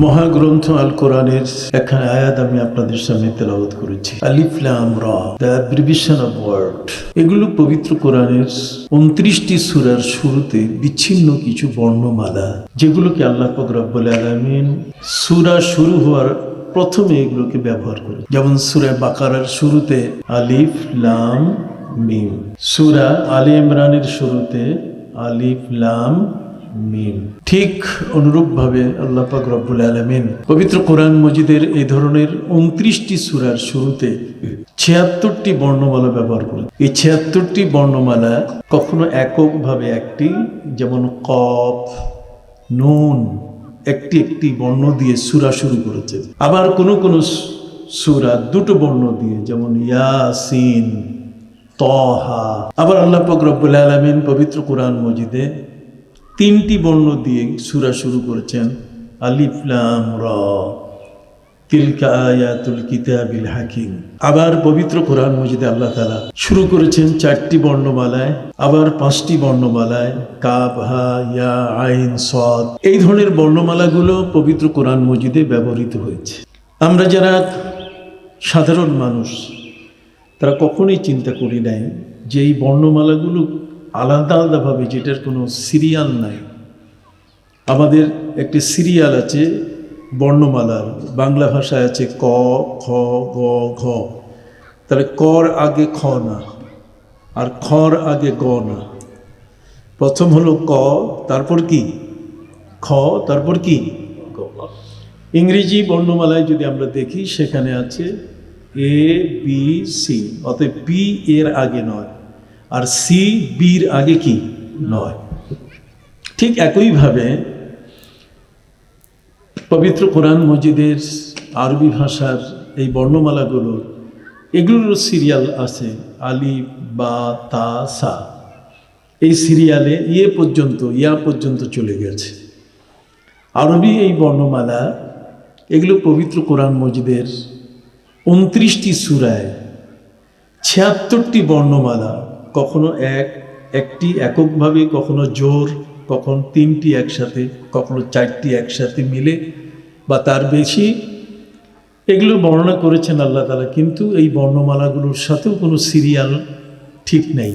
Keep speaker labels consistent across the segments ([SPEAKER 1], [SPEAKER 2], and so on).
[SPEAKER 1] মহাগ্রন্থ আল কোরআনের একখানা আয়াত আমি আপনাদের সামনে তেলাওয়াত করেছি। আলিফ লাম রা, দ্য অ্যাব্রিভিয়েশন অফ ওয়ার্ড। এগুলো পবিত্র কোরআনের 29টি সূরার শুরুতে বিচ্ছিন্ন কিছু বর্ণমালা, যেগুলোকে আল্লাহ পাক রব্বুল আলামিন সূরা শুরু হওয়ার প্রথমে এগুলোকে ব্যবহার করে। যেমন সূরা বাকারার শুরুতে আলিফ লাম মিম, সূরা আলে ইমরানের শুরুতে আলিফ লাম মিম। ঠিক অনুরূপভাবে আল্লাহ পাক রব্বুল আলামিন পবিত্র কোরআন মজিদের এই ধরনের 29টি সূরার শুরুতে 76টি বর্ণমালা ব্যবহার করে। এই 76টি বর্ণমালা কখনো এককভাবে একটি, যেমন কফ, নুন, একটি একটি বর্ণ দিয়ে সূরা শুরু করেছে। আবার কোন কোন সূরা দুটো বর্ণ দিয়ে, যেমন ইয়াসিন, তহা। আবার আল্লাহ পাক রব্বুল আলামিন পবিত্র কোরআন মজিদে 3টি বর্ণ দিয়ে সূরা শুরু করেছেন। আলিফ লাম রা, তিলকা আয়াতুল কিতাবিল হাকিম। আবার পবিত্র কোরআন মজিদে আল্লাহ তাআলা শুরু করেছেন 4টি বর্ণমালায়, আবার 5টি বর্ণমালায়, কাফ হা ইয়া আইন সাদ। এই ধরনের বর্ণমালাগুলো পবিত্র কোরআন মজিদে ব্যবহৃত হয়েছে। আমরা যারা সাধারণ মানুষ, তারা কখনোই চিন্তা করি নাই যে এই বর্ণমালাগুলো আলাদা আলাদাভাবে, যেটার কোনো সিরিয়াল নাই। আমাদের একটি সিরিয়াল আছে বর্ণমালার, বাংলা ভাষায় আছে ক, খ, গ, ঘ। তাহলে কর আগে খ না, আর খর আগে গ না। প্রথম হলো ক, তারপর কি খ, তারপর কি গ। ইংরেজি বর্ণমালায় যদি আমরা দেখি, সেখানে আছে এ বি সি, অতএব বি এর আগে নয়, আর সি বির আগে কি নয়। ঠিক একইভাবে পবিত্র কোরআন মজিদের আরবি ভাষার এই বর্ণমালাগুলো, এগুলোর সিরিয়াল আছে আলিফ বা তা সা। এই সিরিয়ালে ইয়া পর্যন্ত চলে গেছে। আরবি এই বর্ণমালা, এগুলো পবিত্র কোরআন মজিদের 29টি সূরায় 76টি বর্ণমালা, কখনো একটি এককভাবে, কখনো জোর, কখনো 3টি একসাথে, কখনো 4টি একসাথে মিলে বা তার বেশি, এগুলো বর্ণনা করেছেন আল্লাহ তাআলা। কিন্তু এই বর্ণমালাগুলোর সাথেও কোনো সিরিয়াল ঠিক নেই।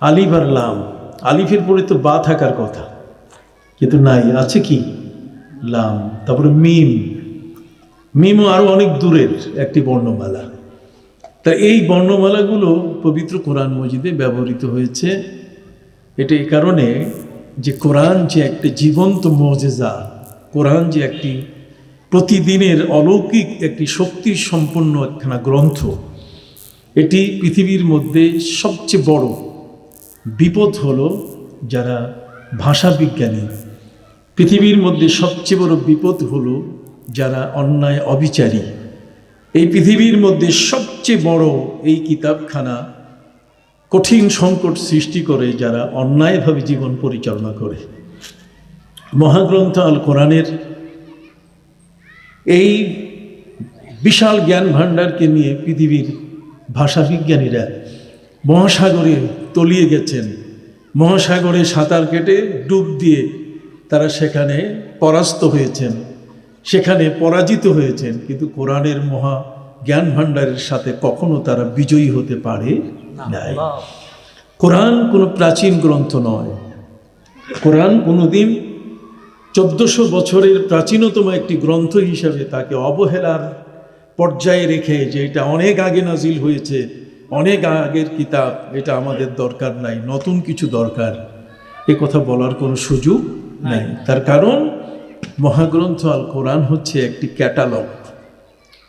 [SPEAKER 1] আলিফ আর লাম, আলিফের পরে তো বা থাকার কথা, কিন্তু নাই, আছে কি লাম। তারপরে মিম, মিমও আরো অনেক দূরের একটি বর্ণমালা। তা এই বর্ণমালাগুলো পবিত্র কোরআন মজিদে ব্যবহৃত হয়েছে। এটা এই কারণে যে কোরআন যে একটি জীবন্ত মুজিজা, কোরআন যে একটি প্রতিদিনের অলৌকিক একটি শক্তি সম্পন্ন একখানা গ্রন্থ। এটি পৃথিবীর মধ্যে সবচেয়ে বড় বিপদ হলো যারা ভাষা বিজ্ঞানী, পৃথিবীর মধ্যে সবচেয়ে বড় বিপদ হলো যারা অন্যায় অবিচারী। এই পৃথিবীর মধ্যে সবচেয়ে বড় এই কিতাবখানা কঠিন সংকট সৃষ্টি করে যারা অন্যায়ভাবে জীবন পরিচালনা করে। মহাগ্রন্থ আল কোরআনের এই বিশাল জ্ঞান ভাণ্ডারকে নিয়ে পৃথিবীর ভাষা বিজ্ঞানীরা মহাসাগরে তলিয়ে গেছেন। মহাসাগরে সাঁতার কেটে ডুব দিয়ে তারা সেখানে পরাস্ত হয়েছেন, সেখানে পরাজিত হয়েছেন। কিন্তু কোরআনের মহা জ্ঞান ভাণ্ডারের সাথে কখনো তারা বিজয়ী হতে পারে নাই। কোরআন কোনো প্রাচীন গ্রন্থ নয়। কোরআন কোনোদিন 1400 বছরের প্রাচীনতম একটি গ্রন্থ হিসাবে তাকে অবহেলার পর্যায়ে রেখে, যে এটা অনেক আগে নাজিল হয়েছে, অনেক আগের কিতাব, এটা আমাদের দরকার নাই, নতুন কিছু দরকার, এ কথা বলার কোনো সুযোগ নাই। তার কারণ মহাগ্রন্থ আল কোরআন হচ্ছে একটি ক্যাটালগ।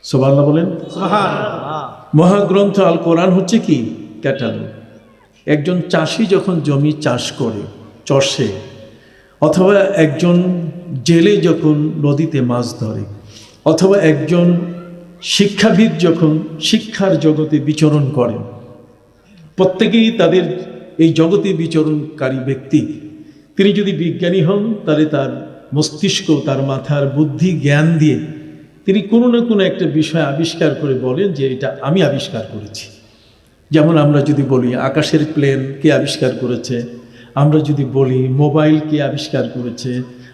[SPEAKER 1] সুবহানাল্লাহ বলেন। মহাগ্রন্থ আল কোরআন হচ্ছে কি ক্যাটালগ। একজন চাষি যখন জমি চাষ করে, চষে, অথবা একজন জেলে যখন নদীতে মাছ ধরে, অথবা একজন শিক্ষাবিদ যখন শিক্ষার জগতে বিচরণ করেন, প্রত্যেকেই তাদের এই জগতে বিচরণকারী ব্যক্তি। তিনি যদি বিজ্ঞানী হন, তাহলে তার মস্তিষ্ক, তার মাথার বুদ্ধি জ্ঞান দিয়ে তিনি কোনো না কোনো একটা বিষয় আবিষ্কার করে বলেন যে এটা আমি আবিষ্কার করেছি। যেমন আমরা যদি বলি আকাশের প্লেন কে আবিষ্কার করেছে, আমরা যদি বলি মোবাইল কে আবিষ্কার করেছে,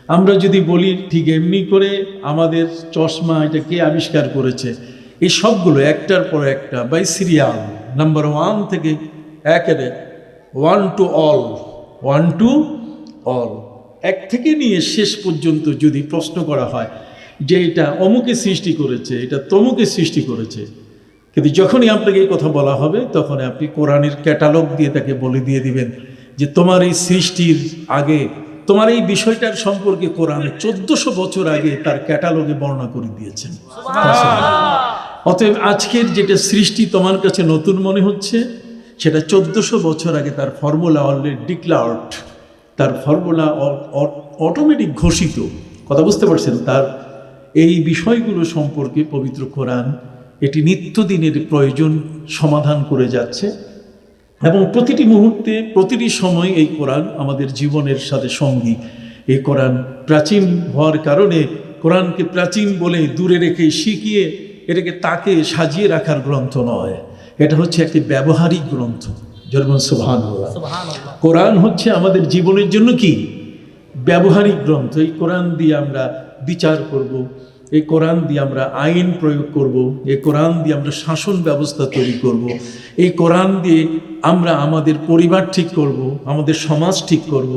[SPEAKER 1] আমরা যদি বলি ঠিক এমনি করে আমাদের চশমা এটা কে আবিষ্কার করেছে, এই সবগুলো একটার পর একটা বাই সিরিয়াল নাম্বার 1 থেকে একেবারে 1 টু অল, এক থেকে নিয়ে শেষ পর্যন্ত যদি প্রশ্ন করা হয় যে এটা অমুকে সৃষ্টি করেছে, এটা তমুকে সৃষ্টি করেছে, কিন্তু যখনই আপনাকে এই কথা বলা হবে তখন আপনি কোরআনের ক্যাটালগ দিয়ে তাকে বলে দিয়ে দিবেন যে তোমার এই সৃষ্টির আগে, তোমার এই বিষয়টার সম্পর্কে কোরআনে 1400 বছর আগে তার ক্যাটালগে বর্ণনা করে দিয়েছেন। অতএব আজকের যেটা সৃষ্টি তোমার কাছে নতুন মনে হচ্ছে, সেটা 1400 বছর আগে তার ফর্মুলা অলরেডি ডিক্লার্ড, তার ফর্মুলা অটোমেটিক ঘোষিত। কথা বুঝতে পারছেন? তার এই বিষয়গুলো সম্পর্কে পবিত্র কোরআন এটি নিত্যদিনের প্রয়োজন সমাধান করে যাচ্ছে, এবং প্রতিটি মুহূর্তে প্রতিটি সময় এই কোরআন আমাদের জীবনের সাথে সঙ্গী। এই কোরআন প্রাচীন হওয়ার কারণে কোরআনকে প্রাচীন বলে দূরে রেখে শিখিয়ে এটাকে তাকে সাজিয়ে রাখার গ্রন্থ নয়, এটা হচ্ছে একটি ব্যবহারিক গ্রন্থ। যেমন সুবহানাল্লাহ, কোরআন হচ্ছে আমাদের জীবনের জন্য কি ব্যবহারিক গ্রন্থ। এই কোরআন দিয়ে আমরা বিচার করব, এই কোরআন দিয়ে আমরা আইন প্রয়োগ করব, এই কোরআন দিয়ে আমরা শাসন ব্যবস্থা তৈরি করব, এই কোরআন দিয়ে আমরা আমাদের পরিবার ঠিক করব, আমাদের সমাজ ঠিক করব,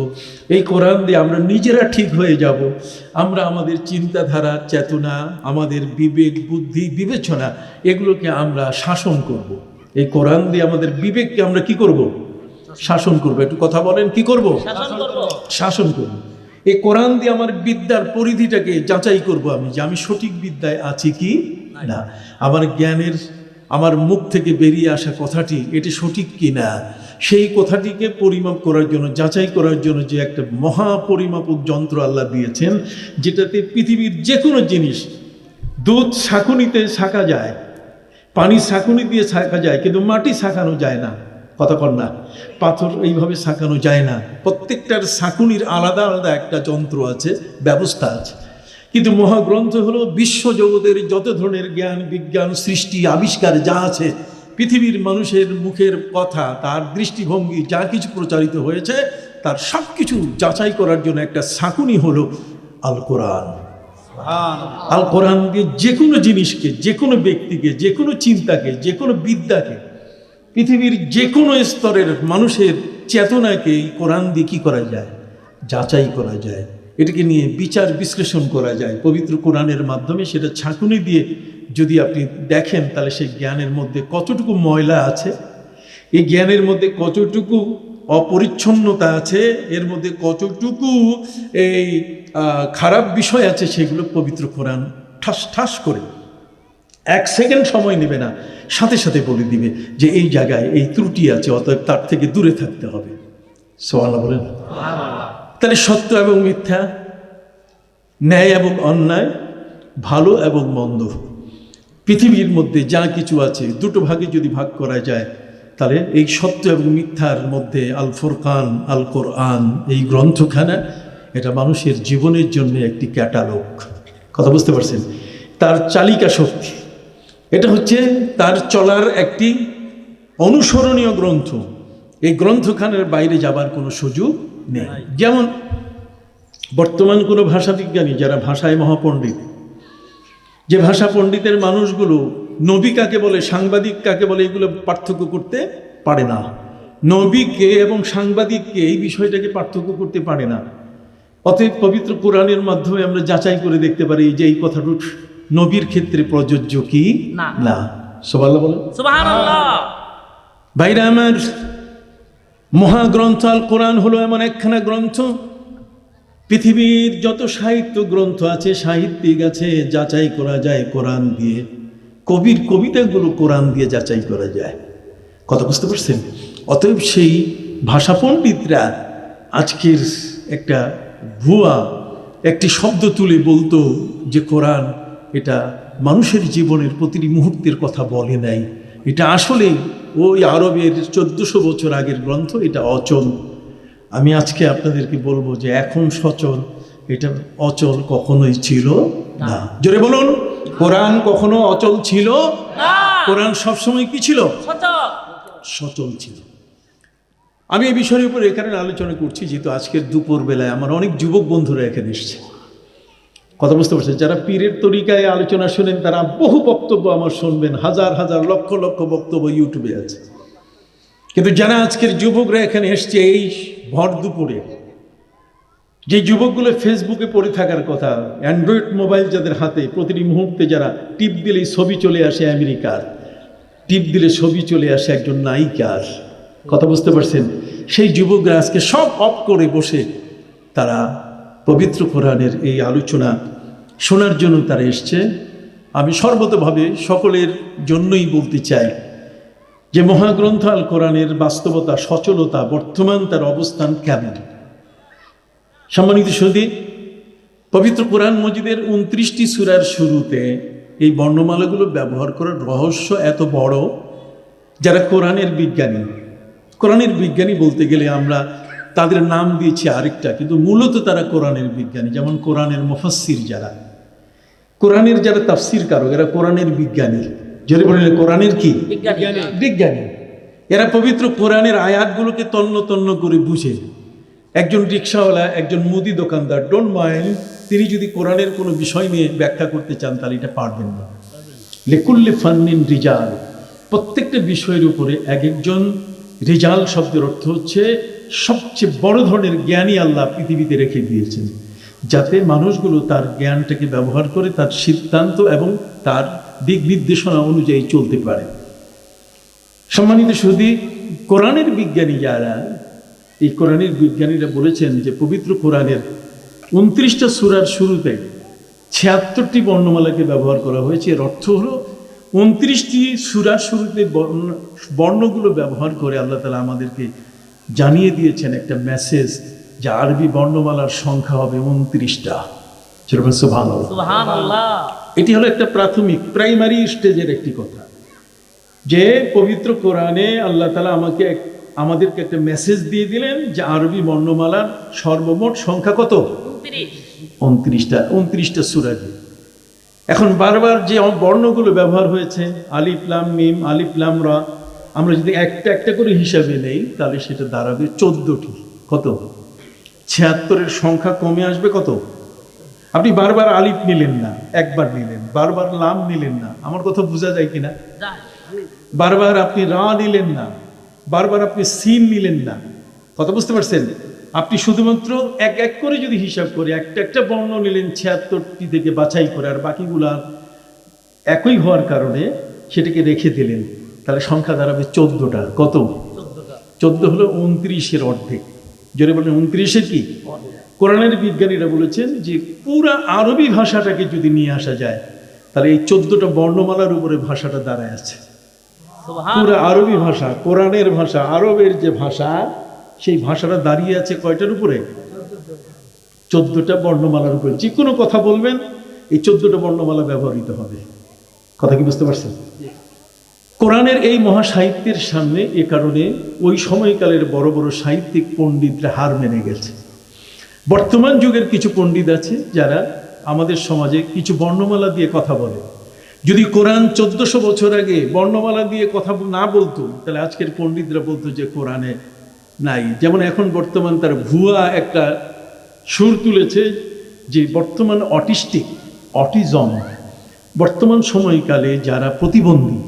[SPEAKER 1] এই কোরআন দিয়ে আমরা নিজেরা ঠিক হয়ে যাব, আমরা আমাদের চিন্তাধারা, চেতনা, আমাদের বিবেক, বুদ্ধি, বিবেচনা এগুলোকে আমরা শাসন করব। এই কোরআন দিয়ে আমাদের বিবেককে আমরা কি করব? শাসন করব। একটু কথা বলেন, কি করব? শাসন করব। এই কোরআন দিয়ে আমার বিদ্যার পরিধিটাকে যাচাই করব আমি, যে আমি সঠিক বিদ্যায় আছি কি না, আমার জ্ঞানের, আমার মুখ থেকে বেরিয়ে আসা কথাটি এটি সঠিক কি না, সেই কথাটিকে পরিমাপ করার জন্য, যাচাই করার জন্য যে একটা মহাপরিমাপক যন্ত্র আল্লাহ দিয়েছেন, যেটাতে পৃথিবীর যে কোনো জিনিস, দুধ ছাঁকুনিতে ছাঁকা যায়, পানি ছাঁকুনি দিয়ে ছাঁকা যায়, কিন্তু মাটি ছাঁকানো যায় না। কথা কর না, পাথর এইভাবে ছাঁকানো যায় না। প্রত্যেকটার ছাঁকুনির আলাদা আলাদা একটা যন্ত্র আছে, ব্যবস্থা আছে। কিন্তু মহাগ্রন্থ হলো বিশ্বজগতের যত ধরনের জ্ঞান, বিজ্ঞান, সৃষ্টি, আবিষ্কার যা আছে, পৃথিবীর মানুষের মুখের কথা, তার দৃষ্টিভঙ্গি যা কিছু প্রচারিত হয়েছে, তার সব কিছু যাচাই করার জন্য একটা ছাঁকুনি হলো আল কোরআন। আল কোরআন দিয়ে যে কোনো জিনিসকে, যে কোনো ব্যক্তিকে, যে কোনো চিন্তাকে, যে কোনো বিদ্যাকে, পৃথিবীর যে কোনো স্তরের মানুষের চেতনাকে এই কোরআন দিয়ে কী করা যায়? যাচাই করা যায়, এটাকে নিয়ে বিচার বিশ্লেষণ করা যায়। পবিত্র কোরআনের মাধ্যমে সেটা ছাঁকুনি দিয়ে যদি আপনি দেখেন, তাহলে সেই জ্ঞানের মধ্যে কতটুকু ময়লা আছে, এই জ্ঞানের মধ্যে কতটুকু অপরিচ্ছন্নতা আছে, এর মধ্যে কতটুকু এই খারাপ বিষয় আছে, সেগুলো পবিত্র কোরআন ঠাস ঠাস করে 1 সেকেন্ড সময় নেবে না, সাথে সাথে বলে দিবে যে এই জায়গায় এই ত্রুটি আছে, অতএব তার থেকে দূরে থাকতে হবে। সুবহানাল্লাহ বলেন। তাহলে সত্য এবং মিথ্যা, ন্যায় এবং অন্যায়, ভালো এবং মন্দ, পৃথিবীর মধ্যে যা কিছু আছে, দুটো ভাগে যদি ভাগ করা যায়, তাহলে এই সত্য এবং মিথ্যার মধ্যে আল ফুরকান, আল কোরআন, এই গ্রন্থখানা, এটা মানুষের জীবনের জন্য একটি ক্যাটালগ। কথা বুঝতে পারছেন? তার চালিকা শক্তি, এটা হচ্ছে তার চলার একটি অনুসরণীয় গ্রন্থ। এই গ্রন্থখানের বাইরে যাবার কোনো সুযোগ নেই। যেমন বর্তমান কোনো ভাষাবিজ্ঞানী যারা ভাষায় মহাপণ্ডিত, যে ভাষা পণ্ডিতের মানুষগুলো নবী কাকে বলে, সাংবাদিক কাকে বলে, এগুলো পার্থক্য করতে পারে না। নবীকে এবং সাংবাদিককে, এই বিষয়টাকে পার্থক্য করতে পারে না। অতএব পবিত্র কোরআনের মাধ্যমে আমরা যাচাই করে দেখতে পারি যে এই কথাটা নবীর ক্ষেত্রে প্রযোজ্য কি না। সুবহানাল্লাহ বলেন। সুবহানাল্লাহ। ভাইরা আমার, মহাগ্রন্থ আল কোরআন হলো এমন একখানা গ্রন্থ, পৃথিবীর যত সাহিত্য গ্রন্থ আছে, সাহিত্যিক আছে, যাচাই করা যায় কোরআন দিয়ে। কবির কবিতাগুলো কোরআন দিয়ে যাচাই করা যায়। কথা বুঝতে পারছেন? অতএব সেই ভাষা পণ্ডিতরা আজকের একটা ভুয়া একটি শব্দ তুলে বলতো যে কোরআন এটা মানুষের জীবনের প্রতিটি মুহূর্তের কথা বলে নাই, এটা আসলে ওই আরবের 1400 বছর আগের গ্রন্থ, এটা অচল। আমি আজকে আপনাদেরকে বলবো যে এখন সচল, এটা অচল কখনোই ছিল না। জোরে বলুন, কোরআন কখনো অচল ছিল না। কোরআন সবসময় কি ছিল? সচল ছিল। আমি এই বিষয়ের উপর এ কারণে আলোচনা করছি যেহেতু আজকের দুপুর বেলায় আমার অনেক যুবক বন্ধুরা এখানে এসছে। কথা বুঝতে পারছেন? যারা পীরের তরিকায় আলোচনা শোনেন তারা বহু বক্তব্য আমার শুনবেন, হাজার হাজার লক্ষ লক্ষ বক্তব্য ইউটিউবে আছে। কিন্তু যারা আজকের যুবকরা এখানে এসছে এই ভর দুপুরে, যে যুবকগুলো ফেসবুকে পড়ে থাকার কথা, অ্যান্ড্রয়েড মোবাইল যাদের হাতে, প্রতিটি মুহূর্তে যারা টিপ দিলেই ছবি চলে আসে আমেরিকার, টিপ দিলে ছবি চলে আসে একজন নায়িকার, কথা বুঝতে পারছেন? সেই যুবকরা আজকে সব অফ করে বসে তারা পবিত্র কোরআনের এই আলোচনা শোনার জন্য তারা এসছে। আমি সর্বতভাবে সকলের জন্যই বলতে চাই যে মহাগ্রন্থ আল কোরআনের বাস্তবতা, সচলতা, বর্তমান তার অবস্থান কেমন। সম্মানিত সুধী, পবিত্র কোরআন মজিদের 29টি সূরার শুরুতে এই বর্ণমালাগুলো ব্যবহার করার রহস্য এত বড়। যারা কোরআনের বিজ্ঞানী বলতে গেলে আমরা তাদের নাম দিয়েছি আরেকটা, কিন্তু মূলত তারা কোরআনের বিজ্ঞানী। যেমন কোরআনের মুফাসসির, কোরআনের যারা তাফসির কারক, এরা কোরআনের বিজ্ঞানী। যদি বলেন কোরআনের কি বিজ্ঞানী, এরা পবিত্র কোরআনের আয়াতগুলোকে তন্ন তন্ন করে বুঝে। একজন রিক্সাওয়ালা, একজন মুদি দোকানদার, ডোন্ট মাইন্ড, তিনি যদি কোরআনের কোনো বিষয় নিয়ে ব্যাখ্যা করতে চান তাহলে এটা পারবেন না। লিকুল্লি ফান্নিন রিজাল, প্রত্যেকটা বিষয়ের উপরে এক একজন। রিজাল শব্দের অর্থ হচ্ছে সবচেয়ে বড় ধরনের জ্ঞানী আল্লাহ পৃথিবীতে রেখে দিয়েছেন, যাতে মানুষগুলো তার জ্ঞানটাকে ব্যবহার করে তার সিদ্ধান্ত এবং তার দিক নির্দেশনা অনুযায়ী চলতে পারে। সম্মানিত সুধী, কোরআনের বিজ্ঞানী যারা, এই কোরআনের বিজ্ঞানীরা বলেছেন যে পবিত্র কোরআনের 29টা সূরার শুরুতে 76টি বর্ণমালাকে ব্যবহার করা হয়েছে। এর অর্থ হলো 29টি সূরার শুরুতে বর্ণগুলো ব্যবহার করে আল্লাহ তাআলা আমাদেরকে জানিয়ে দিয়েছেন একটা মেসেজ, যে আরবি বর্ণমালার সংখ্যা হবে 29টা। সুবহানাল্লাহ। এটি হলো একটা প্রাইমারি স্টেজের একটি কথা, যে পবিত্র কোরআনে আল্লাহ তাআলা আমাদেরকে একটা মেসেজ দিয়ে দিলেন যে আরবি বর্ণমালার সর্বমোট সংখ্যা কত? 29টা সূরা। এখন বারবার যে বর্ণগুলো ব্যবহার হয়েছে, আলিফ লাম মিম, আলিফ লাম রা, আমরা যদি একটা একটা করে হিসাবে নেই তাহলে সেটা দাঁড়াবে 14টি। কত? 76-এর সংখ্যা কমে আসবে কত? আপনি বারবার আলিফ নিলেন না, একবার নিলেন। বারবার লাম নিলেন না, আমার কথা বোঝা যায় কিনা? বারবার আপনি রা নিলেন না, বারবার আপনি সিন নিলেন না, কথা বুঝতে পারছেন? আপনি শুধুমাত্র এক এক করে যদি হিসাব করে একটা একটা বর্ণ নিলেন 76টি থেকে বাছাই করে, আর বাকিগুলা একই হওয়ার কারণে সেটাকে রেখে দিলেন, তাহলে সংখ্যা দাঁড়াবে 14টা। কত? 14 হলো 29-এর অর্ধেক। যদি বলেন 29-এর কি? কোরআনের বিজ্ঞানীরা বলেছেন যে পুরা আরবি ভাষাটাকে যদি নিয়ে আসা যায় তাহলে এই 14টা বর্ণমালার উপরে ভাষাটা দাঁড়ায় আছে। পুরা আরবি ভাষা, কোরআনের ভাষা, আরবের যে ভাষা, সেই ভাষাটা দাঁড়িয়ে আছে কয়টার উপরে? 14টা বর্ণমালার উপরে। যে কোনো কথা বলবেন এই 14টা বর্ণমালা ব্যবহৃত হবে। কথা কি বুঝতে পারছেন? কোরআনের এই মহাসাহিত্যের সামনে এ কারণে ওই সময়কালের বড় বড় সাহিত্যিক পণ্ডিতরা হার মেনে গেছে। বর্তমান যুগের কিছু পণ্ডিত আছে যারা আমাদের সমাজে কিছু বর্ণমালা দিয়ে কথা বলে। যদি কোরআন 1400 বছর আগে বর্ণমালা দিয়ে কথা না বলতো তাহলে আজকের পণ্ডিতরা বলতো যে কোরআনে নাই। যেমন এখন বর্তমান তার ভুয়া একটা সুর তুলেছে যে বর্তমান অটিজম, বর্তমান সময়কালে যারা প্রতিবন্ধী,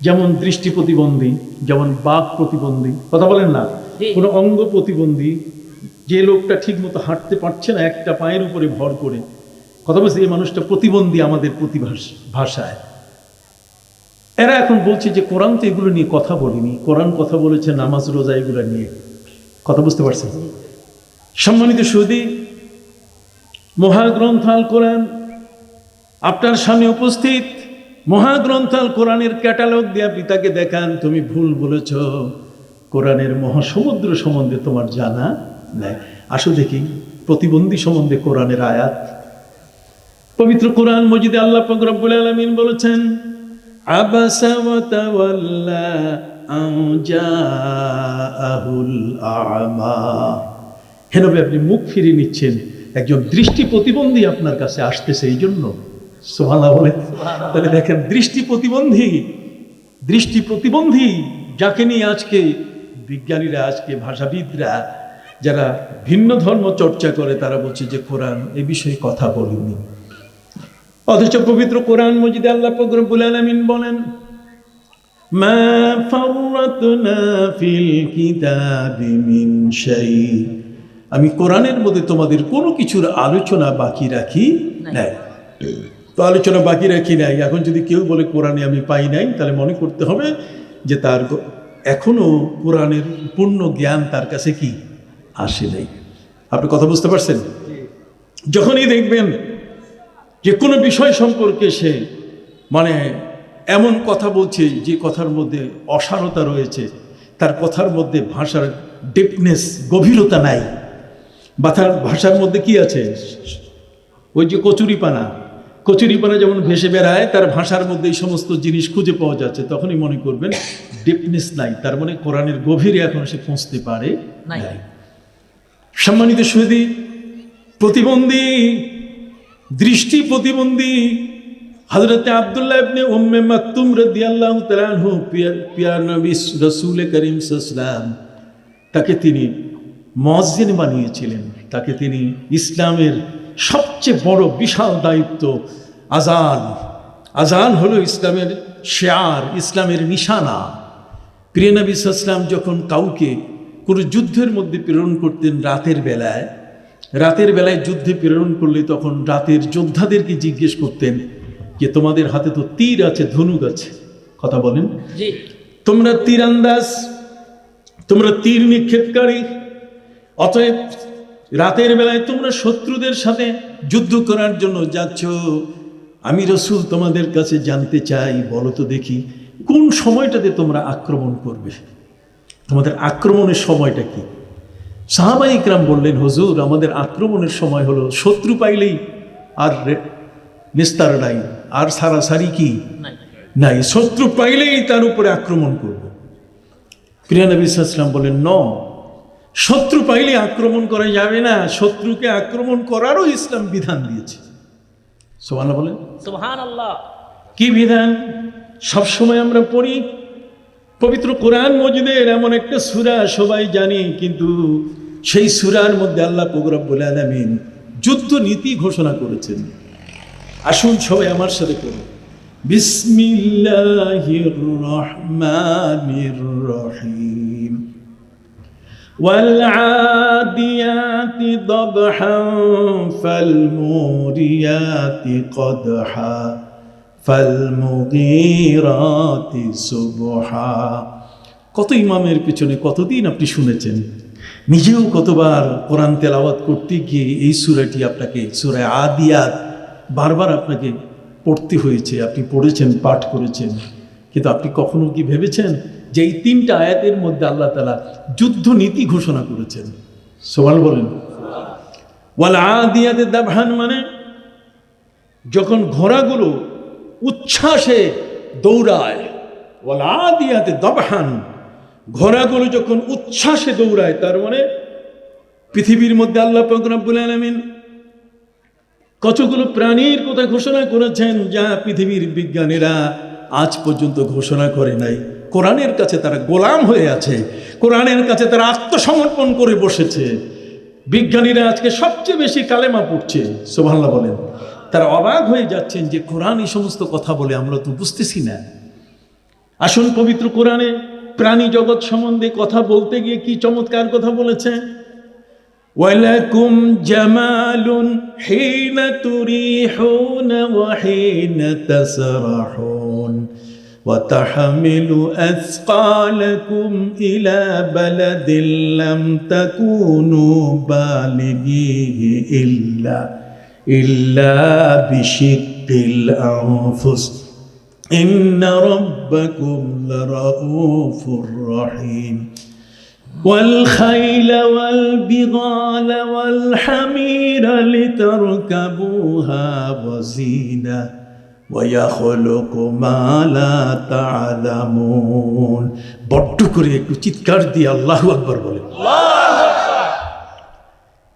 [SPEAKER 1] যেমন দৃষ্টি প্রতিবন্ধী, যেমন বাক প্রতিবন্ধী, কথা বলেন না, কোনো অঙ্গ প্রতিবন্ধী, যে লোকটা ঠিক মতো হাঁটতে পারছে না একটা পায়ের উপরে ভর করে, কথা বলছে এই মানুষটা প্রতিবন্ধী আমাদের ভাষায়। এরা এখন বলছে যে কোরআন তো এগুলো নিয়ে কথা বলেনি, কোরআন কথা বলেছে নামাজ রোজা এগুলো নিয়ে। কথা বুঝতে পারছেন? সম্মানিত সুধী, মহাগ্রন্থ আল কোরআন আপনার সামনে উপস্থিত। মহাগ্রন্থ আল কোরআনের ক্যাটালগ দিয়ে আপনি তাকে দেখান তুমি ভুল বলেছ, কোরআনের মহাসমুদ্র সম্বন্ধে তোমার জানা নাই। আসো দেখি প্রতিবন্ধী সম্বন্ধে কোরআনের আয়াত। পবিত্র কোরআন মজিদে আল্লাহ পাক রব্বুল আলামিন বলেছেন, আবাসা ওয়া তাওয়াল্লা আন জাআহুল আ'মা। হে নবী, আপনি মুখ ফিরিয়ে নিচ্ছেন, একজন দৃষ্টি প্রতিবন্ধী আপনার কাছে আসতেছে, এই জন্য। সুবহানাল্লাহ বলেন। তাহলে দেখেন, দৃষ্টি প্রতিবন্ধী যাকে নিয়ে আজকে বিজ্ঞানীরা আজকে ভাষাবিদরা যারা ভিন্ন ধর্ম চর্চা করে তারা বলছে যে কোরআন এ বিষয়ে কথা বলেনি। অথচ পবিত্র কোরআন মজিদে আল্লাহ পাক রব্বুল আলামিন বলেন, মা ফাররাতনা ফিল কিতাবি মিন শাই, আমি কোরআনের মধ্যে তোমাদের কোনো কিছুর আলোচনা বাকি রাখি নাই। তো আলোচনা বাকি রাখি নাই, এখন যদি কেউ বলে কোরআনে আমি পাই নাই, তাহলে মনে করতে হবে যে তার এখনো কোরআনের পূর্ণ জ্ঞান তার কাছে কি আসে নাই। আপনি কথা বুঝতে পারছেন? যখনই দেখবেন যে কোনো বিষয় সম্পর্কে সে মানে এমন কথা বলছে যে কথার মধ্যে অসারতা রয়েছে, তার কথার মধ্যে ভাষার ডেপনেস, গভীরতা নাই, বা তার ভাষার মধ্যে কি আছে, ওই যে কচুরিপানা যেমন ভেসে বেড়ায়, তার ভাষার মধ্যে এই সমস্ত জিনিস খুঁজে পাওয়া যাচ্ছে, তখনই মনে করবেন ডেপনেস নাই, তার মানে কোরআনের গভীরে এখন সে পৌঁছতে পারে নাই। সম্মানিত সুধী, প্রতিবন্ধী, দৃষ্টি প্রতিবন্ধী হযরত আব্দুল্লাহ ইবনে উম্মে মাকতুম রাদিয়াল্লাহু তাআলা আনহু, পিয়ার নবী রাসূল করিম সাল্লাল্লাহু আলাইহি ওয়াসাল্লাম তাকে তিনি মুয়াজ্জিন বানিয়েছিলেন, তাকে তিনি ইসলামের সবচেয়ে বড় বিশাল দায়িত্ব, আজান হলো ইসলামের শেয়ার, ইসলামের নিশানা। প্রিয় নবী সাল্লাল্লাহু আলাইহি ওয়াসাল্লাম যখন কাউকে কোনো যুদ্ধের মধ্যে প্রেরণ করতেন রাতের বেলায় যুদ্ধে প্রেরণ করলে তখন রাতের যোদ্ধাদেরকে জিজ্ঞেস করতেন যে তোমাদের হাতে তো তীর আছে, ধনুক আছে, কথা বলেন, তোমরা তীরন্দাজ, তোমরা তীর নিক্ষেপকারী, অতএব রাতের বেলায় তোমরা শত্রুদের সাথে যুদ্ধ করার জন্য যাচ্ছ, আমি রাসূল তোমাদের কাছে জানতে চাই, বলো তো দেখি কোন সময়টাতে তোমরা আক্রমণ করবে, তোমাদের আক্রমণের সময়টা কি? সাহাবা ইকরাম বললেন, হুজুর আমাদের আক্রমণের সময় হলো শত্রু পাইলেই আর নিস্তার নাই, আর সারাসারি কি নাই, শত্রু পাইলেই তার উপরে আক্রমণ করব। প্রিয় নবী সাল্লাল্লাহু আলাইহি ওয়াসাল্লাম বলেন, শত্রু পাইলে আক্রমণ করা যাবে না, শত্রুকে আক্রমণ করারও ইসলাম বিধান দিয়েছে। সুবহানাল্লাহ বলেন, সুবহানাল্লাহ। কি বিধান? সবসময় আমরা পড়ি পবিত্র কোরআন মজিদের এমন একটা সূরা সবাই জানি, কিন্তু সেই সূরার মধ্যে আল্লাহ পাক রব্বুল আলামিন যুদ্ধ নীতি ঘোষণা করেছেন। আসুন সবাই আমার সাথে পড়ি, বিসমিল্লাহির রহমানির রহিম, ওয়াল আদিয়াতি দবহান ফাল মুরিয়াতি কদহা ফালমুগীরাতি সুবহা। কত ইমামের পিছনে কতদিন আপনি শুনেছেন, নিজেও কতবার কোরআন তেলাওয়াত করতে গিয়ে এই সূরাটি আপনাকে, সূরা আদিয়াত, বারবার আপনাকে পড়তে হয়েছে, আপনি পড়েছেন, পাঠ করেছেন, কিন্তু আপনি কখনো কি ভেবেছেন যে এই তিনটা আয়াতের মধ্যে আল্লাহ তাআলা যুদ্ধ নীতি ঘোষণা করেছেন? সুবহানাল্লাহ বলেন। ওয়াল আদিয়াতি দাবহান মানে যখন ঘোড়াগুলো উচ্ছ্বাসে দৌড়ায়, ওয়াল আদিয়াতি দাবহান, ঘোড়াগুলো যখন উচ্ছ্বাসে দৌড়ায়, তার মানে পৃথিবীর মধ্যে আল্লাহ পাক রব্বুল আলামিন কতগুলো প্রাণীর কথা ঘোষণা করেছেন যা পৃথিবীর বিজ্ঞানীরা আজ পর্যন্ত ঘোষণা করে নাই। কোরআনের কাছে তারা গোলাম হয়ে আছে, কোরআনের কাছে তারা আত্মসমর্পণ করে বসেছে। বিজ্ঞানীরা আজকে সবচেয়ে বেশি কালেমা পড়ছে, সুবহানাল্লাহ বলেন। তারা অবাক হয়ে যাচ্ছেন যে কোরআন এই সমস্ত কথা বলে, আমরা তো বুঝতেছি না। আসুন পবিত্র কোরআনে প্রাণী জগৎ সম্বন্ধে কথা বলতে গিয়ে কি চমৎকার কথা বলেছে, ওয়ালাকুম জামালুন হিনা তুরিহুনা ওয়া হিনা তাসরাহুন ওয়া তাহমিলু আসকালাকুম ইলা বালাদিন লাম তাকুনু বালিগিহি ইল্লা বিশিক্কিল আনফুস ইন্না রাব্বাকুম লারাউফুর রহিম والخيل والبغال والحمير لتركبوها وزينة ويخلق ما لا تعلمون। বড্ড করে একটু চিৎকার দিয়ে আল্লাহু আকবার বলেন।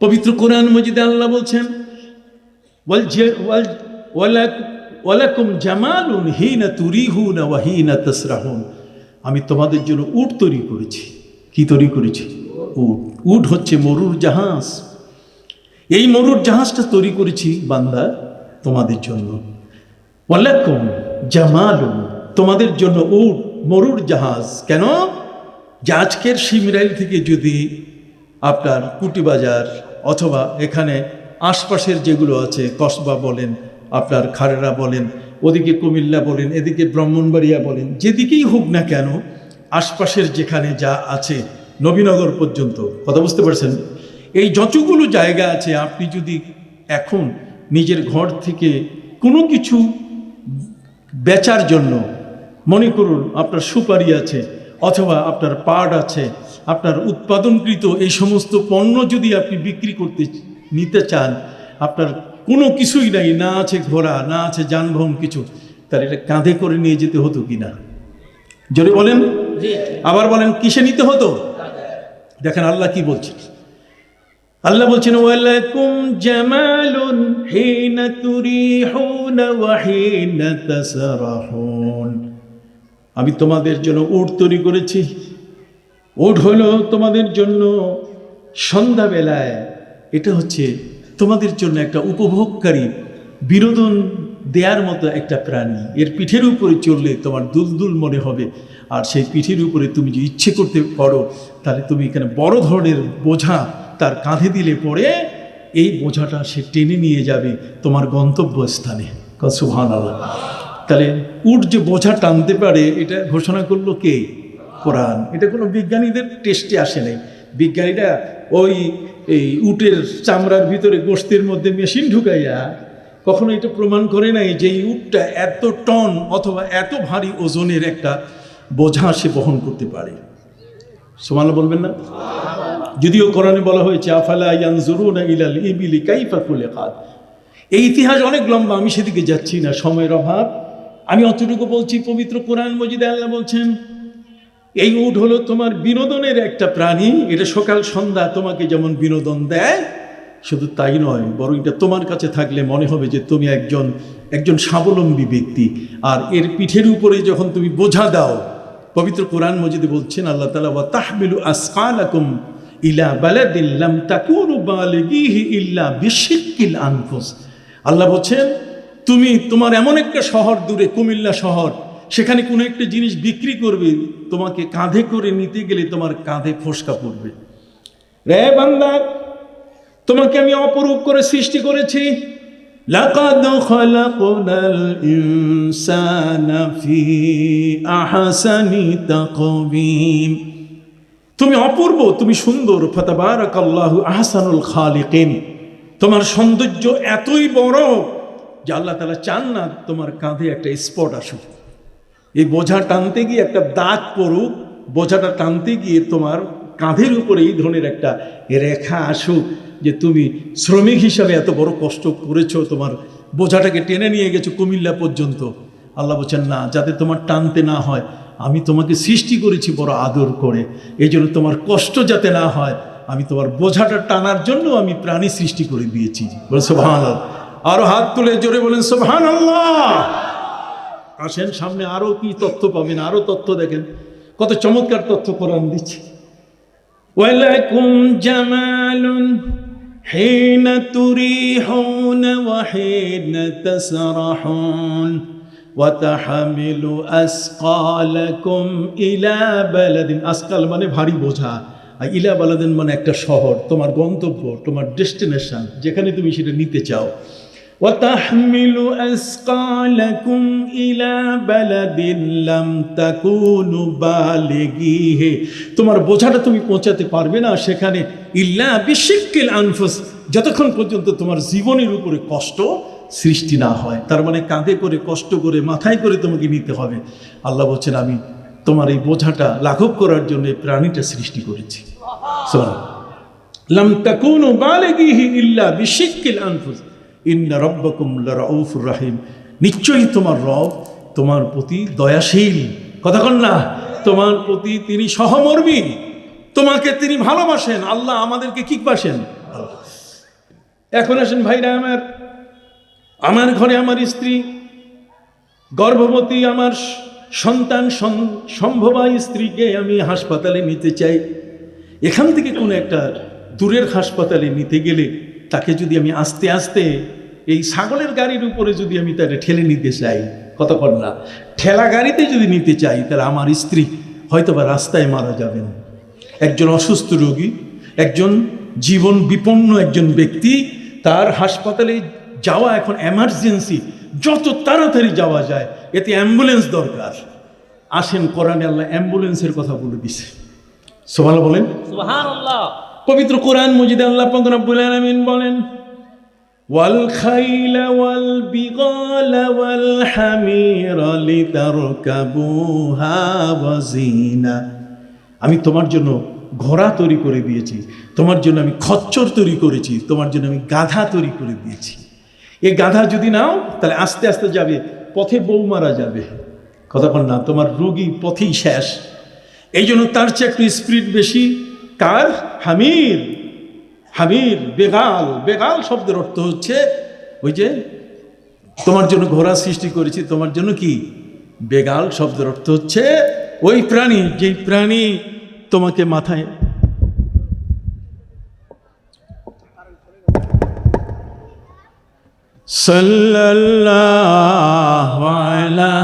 [SPEAKER 1] পবিত্র কোরআন মজিদে আল্লাহ বলছেন, ওয়ালাকুম জামালুন হিনা তুরিহুনা ওয়া হিনা তাসরাহুন, আমি তোমাদের জন্য উট তৈরি করেছি, কি তৈরি করেছি? উট। উট হচ্ছে মরুর জাহাজ। এই মরুর জাহাজটা তৈরি করেছি বান্দা তোমাদের জন্য। ওয়ালাকুম জামালুন, তোমাদের জন্য উট, মরুর জাহাজ। কেন? যে আজকের শিমরাইল থেকে যদি আপনার কুটিবাজার অথবা এখানে আশপাশের যেগুলো আছে, কসবা বলেন, আপনার খারেরা বলেন, ওদিকে কুমিল্লা বলেন, এদিকে ব্রাহ্মণবাড়িয়া বলেন, যেদিকেই হোক না কেন, আশপাশের যেখানে যা আছে নবীনগর পর্যন্ত, কথা বুঝতে পারছেন? এই যতগুলো জায়গা আছে, আপনি যদি এখন নিজের ঘর থেকে কোনো কিছু বেচার জন্য মনে করুন, আপনার সুপারি আছে অথবা আপনার পাট আছে, আপনার উৎপাদনকৃত এই সমস্ত পণ্য যদি আপনি বিক্রি করতে নিতে চান, আপনার কোনো কিছুই নাই, না আছে ঘোড়া, না আছে যানবাহন কিছু, তাহলে এটা কাঁধে করে নিয়ে যেতে হতো কিনা? জোরে বলেন। আবার বলেন, কিসে নিতে হতো? দেখেন আল্লাহ কি বলছেন। আল্লাহ বলছেন, ওয়ালাকুম জামালুন হিনা তুরিহুনা ওয়া হিনা তাসরাহুন। আমি তোমাদের জন্য উট তৈরি করেছি। উট হলো তোমাদের জন্য সন্ধ্যাবেলায়, এটা হচ্ছে তোমাদের জন্য একটা উপভোগকারী, বিনোদন দেওয়ার মতো একটা প্রাণী। এর পিঠের উপরে চললে তোমার দুলদুল মনে হবে, আর সেই পিঠের উপরে তুমি যে ইচ্ছে করতে পারো, তাহলে তুমি এখানে বড় ধরনের বোঝা তার কাঁধে দিলে পরে এই বোঝাটা সে টেনে নিয়ে যাবে তোমার গন্তব্যস্থানে। সুবহানাল্লাহ। তাহলে উট যে বোঝা টানতে পারে, এটা ঘোষণা করলো কে? কোরআন। এটা কোনো বিজ্ঞানীদের টেস্টে আসে নাই। বিজ্ঞানীরা ওই এই উটের চামড়ার ভিতরে গোশতের মধ্যে মেশিন ঢুকাইয়া কখনো এটা প্রমাণ করে নাই যে এই উটটা এত টন অথবা এত ভারী ওজনের একটা বোঝা সে বহন করতে পারে। সুবহানাল্লাহ বলবেন না? যদিও কোরআনে বলা হয়েছে, আফালা ইয়ানজুরুনা ইলাল ইবিলি কাইফা খুলিকাত। এই ইতিহাস অনেক লম্বা, আমি সেদিকে যাচ্ছি না, সময়ের অভাব। আমি অতটুকু বলছি, পবিত্র কোরআন মজিদে আল্লাহ বলছেন, এই উট হলো তোমার বিনোদনের একটা প্রাণী। এটা সকাল সন্ধ্যা তোমাকে যেমন বিনোদন দেয়, শুধু তাই নয়, বরং এটা তোমার কাছে থাকলে মনে হবে যে তুমি একজন স্বাবলম্বী ব্যক্তি। আর এর পিঠের উপরে যখন তুমি বোঝা দাও, পবিত্র কোরআন মজিদে বলছেন আল্লাহ তাআলা, ওয়া তাহমিলু আসকালাকুম ইলা বালাদিন লাম তাকুনু বালিগিহি ইল্লা বিশিক্কিল আনফুস। আল্লাহ বলছেন, তুমি তোমার এমন একটা শহর দূরে, কুমিল্লা শহর, সেখানে কোনো একটা জিনিস বিক্রি করবে, তোমাকে কাঁধে করে নিতে গেলে তোমার কাঁধে ফোসকা পড়বে। রে বান্দা, তোমাকে আমি অপরূপ করে সৃষ্টি করেছি। লাকাদ খালাকনাল ইনসানা ফি আহসানি তাকওয়িম। তুমি অপূর্ব, তুমি সুন্দর। ফাতাবারাকাল্লাহু আহসানুল খালিকিন। তোমার সৌন্দর্য এতই বড় যে আল্লাহ তাআলা চান না তোমার কাঁধে একটা স্পট আসুক, এই বোঝা টানতে গিয়ে একটা দাগ পড়ুক, বোঝাটা টানতে গিয়ে তোমার কাঁধের উপরে এই ধরনের একটা রেখা আসুক যে তুমি শ্রমিক হিসাবে এত বড় কষ্ট করেছো, তোমার বোঝাটাকে টেনে নিয়ে গেছো কুমিল্লা পর্যন্ত। আল্লাহ বলছেন, না, যাতে তোমার টানতে না হয়, আমি তোমাকে সৃষ্টি করেছি বড় আদর করে, এই জন্য তোমার কষ্ট যাতে না হয়, আমি তোমার বোঝাটা টানার জন্য আমি প্রাণী সৃষ্টি করে দিয়েছি। বলে সুবহানাল্লাহ। আরো হাত তুলে জোরে বলেন সুবহানাল্লাহ। আসেন সামনে, আরো কি তথ্য পাবেন, আরো তথ্য দেখেন, কত চমৎকার তথ্য কোরআন দিচ্ছে। ওয়ালাকুম জামালুন হিনা তুরিহুনা ওয়া হিনা তাসরাহুন ওয়া তাহমিলু আসকালাকুম ইলা বালাদিন। আসকাল মানে ভারী বোঝা, আর ইলা বালাদিন মানে একটা শহর, তোমার গন্তব্য, তোমার ডেস্টিনেশন, যেখানে তুমি সেটা নিতে চাও। وَتَحْمِلُ أَثْقَالَكُمْ إِلَى بَلَدٍ لَمْ تَكُونُوا بَالِغِيهِ। তোমার বোঝাটা তুমি পৌঁছাতে পারবে না সেখানে, ইল্লা বিশিক্কিল আনফুস, যতক্ষণ পর্যন্ত তোমার জীবনের উপরে কষ্ট সৃষ্টি না হয়। তার মানে কাঁধে করে, কষ্ট করে, মাথায় করে তোমাকে নিতে হবে। আল্লাহ বলছেন, আমি তোমার এই বোঝাটা লাঘব করার জন্য এই প্রাণীটা সৃষ্টি করেছি। লাম তাকুনু বালিগিহি ইল্লা বিশিক্কিল আনফুস ইন্না রাব্বাকুম লারাউফুর রাহিম। নিশ্চয়ই তোমার রব তোমার প্রতি দয়াশীল। কথা কন না, তোমার প্রতি তিনি সহমর্মী, তোমাকে তিনি ভালোবাসেন। আল্লাহ আমাদেরকে কি বাসেন? এখন আসেন ভাইরা আমার ঘরে আমার স্ত্রী গর্ভবতী, আমার সন্তান সম্ভবা স্ত্রীকে আমি হাসপাতালে নিতে চাই। এখান থেকে কোনো একটা দূরের হাসপাতালে নিতে গেলে তাকে যদি আমি আস্তে আস্তে এই ছাগলের গাড়ির উপরে যদি আমি তাকে ঠেলে নিতে চাই, কতক্ষণ না, ঠেলা গাড়িতে যদি নিতে চাই, তাহলে আমার স্ত্রী হয়তোবা রাস্তায় মারা যাবেন। একজন অসুস্থ রোগী, একজন জীবন বিপন্ন একজন ব্যক্তি, তার হাসপাতালে যাওয়া এখন এমার্জেন্সি, যত তাড়াতাড়ি যাওয়া যায়, এতে অ্যাম্বুলেন্স দরকার। আসেন, কোরআনে আল্লাহ অ্যাম্বুলেন্সের কথা বলে দিছে। সুবহানাল্লাহ বলেন।
[SPEAKER 2] সুবহানাল্লাহ।
[SPEAKER 1] পবিত্র কোরআন মজিদে আল্লাহ পাক রব্বুল আলামিন বলেন, ওয়াল খাইলা ওয়াল বিগালা ওয়াল হামিরা লিতারকাবুহা ওয়া জিনা। আমি তোমার জন্য ঘোড়া তৈরি করে দিয়েছি, তোমার জন্য আমি খচ্চর তৈরি করেছি, তোমার জন্য আমি গাধা তৈরি করে দিয়েছি। এই গাধা যদি নাও তাহলে আস্তে আস্তে যাবে, পথে বউ মারা যাবে, কতক্ষণ না, তোমার রোগী পথেই শেষ। এই জন্য তার চেয়ে একটু স্পিড বেশি কার? হামির। হামির, বেগাল। বেগাল শব্দের অর্থ হচ্ছে ওই যে তোমার জন্য ঘোড়া সৃষ্টি করেছি, তোমার জন্য কি? বেগাল শব্দের অর্থ হচ্ছে ওই প্রাণী, যেই প্রাণী তোমাকে মাথায় সাল্লাল্লাহু আলা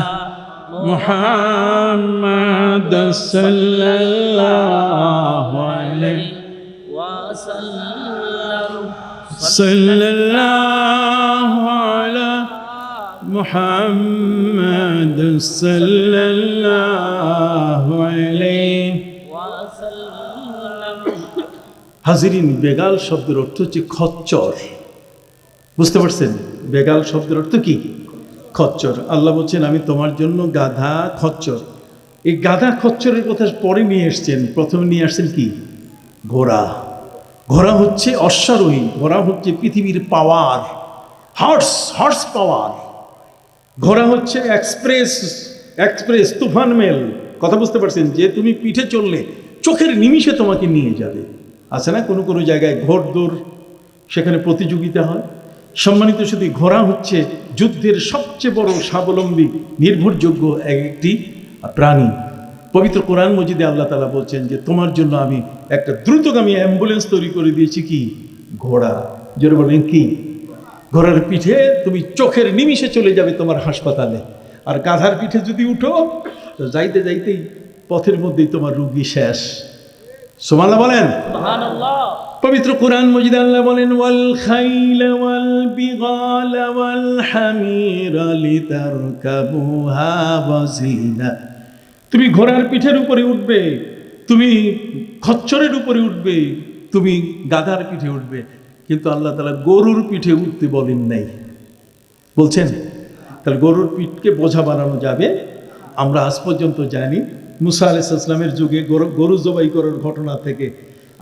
[SPEAKER 1] মুহাম্মাদ সাল্লাল্লাহু আলাইহি
[SPEAKER 2] ওয়াসাল্লাম।
[SPEAKER 1] সাল্লাল্লাহু আলা মুহাম্মাদ সাল্লাল্লাহু আলাইহি
[SPEAKER 2] ওয়াসাল্লাম।
[SPEAKER 1] হাজিরিন, বেগাল শব্দের অর্থ হচ্ছে খচ্চর। বুঝতে পারছেন? বেগাল শব্দের অর্থ কি? খচ্চর। আল্লাহ বলছেন আমি তোমার জন্য গাধা, খচ্চর। এই গাধা খচ্চরের কথা পরে নিয়ে এসছেন, প্রথমে নিয়ে আসছেন কি? ঘোড়া। ঘোড়া হচ্ছে অশ্বারোহী, ঘোড়া হচ্ছে পৃথিবীর পাওয়ার, হর্স পাওয়ার। ঘোড়া হচ্ছে এক্সপ্রেস তুফান মেল। কথা বুঝতে পারছেন? যে তুমি পিঠে চললে চোখের নিমিষে তোমাকে নিয়ে যাবে। আছে না কোনো কোনো জায়গায় ঘোড়দৌড়, সেখানে প্রতিযোগিতা হয়। সম্মানিত শুধু ঘোড়া হচ্ছে যুদ্ধের সবচেয়ে বড় স্বাবলম্বী নির্ভরযোগ্য একটি প্রাণী। পবিত্র কোরআন মজিদে আল্লাহ তাআলা বলছেন যে তোমার জন্য আমি একটা দ্রুতগামী অ্যাম্বুলেন্স তৈরি করে দিয়েছি, কি? ঘোড়া। যারা বলবেন কি? ঘোড়ার পিঠে তুমি চোখের নিমিষে চলে যাবে তোমার হাসপাতালে। আর গাধার পিঠে যদি উঠো তো যাইতে যাইতেই পথের মধ্যেই তোমার রোগী শেষ। সুবহানাল্লাহ বলেন।
[SPEAKER 2] সুবহানাল্লাহ।
[SPEAKER 1] পবিত্র কোরআন মজিদে আল্লাহ বলেন, ওয়াল খাইলা ওয়াল বিগালা ওয়াল হামিরা লিতারকাবুহা ওয়া জিনা। তুমি ঘোড়ার পিঠের উপরে উঠবে, তুমি খচ্চরের উপরে উঠবে, তুমি গাধার পিঠে উঠবে, কিন্তু আল্লাহ তাআলা গরুর পিঠে উঠতে বলেন নাই। বলছেন তাহলে গরুর পিঠকে বোঝা বানানো যাবে? আমরা আজ পর্যন্ত জানি মুসা আলাইহিস সালামের যুগে গরু জবাই করার ঘটনা থেকে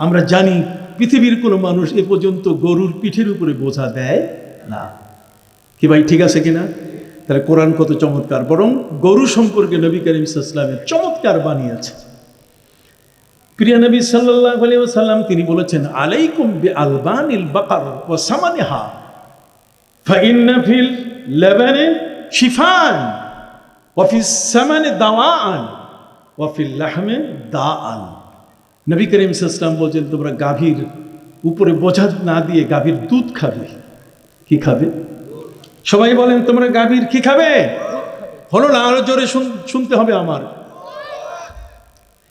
[SPEAKER 1] আমরা জানি পৃথিবীর কোনো মানুষ এ পর্যন্ত গরুর পিঠের উপরে বোঝা দেয় না। কি ভাই ঠিক আছে কিনা? তাহলে কোরআন কত চমৎকার! বরং গরু সম্পর্কে নবী করিম সাল্লাল্লাহু আলাইহি ওয়াসাল্লামের চমৎকার বানিয়েছে। প্রিয় নবী সাল্লাল্লাহু আলাইহি ওয়াসাল্লাম তিনি বলেছেন, আলাইকুম বিআলবানিল বাকার ওয়া সামানিহা ফাইন্না ফিল লাবানি শিফান ওয়া ফিস সামানি দাওয়াআন ওয়া ফিল লাহমি দাআন। নবী করিম সাল্লাল্লাহু আলাইহি ওয়াসাল্লাম বলেছেন তোমরা গাভীর উপরে বোঝা না দিয়ে গাভীর দুধ খাবে। কি খাবে? সবাই বলেন তোমরা গাভীর কি খাবে? হলো না, আরো জোরে শুনতে হবে আমার।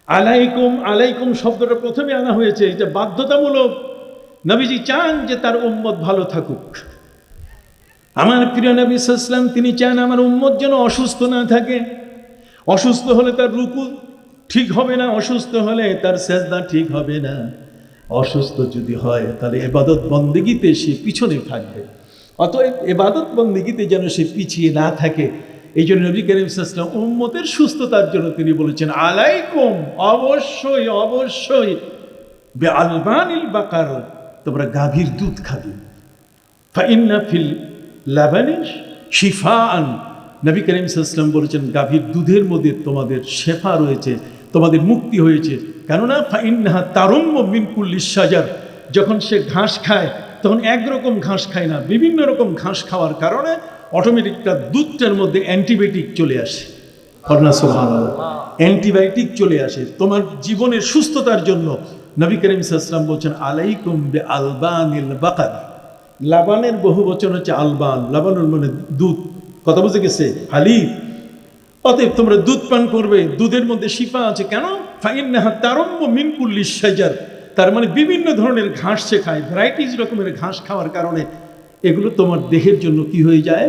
[SPEAKER 1] আলাইকুম, আলাইকুম শব্দটা প্রথমে আনা হয়েছে, এটা বাধ্যতামূলক। নবীজি চান যে তার উম্মত ভালো থাকুক। আমার প্রিয় নবী সাল্লাল্লাহু আলাইহি ওয়াসাল্লাম তিনি চান আমার উম্মত যেন অসুস্থ না থাকে। অসুস্থ হলে তার রুকু ঠিক হবে না, অসুস্থ হলে তার সেজদা ঠিক হবে না, অসুস্থ যদি হয় তাহলে ইবাদত বন্দেগীতে সে পিছনে থাকবে। অতএব ইবাদত বন্দেগীতে যেন সে পিছিয়ে না থাকে, এই জন্য নবী করিম সাল্লাল্লাহু আলাইহি ওয়াসাল্লাম উম্মতের সুস্থতার জন্য তিনি বলেছেন আলাইকুম, অবশ্যই অবশ্যই বিআলবানিল বাকার, তোমরা গাভীর দুধ খাবে। ফাইন্না ফিল লাবানি শিফাআন, নবী করিম সাল্লাল্লাহু আলাইহি ওয়াসাল্লাম বলেছেন গাভীর দুধের মধ্যে তোমাদের শেফা রয়েছে, তোমাদের মুক্তি হয়েছে। কেননা ফাইন্নাহা তারুম্মু মিন কুল্লি শাজার, যখন সে ঘাস খায় তখন একরকম ঘাস খায় না, বিভিন্ন রকম ঘাস খাওয়ার কারণে অটোমেটিক তার দুধটার মধ্যে অ্যান্টিবায়োটিক চলে আসে। সুবহানাল্লাহ, অ্যান্টিবায়োটিক চলে আসে। তোমার জীবনের সুস্থতার জন্য নবী করিম সাল্লাল্লাহু আলাইহি ওয়াসাল্লাম বলছেন আলাইকুম বিআলবানিল বাকার। লাবানের বহু বচন হচ্ছে আলবান, লাবানুল মানে দুধ, কথা বুঝে গেছে, হালিব। অতএব তোমরা দুধ পান করবে, দুধের মধ্যে শিফা আছে। কেন? ফাইন্নাহা তারাম্মু মিন কুল্লি শাজার, তার মানে বিভিন্ন ধরনের ঘাস সে খায়, ভ্যারাইটিস রকমের ঘাস খাওয়ার কারণে এগুলো তোমার দেহের জন্য কি হয়ে যায়?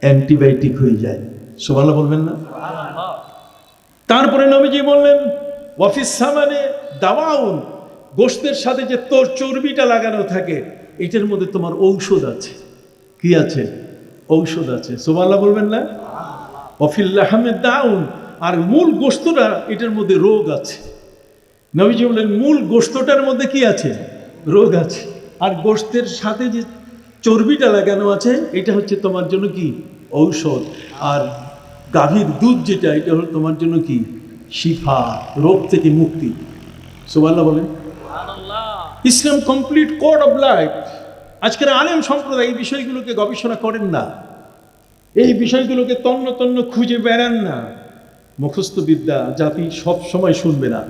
[SPEAKER 1] অ্যান্টিবায়োটিক হয়ে যায়। সুবহানাল্লাহ বলবেন না? তারপরে নবীজি বললেন ওয়াফিস সামানে দাওয়াউন, গোশতের সাথে যে তোর চর্বিটা লাগানো থাকে এটার মধ্যে তোমার ঔষধ আছে। কি আছে? ঔষধ আছে। সুবহানাল্লাহ বলবেন না? ওয়াফিল লাহমে দাউন, আর মূল গোশতটা এটার মধ্যে রোগ আছে। নবীজি বললেন মূল গোশতটার মধ্যে কি আছে? রোগ আছে। আর গোশতের সাথে যে চর্বিটা লাগানো আছে এটা হচ্ছে তোমার জন্য কি? ঔষধ। আর গাভীর দুধ যেটা, এটা হলো তোমার জন্য কি? শিফা, রোগ থেকে মুক্তি। সুবহানাল্লাহ বলেন। ইসলাম কমপ্লিট কোড অফ লাইফ। আজকের আলেম সম্প্রদায় এই বিষয়গুলোকে গবেষণা করেন না, এই বিষয়গুলোকে তন্ন তন্ন খুঁজে বেড়ান না। মুখস্থ বিদ্যা জাতি সব সময় শুনবে না।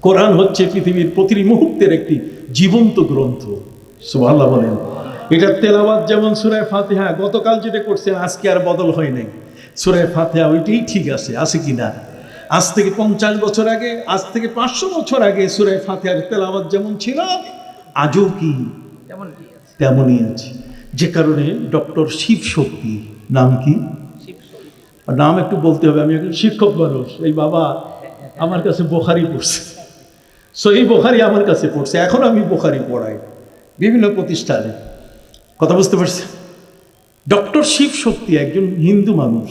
[SPEAKER 1] কোরআন হচ্ছে পৃথিবীর প্রতি মুহূর্তের একটি জীবন্ত গ্রন্থ। সুবহানাল্লাহ বলেন। এটা তেলাওয়াত যেমন সূরা ফাতিহা, গতকাল যেটা করছেন আজকে আর বদল হয় নাই। সূরা ফাতিহা ওইটাই ঠিক আছে কি না? আজ থেকে 50 বছর আগে, আজ থেকে 500 বছর আগে সূরা ফাতিহার তেলাওয়াত যেমন ছিল আজও কি তেমনই আছে। যে কারণে ডক্টর শিব শক্তি, নাম কি? নাম একটু বলতে হবে, আমি একজন শিক্ষক মানুষ। এই বাবা আমার কাছে বুখারী পড়ছে, সহিহ বুখারী আমার কাছে পড়ছে, এখন আমি বুখারী পড়াই বিভিন্ন প্রতিষ্ঠানে। কথা বুঝতে পারছে? ডক্টর শিব শক্তি একজন হিন্দু মানুষ,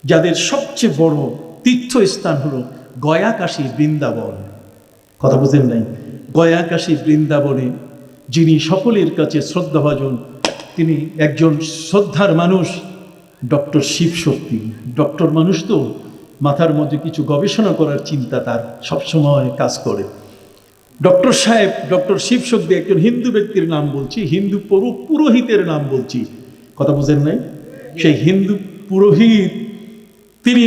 [SPEAKER 1] যাদের সবচেয়ে বড় তীর্থস্থান হলো গয়া কাশী বৃন্দাবন। কথা বুঝেন নাই? গয়া কাশী বৃন্দাবনে যিনি সকলের কাছে শ্রদ্ধাভাজন, তিনি একজন শ্রদ্ধার মানুষ, ডক্টর শিব শক্তি। ডক্টর মানুষ তো মাথার মধ্যে কিছু গবেষণা করার চিন্তা তার সবসময় কাজ করে। ডক্টর সাহেব, ডক্টর শিব শক্তি একজন হিন্দু ব্যক্তির নাম বলছি, হিন্দু পুরোহিতের নাম বলছি। কথা বুঝেন নাই? সেই হিন্দু পুরোহিত তিনি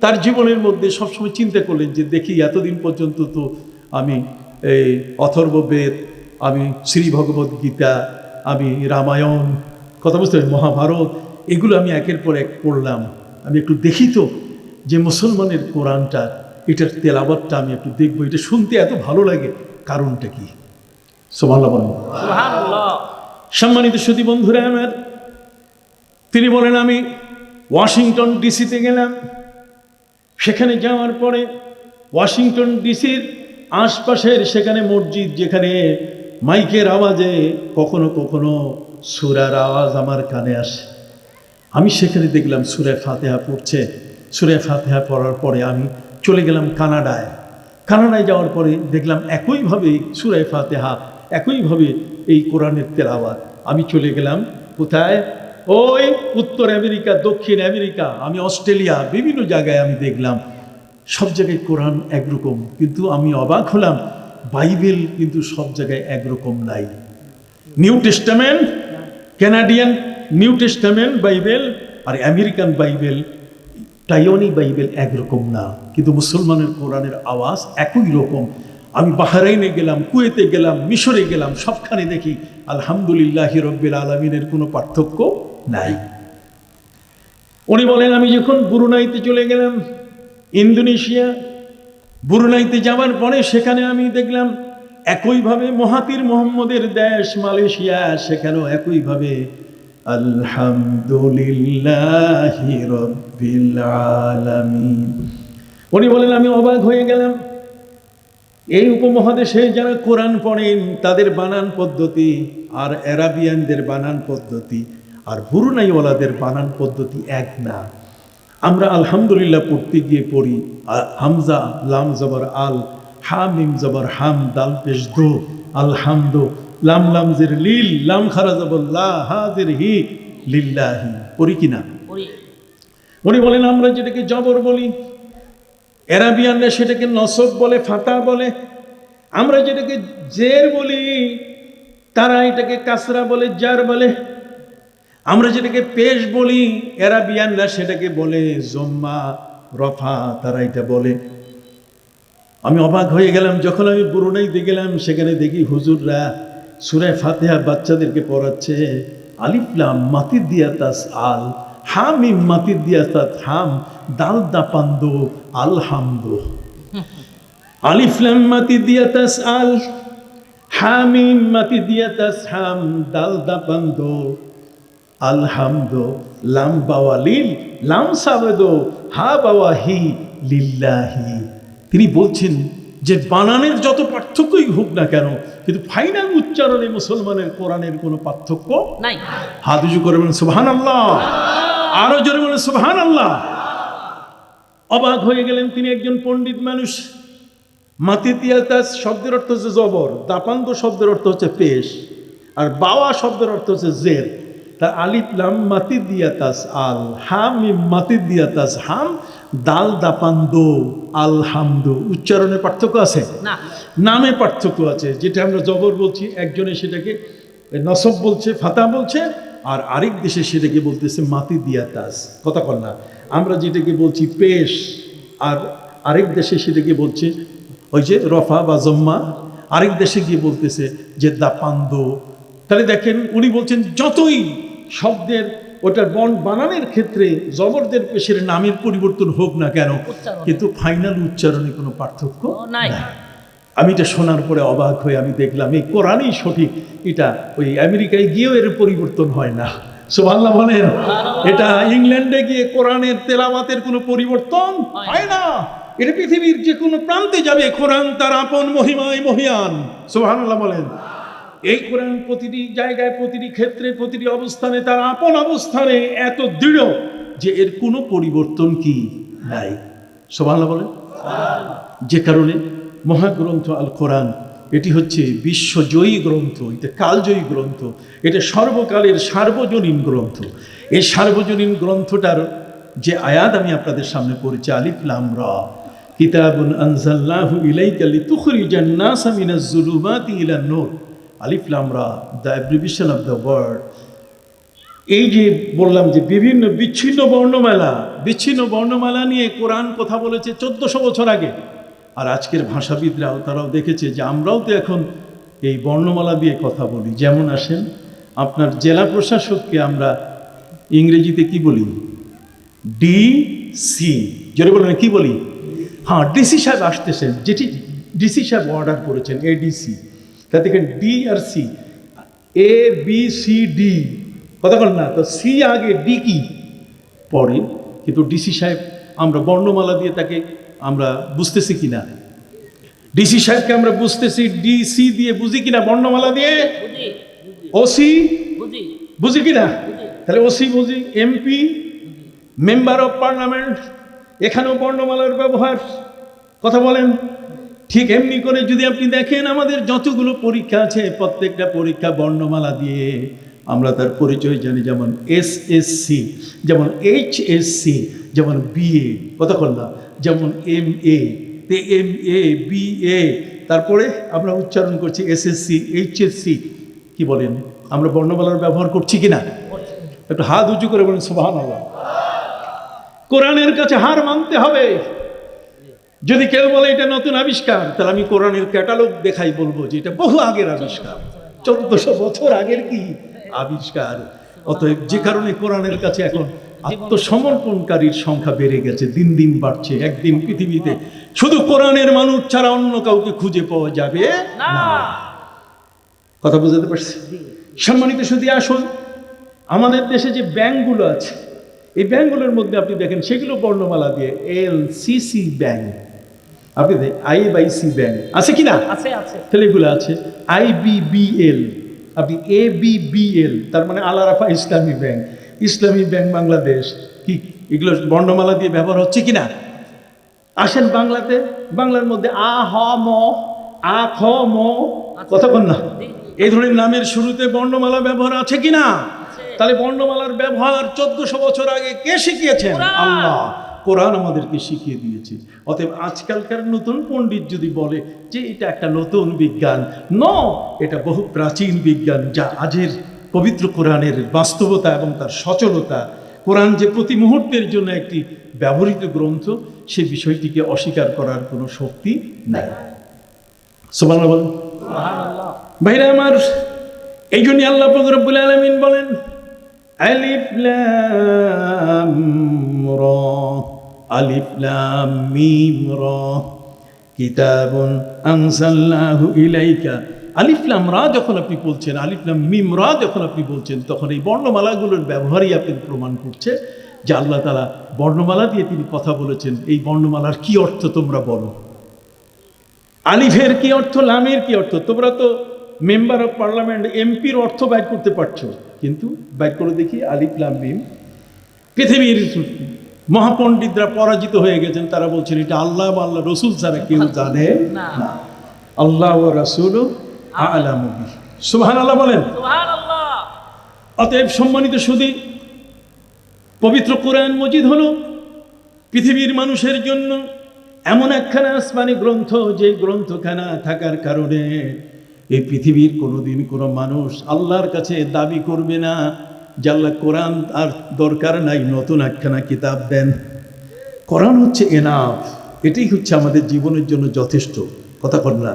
[SPEAKER 1] তার জীবনের মধ্যে সবসময় চিন্তা করলেন যে দেখি এতদিন পর্যন্ত তো আমি এই অথর্ববেদ, আমি শ্রী ভগবদ গীতা, আমি রামায়ণ, কথা বুঝতে পারি, মহাভারত, এগুলো আমি একের পর এক পড়লাম। আমি একটু দেখি তো যে মুসলমানের কোরআনটা, এটার তেলাওয়াতটা আমি একটু দেখবো, এটা শুনতে এত ভালো লাগে, কারণটা কি? সুবহানাল্লাহ বলেন। সম্মানিত সুধী বন্ধুরা আমার, তিনি বলেন আমি ওয়াশিংটন ডিসিতে গেলাম। সেখানে যাওয়ার পরে ওয়াশিংটন ডিসির আশপাশের সেখানে মসজিদ, যেখানে মাইকের আওয়াজে কখনো কখনো সূরার আওয়াজ আমার কানে আসে। আমি সেখানে দেখলাম সূরা ফাতিহা পড়ছে। সূরা ফাতিহা পড়ার পরে আমি চলে গেলাম কানাডায়। কানাডায় যাওয়ার পরে দেখলাম একইভাবে সূরা ফাতিহা, একইভাবে এই কোরআনের তেলাওয়াত। আমি চলে গেলাম কোথায়? ওই উত্তর আমেরিকা, দক্ষিণ আমেরিকা, আমি অস্ট্রেলিয়া, বিভিন্ন জায়গায় আমি দেখলাম সব জায়গায় কোরআন একরকম, কিন্তু আমি অবাক হলাম বাইবেল কিন্তু সব জায়গায় একরকম নাই। New Testament, Canadian New Testament Bible আর আমেরিকান বাইবেল, টাইওয়ানি বাইবেল একরকম না, কিন্তু মুসলমানের কোরআনের আওয়াজ একই রকম। আমি বাহরাইনে গেলাম, কুয়েতে গেলাম, মিশরে গেলাম, সবখানে দেখি আলহামদুলিল্লাহি রাব্বিল আলামিনের কোনো পার্থক্য নাই। উনি বলেন আমি যখন ব্রুনাইতে চলে গেলাম, ইন্দোনেশিয়া, ব্রুনাইতে যাওয়ার পরে সেখানে আমি দেখলাম একইভাবে মহাতির মোহাম্মদের দেশ মালয়েশিয়া, সেখানেও একইভাবে আলহামদুলিল্লাহি রাব্বিল আলামিন। উনি বলেন আমি অবাক হয়ে গেলাম, এই উপমহাদেশে যারা কোরআন পড়েন তাদের বানান পদ্ধতি আর আরাবিয়ানদের বানান পদ্ধতি আর ব্রুনাইওয়ালাদের বানান পদ্ধতি এক না। আমরা আলহামদুলিল্লাহ পড়তে গিয়ে পড়ি হামজা লাম জবর আল, হা মিম জবর হাম, দাল পেশ দো, আলহামদু, লাম লাম জের লিল, লাম খারা জবর লা, হা জের হি, লিল্লাহি। পড়ি কিনা? উনি বলেন আমরা যেটাকে জবর বলি, আরাবিয়ানরা সেটাকে নসব বলে, ফাতা বলে। আমরা যেটাকে জের বলি, তারা এটাকে কাসরা বলে, জার বলে। আমরা যেটাকে পেশ বলি, আরাবিয়ানরা সেটাকে বলে জম্মা, রফা, তারা এটা বলে। আমি অবাক হয়ে গেলাম যখন আমি ব্রুনাইতে গেলাম, সেখানে দেখি হুজুররা সূরা ফাতিহা বাচ্চাদেরকে পড়াচ্ছে। আলিফ লাম মাতিদ দিয়া তাস আল, হামিম মাতিদ দিয়া তাত হাম, দাল দা পান্দো আলহামদো। আলিফ লাম মাতিদ দিয়া তাস আল, হামিম মাতিদ দিয়া তাস হাম, দাল দা পান্দো আলহামদো, লাম বাওয়া লিল, লাম সাবেদো, হা বাওয়া হি লিল্লাহি। তিনি বলছেন যে বানানের যত পার্থক্যই হোক না কেন, কিন্তু ফাইনাল উচ্চারণে মুসলমানের কোরআনের কোনো পার্থক্য নাই। হাত উঁচু করে বলেন সুবহানাল্লাহ, আরো জোরে বলেন সুবহানাল্লাহ। অবাক হয়ে গেলেন তিনি, একজন পণ্ডিত মানুষ। মাতিতিয়াতাস শব্দের অর্থ হচ্ছে জবর, দাপান্ত শব্দের অর্থ হচ্ছে পেশ, আর বাওয়া শব্দের অর্থ হচ্ছে জের। তার আলিফ লাম মাতিদিয়াতাস আল, হাম মিম মাতিদিয়াতাস হাম, দাল দাপান্দো আলহামদু। উচ্চারণে পার্থক্য আছে না, নামে পার্থক্য আছে। যেটা আমরা জবর বলছি, একজনে সেটাকে নসব বলছে, ফাতা বলছে, আর আরেক দেশে সেটাকে বলতেছে মাতিদিয়াতাস। কথা বল না, আমরা যেটাকে বলছি পেশ, আর আরেক দেশে সেটাকে বলছে ওই যে রফা বা জম্মা, আরেক দেশে গিয়ে বলতেছে যে দাপান্দো। তাহলে দেখেন উনি বলছেন যতই শব্দের ওটার বানানের ক্ষেত্রে জবরদের পেশের নামের পরিবর্তন হোক না কেন, কিন্তু ফাইনাল উচ্চারণে কোনো পার্থক্য নাই। আমি এটা শোনার পরে অবাক হয়ে আমি দেখলাম এই কোরআনই সঠিক। এটা ওই আমেরিকায় গিয়েও এর পরিবর্তন হয় না। সুবহানাল্লাহ বলেন। এটা ইংল্যান্ডে গিয়ে কোরআনের তেলাওয়াতের কোনো পরিবর্তন হয় না। এটা পৃথিবীর যে কোনো প্রান্তে যাবে, কোরআন তার আপন মহিমায় মহিয়ান। সুবহানাল্লাহ বলেন। এই কোরআন প্রতিটি জায়গায়, প্রতিটি ক্ষেত্রে, প্রতিটি অবস্থানে তার আপন অবস্থানে এত দৃঢ় যে এর কোনো পরিবর্তন কি নাই। সুবহানাল্লাহ বলেন। যে কারণে মহাগ্রন্থ আল কোরআন এটি হচ্ছে বিশ্বজয়ী গ্রন্থ, এটা কালজয়ী গ্রন্থ, এটা সর্বকালের সার্বজনীন গ্রন্থ। এই সার্বজনীন গ্রন্থটার যে আয়াত আমি আপনাদের সামনে পড়েছি, আলিফ লাম রা, কিতাবুন আনজালনাহু ইলাইকা লিতুখরিজান নাসা মিনাজ যুলুমাতি ইলান নূর। আলিফ লাম রা, the abbreviation of the word. এই যে বললাম যে বিভিন্ন বিচ্ছিন্ন বর্ণমালা নিয়ে কোরআন কথা বলেছে 1400 বছর আগে। আর আজকের ভাষাবিদরাও তারাও দেখেছে যে আমরাও তো এখন এই বর্ণমালা দিয়ে কথা বলি। যেমন আসেন, আপনার জেলা প্রশাসককে আমরা ইংরেজিতে কি বলি? ডিসি। যেটা বলেন কি বলি? হ্যাঁ, ডিসি সাহেব আসতেছেন, যেটি ডিসি সাহেব অর্ডার করেছেন, এডিসি। তা দেখেন D R C, A B C D, কথা বলেন না তো, সি আগে ডি কি পরে, কিন্তু ডিসি সাহেব আমরা বর্ণমালা দিয়ে তাকে আমরা বুঝতেছি কিনা? ডিসি সাহেবকে আমরা বুঝতেছি ডিসি দিয়ে, বুঝি কিনা? বর্ণমালা দিয়ে। ওসি বুঝি কিনা? তাহলে ওসি বুঝি। এমপি, মেম্বার অফ পার্লামেন্ট, এখানেও বর্ণমালার ব্যবহার। কথা বলেন। ঠিক এমনি করে যদি আপনি দেখেন আমাদের যতগুলো পরীক্ষা আছে, প্রত্যেকটা পরীক্ষা বর্ণমালা দিয়ে আমরা তার পরিচয় জানি। যেমন এসএসসি, যেমন এইচএসসি, যেমন বিএ, কথা বল না, যেমন এমএ, এমএ, বিএ, তারপরে আমরা উচ্চারণ করছি এসএসসি, এইচএসসি। কি বলেন, আমরা বর্ণমালার ব্যবহার করছি কিনা? একটু হাত উঁচু করে বলেন সুবহানাল্লাহ। কোরআনের কাছে হার মানতে হবে। যদি কেউ বলে এটা নতুন আবিষ্কার, তাহলে আমি কোরআনের ক্যাটালগ দেখাই, বলবো যে এটা বহু আগের আবিষ্কার, 1400 বছর আগের কি আবিষ্কার। অতএব যে কারণে কোরআনের কাছে এখন আত্মসমর্পণকারীর সংখ্যা বেড়ে গেছে, দিন দিন বাড়ছে। একদিন পৃথিবীতে শুধু কোরআনের মানুষ ছাড়া অন্য কাউকে খুঁজে পাওয়া যাবে না। কথা বুঝতে পারছি? সম্মানিত শুধু আসুন, আমাদের দেশে যে ব্যাংকগুলো আছে, এই ব্যাংকগুলোর মধ্যে আপনি দেখেন সেগুলো বর্ণমালা দিয়ে। এলসিসি ব্যাংক, আপনি আইএফআইসি ব্যাংক আছে কিনা? তাহলে এগুলো আছে। আইবিবিএল, আপনি এবিবিএল, তার মানে আল আরাফা ইসলামী ব্যাংক, ইসলামী ব্যাংক বাংলাদেশ। কি এগুলো বর্ণমালা দিয়ে ব্যবহার হচ্ছে কিনা? আসেন বাংলাতে, বাংলার মধ্যে আ হ ম, আ খ ম, কথা বল না, এই ধরনের নামের শুরুতে বর্ণমালা ব্যবহার আছে কিনা? তাহলে বর্ণমালার ব্যবহার 1400 বছর আগে কে শিখিয়েছেন? আল্লাহ। কোরআন আমাদেরকে শিখিয়ে দিয়েছে। অতএব আজকালকার নতুন পণ্ডিত যদি বলে যে এটা একটা নতুন বিজ্ঞান, এটা বহু প্রাচীন বিজ্ঞান, যা আজের পবিত্র কোরআনের বাস্তবতা এবং তার সচলতা কোরআন যে প্রতি মুহূর্তের জন্য একটি ব্যবহৃত গ্রন্থ, সে বিষয়টিকে অস্বীকার করার কোনো শক্তি নাই। সুবহানাল্লাহ বলেন। ভাইরা আমার, এই জন্য আল্লাহ পাক রব্বুল আলামিন বলেন আলিফ লাম রা, আলিফ লাম মিম রা, কিতাবুন আনজালনাহু ইলাইকা। আলিফ লাম রা যখন আপনি বলছেন, আলিফ লাম মিম রা যখন আপনি বলছেন, তখন এই বর্ণমালাগুলোর ব্যবহারই আপনি প্রমাণ করছে যে আল্লাহ তাআলা বর্ণমালা দিয়ে তিনি কথা বলেছেন। এই বর্ণমালার কি অর্থ তোমরা বলো। আলিফের কি অর্থ, লামের কি অর্থ? তোমরা তো মেম্বার অফ পার্লামেন্ট, এমপির অর্থ বাইর করতে পারছো, কিন্তু বাইর করে দেখি আলিফ লাম মিম। পৃথিবীর মহাপণ্ডিতরা পরাজিত হয়ে গেছেন, তারা বলছেন এটা আল্লাহ বা আল্লাহ রসুল ছাড়া কেউ জানে না। আল্লাহ ও রাসূল আ'লামু বিহি। সুবহানাল্লাহ বলেন। অতএব সম্মানিত সুধী, পবিত্র কোরআন মজিদ হলো পৃথিবীর মানুষের জন্য এমন একখানা আসমানি গ্রন্থ, যে গ্রন্থখানা থাকার কারণে এই পৃথিবীর কোনোদিন কোনো মানুষ আল্লাহর কাছে দাবি করবে না যে আল্লাহ কোরআন আর দরকার নাই, নতুন একখানা কিতাব দেন। কোরআন হচ্ছে এনাফ, এটাই হচ্ছে আমাদের জীবনের জন্য যথেষ্ট। কথা বল না।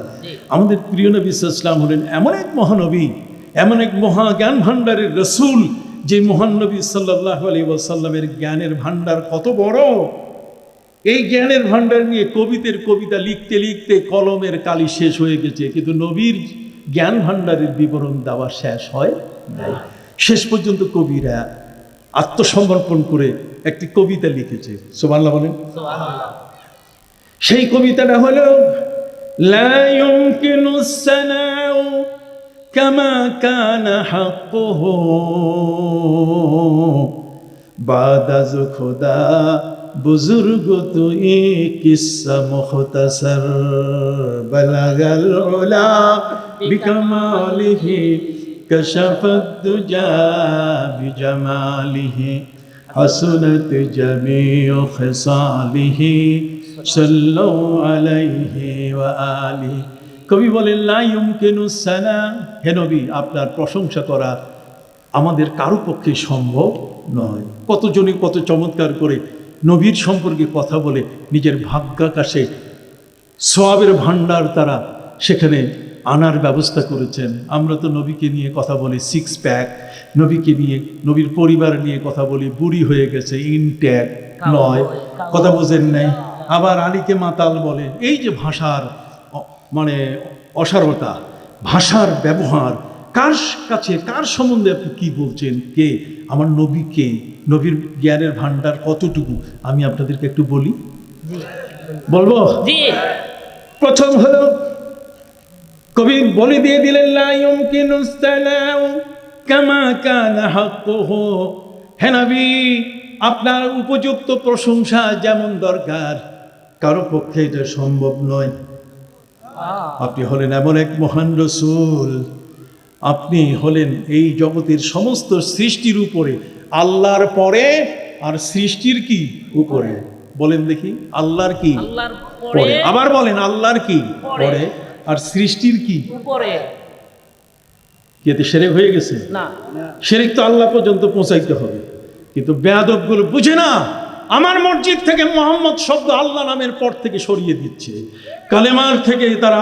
[SPEAKER 1] আমাদের প্রিয় নবী সাল্লাল্লাহু আলাইহি ওয়াসাল্লাম হলেন এমন এক মহানবী, এমন এক মহা জ্ঞান ভাণ্ডারের রসুল, যে মহানবী সাল্লাল্লাহু আলাইহি ওয়াসাল্লামের জ্ঞানের ভাণ্ডার কত বড়। এই জ্ঞানের ভাণ্ডার নিয়ে কবিতা লিখতে লিখতে কলমের কালি শেষ হয়ে গেছে, কিন্তু নবীর জ্ঞান ভাণ্ডারের বিবরণ দেওয়া শেষ হয় নাই। শেষ পর্যন্ত কবিরা আত্মসমর্পণ করে একটি কবিতা লিখেছে। সুবহানাল্লাহ বলেন। সেই কবিতাটা হলো লা ইউমকিনুস সানাউ কামা কানা হাক্কুহু বাদাজ খুদা বুজুর্গ তুই কিসসা মুখতাসার বালাগাল উলা বিকামালিহি কাশাফাদ দুজা বিজামালিহি হাসনাত জামিউ খিসালিহি সাল্লু আলাইহি ওয়া আলিহি। কবি বলেন লা ইউমকিনুস সানা, হে নবী আপনার প্রশংসা করা আমাদের কারো পক্ষে সম্ভব নয়। কতজনই কত চমৎকার করে নবীর সম্পর্কে কথা বলে নিজের ভাগ্যাকাশে সওয়াবের ভাণ্ডার তারা সেখানে আনার ব্যবস্থা করেছেন। আমরা তো নবীকে নিয়ে কথা বলি সিক্স প্যাক, নবীকে নিয়ে, নবীর পরিবার নিয়ে কথা বলি বুড়ি হয়ে গেছে, ইনট্যাক নয়, কথা বোঝেন নাই। আবার আলীকে মাতাল বলে। এই যে ভাষার মানে অসারতা, ভাষার ব্যবহার, কার কাছে কার সম্বন্ধে আপনি কি বলছেন, কে আমার নবী, কে নবীর জ্ঞানের ভাণ্ডার কতটুকু, আমি আপনাদেরকে একটু বলি। বলবো? প্রথম হলো কবি বলে দিয়ে দিলেন লা ইউমকিনুস সানাউ কামা কানা হাক্কুহু, হে নবী আপনার উপযুক্ত প্রশংসা যেমন দরকার কারো পক্ষে এটা সম্ভব নয়। আপনি হলেন এমন এক মহান রসূল, আপনি হলেন এই জগতের সমস্ত সৃষ্টির উপরে, আল্লাহর পরে আর সৃষ্টির কি উপরে, বলেন দেখি আল্লাহর কি পরে, আবার বলেন আল্লাহর কি পরে আর সৃষ্টির কি উপরে। এতে শিরক হয়ে গেছে না? শিরক তো আল্লাহ পর্যন্ত পৌঁছাইতে হবে, কিন্তু বেয়াদবগুলো বুঝে না। আমার মসজিদ থেকে মোহাম্মদ শব্দ আল্লাহ নামের পর থেকে সরিয়ে দিচ্ছে, কালেমার থেকে তারা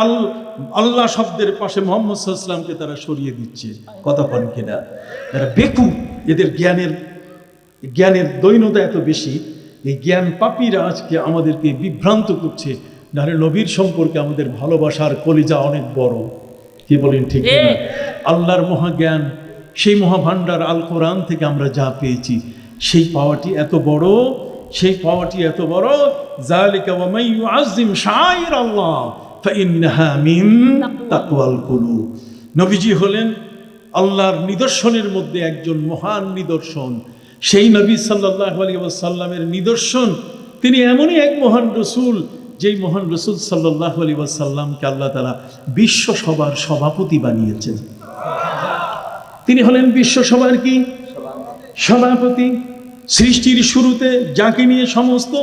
[SPEAKER 1] আল্লাহ শব্দের পাশে মোহাম্মদ সাল্লাল্লাহু আলাইহি ওয়াসাল্লামকে তারা সরিয়ে দিচ্ছে। কথা বলেন কিনা? এরা বেকুব, এদের জ্ঞানের দৈন্যতা এত বেশি। এই জ্ঞান পাপীরা আজকে আমাদেরকে বিভ্রান্ত করছে। নারে নবীর সম্পর্কে আমাদের ভালোবাসার কলিজা অনেক বড়, কি বলেন ঠিক না? আল্লাহর মহাজ্ঞান, সেই মহাভাণ্ডার আল কোরআন থেকে আমরা যা পেয়েছি, সেই পাওয়াটি এত বড়, সেই পাওয়াটি এত বড়। যালিকা ওয়া মান ইউআযযিম শাআইর আল্লাহ ফাইন্নাহা মিন তাকওয়াল কুলুব। নবীজি হলেন আল্লাহর নিদর্শনের মধ্যে একজন মহান নিদর্শন। সেই নবী সাল্লাল্লাহু আলাইহি ওয়াসাল্লামের নিদর্শন, তিনি এমনই এক মহান রসূল, যেই মহান রসূল সাল্লাল্লাহু আলাইহি ওয়াসাল্লামকে আল্লাহ তাআলা বিশ্বসভার সভাপতি বানিয়েছেন। তিনি হলেন বিশ্বসভার কি সভাপতি। সৃষ্টির শুরুতে যাকে নিয়ে সমস্ত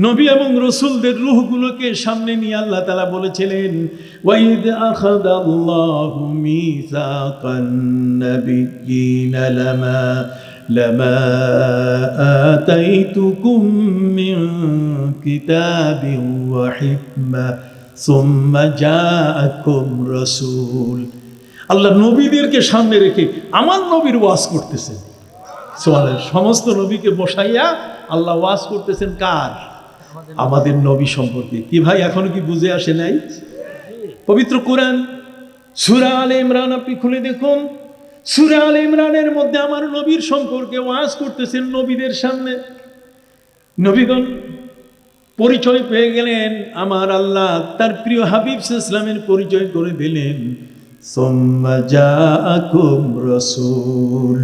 [SPEAKER 1] নবী এবং রসুলদের রূহগুলোকে সামনে নিয়ে আল্লাহ তাআলা বলেছিলেন ওয়াইদ আখাযাল্লাহু মিসাকান নাবিয়্যিনা লামা লামা আতাইতুকুম মিন কিতাবিন ওয়া হিকমা সুম্মা জাআকুম রাসূল। আল্লাহ নবীদেরকে সামনে রেখে আমার নবীর ওয়াজ করতেছেন। সুবহানাল্লাহ। সমস্ত নবীকে বসাইয়া আল্লাহ ওয়াজ করতেছেন কার? আমাদের নবী সম্পর্কে। কি ভাই এখনো কি বুঝে আসে নাই? পবিত্র কোরআন সূরা আলে ইমরান আপনি খুলে দেখুন। সূরা আলে ইমরানের মধ্যে আমার নবীর সম্পর্কে ওয়াজ করতেছেন নবীদের সামনে। নবীগণ পরিচয় পেয়ে গেলেন, আমার আল্লাহ তার প্রিয় হাবিব সাল্লাল্লাহু আলাইহি ওয়াসাল্লামের পরিচয় করে দিলেন। সুম্মা জাআকুম রাসূল,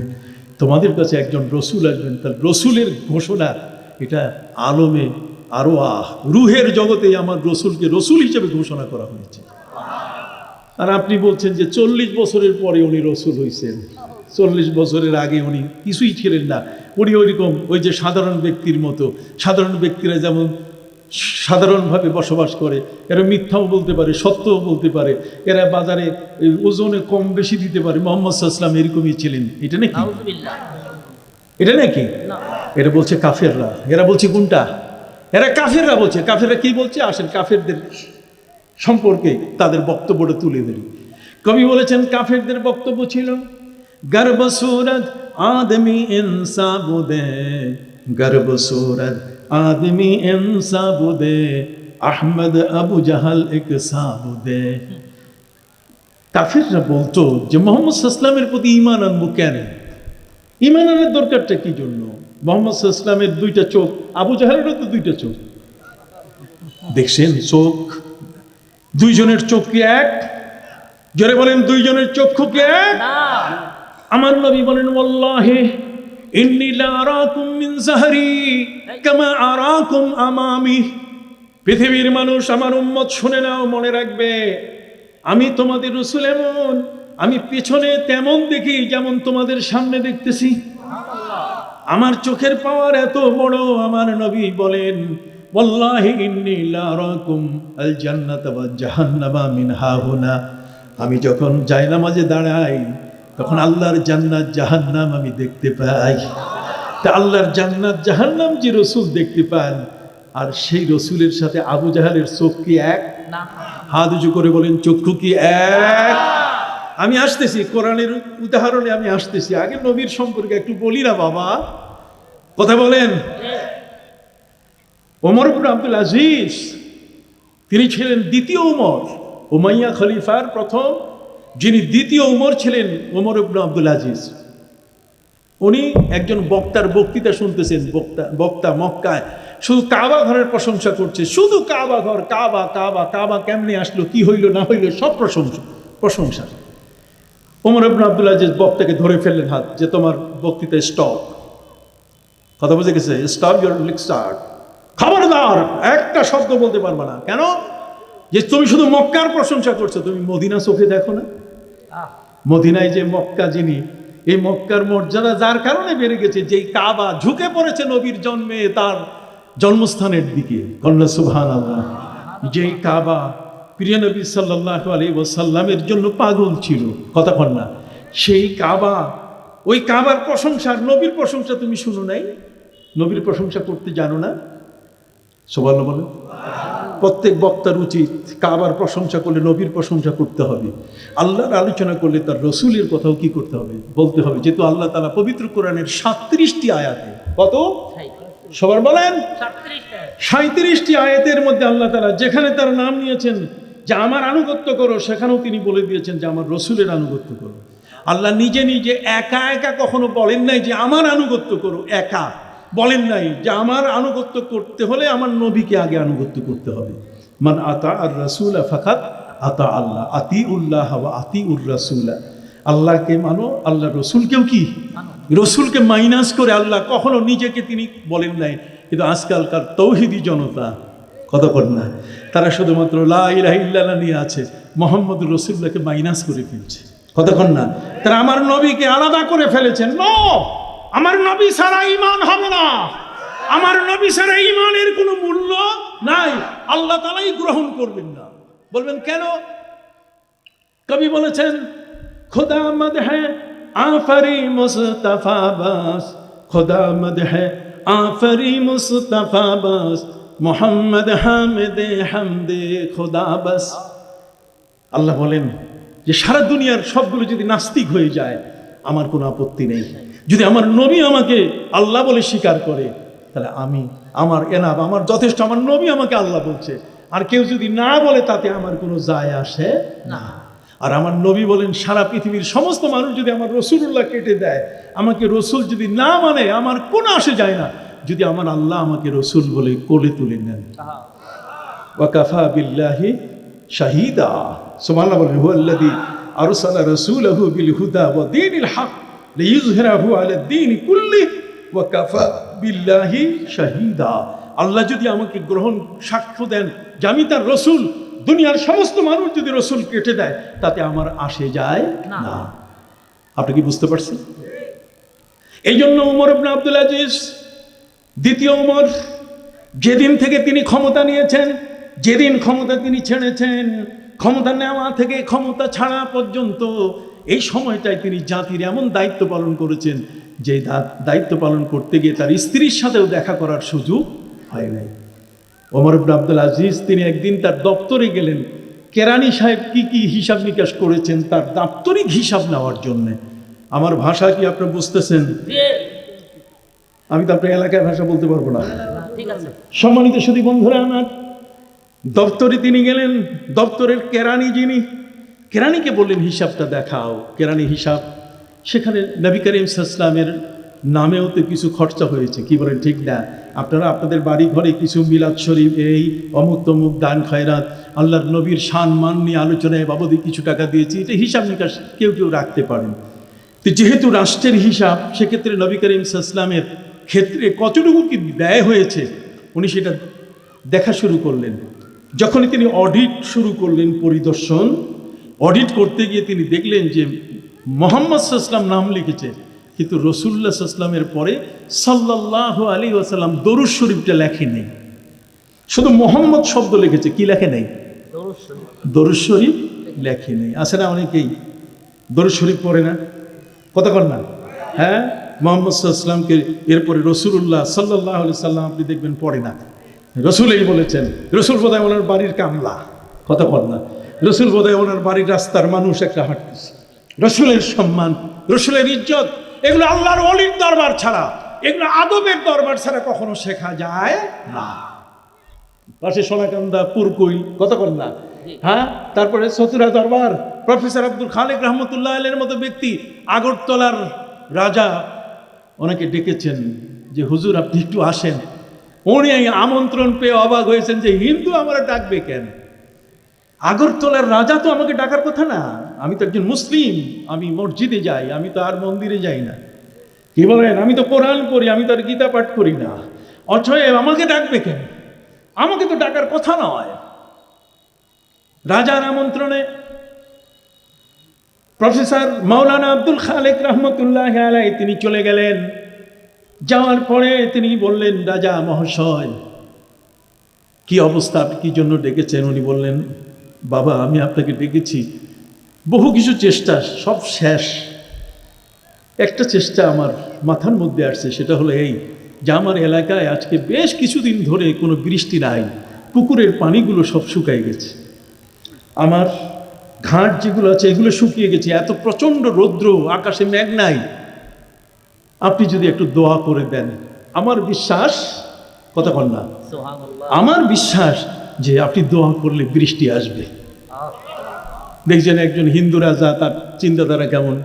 [SPEAKER 1] তোমাদের কাছে একজন রসুল আসবেন। তার রসুলের ঘোষণা এটা আলমে আরো রুহের জগতে আমার রসুলকে রসুল হিসেবে ঘোষণা করা হয়েছে। আর আপনি বলছেন যে 40 বছরের পরে উনি রসুল হয়েছেন। 40 বছরের আগে উনি কিছুই ছিলেন না। উনি ওইরকম ওই যে সাধারণ ব্যক্তির মতো। সাধারণ ব্যক্তিরা যেমন সাধারণভাবে বসবাস করে, এরা মিথ্যাও বলতে পারে, সত্যও বলতে পারে, এরা বাজারে ওজনে কম বেশি দিতে পারে। মুহাম্মদ সাল্লাল্লাহু আলাইহি ওয়াসাল্লাম এরকমই ছিলেন। এটা নাকি? এটা নাকি? এটা বলছে কাফেররা। এরা বলছে কোনটা? এরা কাফেররা বলছে। কাফেররা কি বলছে? আসেন কাফেরদের সম্পর্কে তাদের বক্তব্যটা তুলে ধরি। কবি বলেছেন কাফেরদের বক্তব্য ছিল, গর্ব সুরত আদমি ইনসা বুদে, গর্ব সুরত আদমি ইনসা বুদে, আহমদ আবু জাহাল এক সাবুদে। কাফেররা বলতো যে মুহাম্মদ সাল্লাল্লাহু আলাইহি ওয়াসাল্লামের প্রতি ঈমান আনবো কেন? ঈমান আনার দরকারটা কি জন্য? মুহাম্মদ সাল্লাল্লাহু আলাইহি ওয়াসাল্লামের দুইটা চোখ, আবু জাহেলেরও তো দুইটা চোখ। দেখছেন চোখ, দুইজনের চোখ কি এক? জোরে বলেন, দুইজনের চক্ষু কি এক? আমার নবী বলেন, ওয়াল্লাহি ইন্নী লা আরাকুম মিন যাহরি কামা আরাকুম আমামি। পৃথিবীর মানুষ, আমার উম্মত শুনে নাও, মনে রাখবে, আমি তোমাদের রাসূল এমন, আমি পেছনে তেমন দেখি যেমন তোমাদের সামনে দেখতেছি। আমার চোখের পাওয়ার এত বড়। আমার নবী বলেন, ওয়াল্লাহি ইন্নী লা আরাকুম আল জান্নাতা ওয়া জাহান্নামা মিন হাহুনা। আমি যখন জায়নামাজে দাঁড়াই তখন আল্লাহর জান্নাত জাহান্নাম আমি দেখতে পাই। তা আল্লাহর জান্নাত জাহান্নাম যে রসুল দেখতে পান, আর সেই রসুলের সাথে আবু জাহালের চোখ কি এক? হাত উঁচু করে বলেন, চক্ষু কি এক? আমি আসতেছি, কোরআনের উদাহরণে আমি আসতেছি। আগে নবীর সম্পর্কে একটু বলি না বাবা, কথা বলেন। ওমর ইবনে আব্দুল আজিজ, তিনি ছিলেন দ্বিতীয় ওমর, উমাইয়া খলিফার প্রথম যিনি দ্বিতীয় ওমর ছিলেন ওমর ইবনে আব্দুল আজিজ। উনি একজন বক্তার বক্তৃতা শুনতেছেন। বক্তা মক্কায় শুধু কাবা ঘরের প্রশংসা করছে, শুধু কাবা ঘর, কাবা কাবা কাবা কেমনে আসলো, কি হইল না হইল, সব প্রশংসা। ওমর ইবনে আব্দুল আজিজ বক্তাকে ধরে ফেললেন হাত, যে তোমার বক্তৃতা স্টপ। কথা বুঝে গেছে? Stop your lecture. খবরদার, একটা শব্দ বলতে পারবে না। কেন? যে তুমি শুধু মক্কার প্রশংসা করছো, তুমি মদিনা চোখে দেখো না? মদিনায় যে মক্কা, যিনি এই মক্কার মর্যাদা যার কারণে বেড়ে গেছে, যেই কাবা ঝুঁকে পড়েছে নবীর জন্মে তার জন্মস্থানের দিকে, কন্যা সুবহানাল্লাহ। যেই কাবা প্রিয় নবী সাল্লাল্লাহু আলাইহি ওয়াসাল্লামের জন্য পাগল ছিল, কথা কন্যা, সেই কাবা, ওই কাবার প্রশংসা, নবীর প্রশংসা তুমি শুনো নাই? নবীর প্রশংসা করতে জানো না? সুবহানাল্লাহ বলো। প্রত্যেক বক্তার উচিত কাবার প্রশংসা করলে নবীর প্রশংসা করতে হবে। আল্লাহর আলোচনা করলে তার রসুলের কথাও কি করতে হবে? বলতে হবে। যেহেতু আল্লাহ তাআলা পবিত্র কোরআনের 37টি আয়াতে, কত? সবার বলেন, 37টি আয়াতের মধ্যে আল্লাহ তাআলা যেখানে তার নাম নিয়েছেন যে আমার আনুগত্য করো, সেখানেও তিনি বলে দিয়েছেন যে আমার রসুলের আনুগত্য করো। আল্লাহ নিজে নিজে একা একা কখনো বলেন নাই যে আমার আনুগত্য করো, একা বলেন নাই। যে আমার আনুগত্য করতে হলে আমার নবীকে আগে আনুগত্য করতে হবে। মান আতা আর রাসূল ফাকাত আতা আল্লাহ, আতিউল্লাহ ওয়া আতিউর রাসূলা। আল্লাহকে মানো, আল্লাহ রসুলকেও কি রসুলকে মাইনাস করে আল্লাহ কখনো নিজেকে তিনি বলেন নাই। কিন্তু আজকালকার তৌহিদি জনতা, কথা বল না, তারা শুধুমাত্র লা ইলাহা ইল্লাল্লাহ নিয়ে আছে, মুহাম্মদুর রাসূলুল্লাহকে মাইনাস করে ফেলছে, কথা বল না। তারা আমার নবীকে আলাদা করে ফেলেছেন। নো, আমার নবী ছাড়া ঈমান হবে না। আমার নবী ছাড়া ঈমানের কোনো মূল্য নাই, আল্লাহ তাআলাই গ্রহণ করবেন না। বলবেন কেন? কবি বলেছেন, খুদা মদহে आफरी मुस्तफा बस खुदा मद है आफरी मुस्तफा बस मोहम्मद हामिद हमदे खुदा बस। আল্লাহ বলেন যে সারা দুনিয়ার সবগুলো যদি নাস্তিক হয়ে যায় আমার কোনো আপত্তি নেই, যদি আমার নবী আমাকে আল্লাহ বলে স্বীকার করে তাহলে আমার এনাফ, আমার যথেষ্ট, আমার নবী আমাকে আল্লাহ বলছে। আর কেউ যদি না বলে তাতে আমার কোনো যায় আসে না। আর আমার নবী বলেন সারা পৃথিবীর সমস্ত মানুষ যদি আমার রসুল্লাহ কেটে দেয়, আমাকে রসুল যদি না মানে আমার কোনো আসে যায় না, যদি আমার আল্লাহ আমাকে রসুল বলে কোলে তুলে নেন। ওয়াকাফা বিল্লাহি শাহিদা। সুবহানাল্লাহ বলেন হুয়াল্লাযী আরসালা রাসূলাহু বিল হুদা ওয়া দীনিল হক লিইয়ুযহিরাহু আলা দীনি কুল্লিহি ওয়া কাফা বিল্লাহি শাহিদা। আল্লাহ যদি আমাকে সাক্ষ্য দেন যে আমি তার রসুল, দুনিয়ার সমস্ত মানুষ যদি রসুল কেটে দেয় তাতে আমার আসে যায় না। আপনি কি বুঝতে পারছেন? এই জন্য উমর ইবনে আব্দুল আজিজ, দ্বিতীয় উমর, যেদিন থেকে তিনি ক্ষমতা নিয়েছেন, যেদিন ক্ষমতা তিনি ছেড়েছেন, ক্ষমতা নেওয়া থেকে ক্ষমতা ছাড়া পর্যন্ত এই সময়টায় তিনি জাতির এমন দায়িত্ব পালন করেছেন যে দায়িত্ব পালন করতে গিয়ে তার স্ত্রীর সাথেও দেখা করার সুযোগ হয় নাই। ওমর ইবনে আব্দুল আজিজ তিনি একদিন তার দপ্তরে গেলেন, কেরানি সাহেব কি কি হিসাব নিকাশ করেছেন তার দাপ্তরিক হিসাব নেওয়ার জন্যে। আমার ভাষা কি আপনি বুঝতেছেন? আমি তো আপনার এলাকায় ভাষা বলতে পারবো না। সম্মানিত সুধী বন্ধুরা আমার, দপ্তরে তিনি গেলেন, দপ্তরের কেরানি যিনি, কেরানিকে বললেন হিসাবটা দেখাও। কেরানি হিসাব, সেখানে নবী করিম সাল্লাল্লাহু আলাইহি ওয়াসাল্লামের নামেও তো কিছু খরচা হয়েছে, কি বলেন ঠিক না? আপনারা আপনাদের বাড়ি ঘরে কিছু মিলাদ শরীফ, এই অমুক তমুক দান খয়রাত, আল্লাহর নবীর সম্মান মান নিয়ে আলোচনায় বাবদে কিছু টাকা দিয়েছি, এটা হিসাব নিকাশ কেউ কেউ রাখতে পারেন। তো যেহেতু রাষ্ট্রের হিসাব, সেক্ষেত্রে নবী করিম সাল্লাল্লাহু আলাইহি ওয়াসাল্লামের ক্ষেত্রে কতটুকু কি ব্যয় হয়েছে উনি সেটা দেখা শুরু করলেন। যখনই তিনি অডিট শুরু করলেন, পরিদর্শন, অডিট করতে গিয়ে তিনি দেখলেন যে মুহাম্মদ সাল্লাল্লাহু আলাইহি ওয়াসাল্লাম নাম লিখেছে, কিন্তু রাসূলুল্লাহ সাল্লাল্লাহু আলাইহি ওয়াসাল্লামের পরে সাল্লাল্লাহু আলাইহি ওয়াসাল্লাম দরুদ শরীফটা লেখে নেই, শুধু মোহাম্মদ শব্দ লিখেছে, কি লেখে নেই? দরুদ শরীফ লেখে নেই। আছে না অনেকেই দরুদ শরীফ পড়ে না, কথা বল না? হ্যাঁ, মুহাম্মদ সাল্লাল্লাহু আলাইহি ওয়াসাল্লামকে এরপরে রাসূলুল্লাহ সাল্লাল্লাহু আলাইহি ওয়াসাল্লাম আপনি দেখবেন পড়ে না। রসুলই বলেছেন, রসুল বোধহয় ওনার বাড়ির কামলা, কথা বল না? রসুল বোধহয় ওনার বাড়ির রাস্তার মানুষ একটা হাঁটতেছে। রসুলের সম্মান, রসুলের ইজ্জত, এগুলো আল্লাহর ওলির দরবার ছাড়া, এগুলো আদবের দরবার ছাড়া কখনো শেখা যায় না। পাশে সোনাকান্দা, পুরকুইল, কথা বল না? হ্যাঁ, তারপরে চতুরা দরবার, প্রফেসর আব্দুল খালেক রহমতুল্লাহ আলাইহির মতো ব্যক্তি, আগরতলার রাজা, ওনাকে ডেকেছেন যে হুজুর আপনি একটু আসেন। উনি আমন্ত্রণ পেয়ে অবাক হয়েছেন যে হিন্দু আমরা ডাকবে কেন? আগরতলার রাজা তো আমাকে ডাকার কথা না, আমি তো একজন মুসলিম, আমি মসজিদে যাই, আমি তো আর মন্দিরে যাই না। কি বলেন? আমি তো কোরআন পড়ি, আমি তো আর গীতা পাঠ করি না, অতএব আমাকে ডাকবে কেন? আমাকে তো ডাকার কথা নয়। রাজার আমন্ত্রণে প্রফেসর মাওলানা আব্দুল খালেক রহমতুল্লাহ আলাইহি তিনি চলে গেলেন। যাওয়ার পরে তিনি বললেন, রাজা মহাশয় কি অবস্থা, আপনি কি জন্য ডেকেছেন? উনি বললেন, বাবা আমি আপনাকে ডেকেছি, বহু কিছু চেষ্টা সব শেষ, একটা চেষ্টা আমার মাথার মধ্যে আসছে, সেটা হলো এই যে আমার এলাকায় আজকে বেশ কিছুদিন ধরে কোনো বৃষ্টি নাই, পুকুরের পানিগুলো সব শুকিয়ে গেছে, আমার ঘাট যেগুলো আছে এগুলো শুকিয়ে গেছে, এত প্রচণ্ড রৌদ্র, আকাশে মেঘ নাই, আপনি যদি একটু দোয়া করে দেন, আমার বিশ্বাস, কথা বল না, আমার বিশ্বাস যে আপনি দোয়া করলে বৃষ্টি আসবে। দেখছেন একজন হিন্দু রাজা, তার চিন্তাধারা কেমন।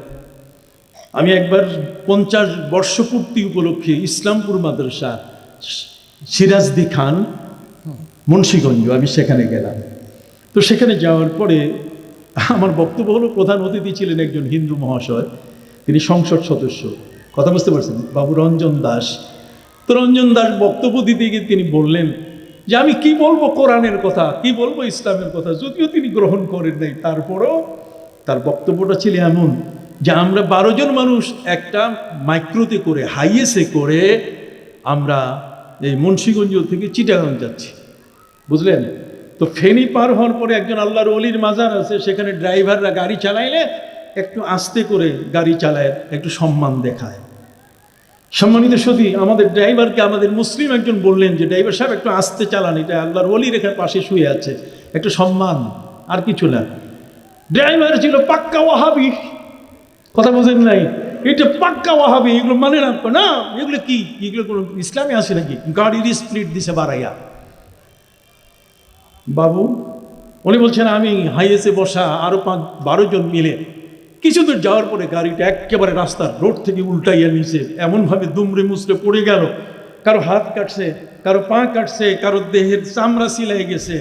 [SPEAKER 1] আমি একবার 50 বর্ষপূর্তি উপলক্ষে ইসলামপুর মাদ্রাসা, সিরাজদি খান, মুন্সিগঞ্জ, আমি সেখানে গেলাম। তো সেখানে যাওয়ার পরে আমার বক্তব্য হলো, প্রধান অতিথি ছিলেন একজন হিন্দু মহাশয়, তিনি সংসদ সদস্য, কথা বুঝতে পারছেন, বাবু রঞ্জন দাস। তো রঞ্জন দাস বক্তব্য দিতে গিয়ে তিনি বললেন যে আমি কি বলবো কোরআনের কথা, কি বলবো ইসলামের কথা, যদিও তিনি গ্রহণ করেন নাই, তারপরও তার বক্তব্যটা ছিল এমন যে আমরা 12 জন মানুষ একটা মাইক্রোতে করে, হাইয়েসে করে আমরা এই মুন্সিগঞ্জ থেকে চিটাগাং যাচ্ছি, বুঝলেন? তো ফেনী পার হওয়ার পরে একজন আল্লাহর ওলির মাজার আছে, সেখানে ড্রাইভাররা গাড়ি চালাইলে
[SPEAKER 2] একটু আস্তে করে গাড়ি চালায়, একটু সম্মান দেখায়। সম্মানিত সুধী, আমাদের ড্রাইভারকে আমাদের মুসলিম একজন বললেন যে ড্রাইভার সাহেব একটু আস্তে চালান, এটা আল্লাহর ওলি রেখার পাশে শুয়ে আছে, একটু সম্মান, আর কিছু না। ড্রাইভার ছিল পাক্কা ওয়াহাবি, কথা বোঝেন নাই, এটা পাক্কা ওয়াহাবি, এগুলো মানে না, না এগুলো কি, এগুলো কোনো ইসলামে আসে নাকি? গাড়ির স্পিড দিছে বাড়াইয়া। বাবু উনি বলছেন আমি হাইয়েসে বসা আরো 5-12 জন মিলে কিছু দূর যাওয়ার পরে গাড়িটা একেবারে রাস্তার রোড থেকে উল্টাইয়া নিচে এমনভাবে দুমড়ে মুচড়ে পড়ে গেল, কারো হাত কাটছে, কারো পা কাটছে, কারো দেহের চামড়া সিলাই গেছে।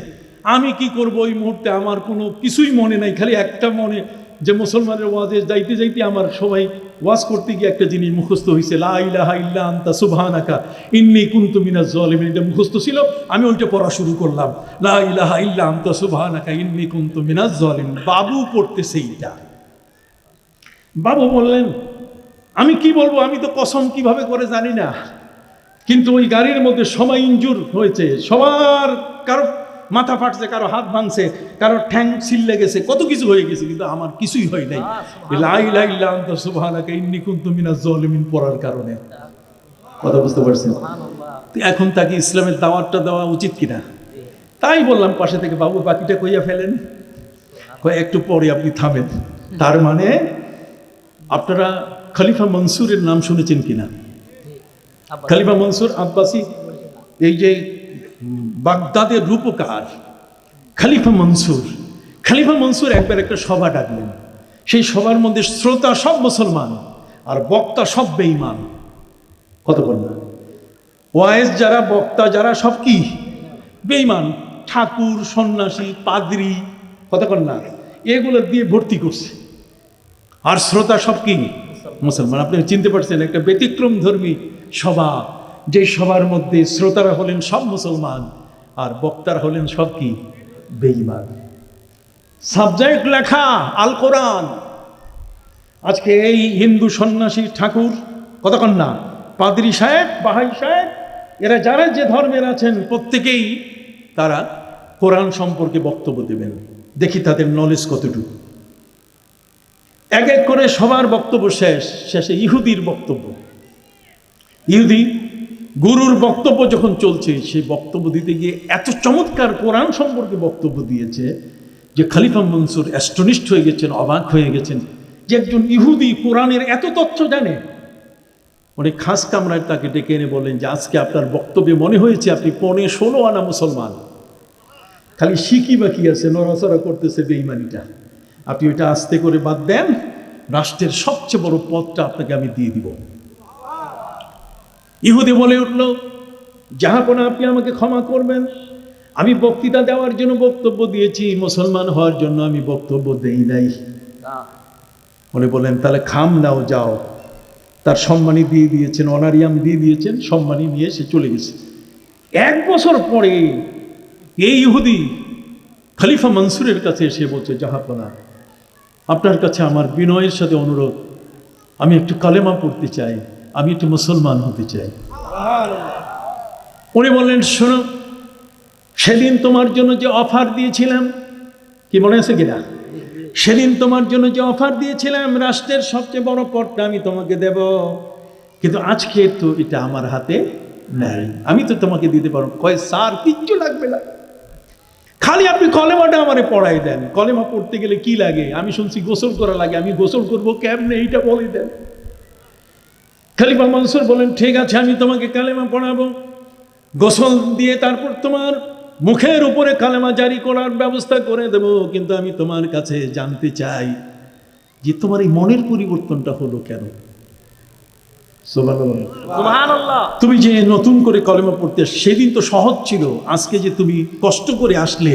[SPEAKER 2] আমি কি করব ওই মুহূর্তে? আমার কোনো কিছুই মনে নাই, খালি একটা মনে যে মুসলমানের ওয়াজে যাইতে যাইতে আমার সবাই ওয়াজ করতে গিয়ে একটা জিনিস মুখস্থ হয়েছে, লা ইলাহা ইল্লা আনতা সুবহানাকা ইন্নী কুনতু মিনাজ জালিমিন, এটা মুখস্থ ছিল। আমি ওইটা পড়া শুরু করলাম, লা ইলাহা ইল্লা আনতা সুবহানাকা ইন্নী কুনতু মিনাজ জালিমিন। বাবু পড়তেছে এইটা। বাবু বললেন আমি কি বলবো, আমি তো কসম কিভাবে করে জানি না, কিন্তু ওই গাড়ির মধ্যে সবাই ইনজুর হয়েছে, সবার কারো মাথা ফাটছে, কারো হাত ভাঙছে, কারো ঠ্যাং ছিল্লে গেছে, কত কিছু হয়ে গেছে, কিন্তু আমার কিছুই হয় নাই লা ইলাহা ইল্লা আনতা সুবহানাকা ইন্নী কুনতু মিনাজ জালিমিন পড়ার কারণে। কথা বুঝতে পারছেন? এখন তাকে ইসলামের দাওয়াতটা দেওয়া উচিত কিনা? তাই বললাম পাশে থেকে, বাবু বাকিটা কইয়া ফেলেন। একটু পরে আপনি থামেন। তার মানে আপনারা খলিফা মনসুরের নাম শুনেছেন কিনা? খলিফা মনসুর আব্বাসি, এই যে বাগদাদের রূপকার খলিফা মনসুর। খলিফা মনসুর একবার একটা সভা ডাকলেন, সেই সভার মধ্যে শ্রোতা সব মুসলমান আর বক্তা সব বেঈমান। কত বললেন? ওয়াইজ যারা, বক্তা যারা, সব কি বেঈমান, ঠাকুর, সন্ন্যাসী, পাদ্রী, কত না, এগুলো দিয়ে ভর্তি করছে। আর শ্রোতা সব কি মুসলমান। আপনি চিনতে পারছেন একটা ব্যতিক্রম ধর্মী সভা, যে সভার মধ্যে শ্রোতারা হলেন সব মুসলমান আর বক্তারা হলেন সব কি বেঈমান। সাবজেক্ট লেখা আল কোরআন। আজকে এই হিন্দু সন্ন্যাসী, ঠাকুর, কতক্ষণ না, পাদ্রী সাহেব, বাহাই সাহেব, এরা যারা যে ধর্মের আছেন প্রত্যেকেই তারা কোরআন সম্পর্কে বক্তব্য দেবেন। দেখি তাদের নলেজ কতটুকু। এক এক করে সবার বক্তব্য শেষে ইহুদির বক্তব্য। ইহুদি গুরুর বক্তব্য যখন চলছে, সেই বক্তব্য দিতে গিয়ে এত চমৎকার কোরআন সম্পর্কে বক্তব্য দিয়েছে যে খলিফা মনসুর অ্যাস্টনিশড হয়ে গেছেন, অবাক হয়ে গেছেন যে একজন ইহুদি কোরআনের এত তথ্য জানে। উনি খাস কামরায় তাকে ডেকে এনে বলেন যে আজকে আপনার বক্তব্যে মনে হয়েছে আপনি 15-16 আনা মুসলমান, খালি শিকি বাকি আছে, নড়াচড়া করতেছে বেঈমানিটা। আপনি ওইটা আস্তে করে বাদ দেন, রাষ্ট্রের সবচেয়ে বড় পদটা আপনাকে আমি দিয়ে দিব। ইহুদি বলে উঠল, জাহাপনা আপনি আমাকে ক্ষমা করবেন, আমি বক্তৃতা দেওয়ার জন্য বক্তব্য দিয়েছি, মুসলমান হওয়ার জন্য আমি বক্তব্য দেই নাই। উনি বলেন তাহলে খাম নাও, যাও। তার সম্মানী দিয়ে দিয়েছেন, অনারিয়াম দিয়ে দিয়েছেন, সম্মানী নিয়ে সে চলে গেছে। 1 বছর পরে এই ইহুদি খলিফা মনসুরের কাছে এসে বলছে, জাহাপনা আপনার কাছে আমার বিনয়ের সাথে অনুরোধ, আমি একটু কালেমা পড়তে চাই, আমি একটু মুসলমান হতে চাই। উনি বললেন, শোনো, সেদিন তোমার জন্য যে অফার দিয়েছিলাম, কি মনে আছে কিনা? সেদিন তোমার জন্য যে অফার দিয়েছিলাম, রাষ্ট্রের সবচেয়ে বড় পদটা আমি তোমাকে দেব, কিন্তু আজকে তো এটা আমার হাতে নাই, আমি তো তোমাকে দিতে পারবো। কয় স্যার কিচ্ছু লাগবে না, খালি আপনি কলেমাটা আমারে পড়াই দেন। কলেমা পড়তে গেলে কি লাগে? আমি শুনছি গোসল করা লাগে, আমি গোসল করবো কেমনে, এইটা বলে দেন। খলিফা মনসুর বলেন, ঠিক আছে, আমি তোমাকে কালেমা পড়াবো, গোসল দিয়ে তারপর তোমার মুখের উপরে কালেমা জারি করার ব্যবস্থা করে দেব, কিন্তু আমি তোমার কাছে জানতে চাই যে তোমার এই মনের পরিবর্তনটা হলো কেন? সুবহানাল্লাহ। তুমি যে নতুন করে কলেমা পড়তে, সেদিন তো সহজ ছিল, আজকে যে তুমি কষ্ট করে আসলে,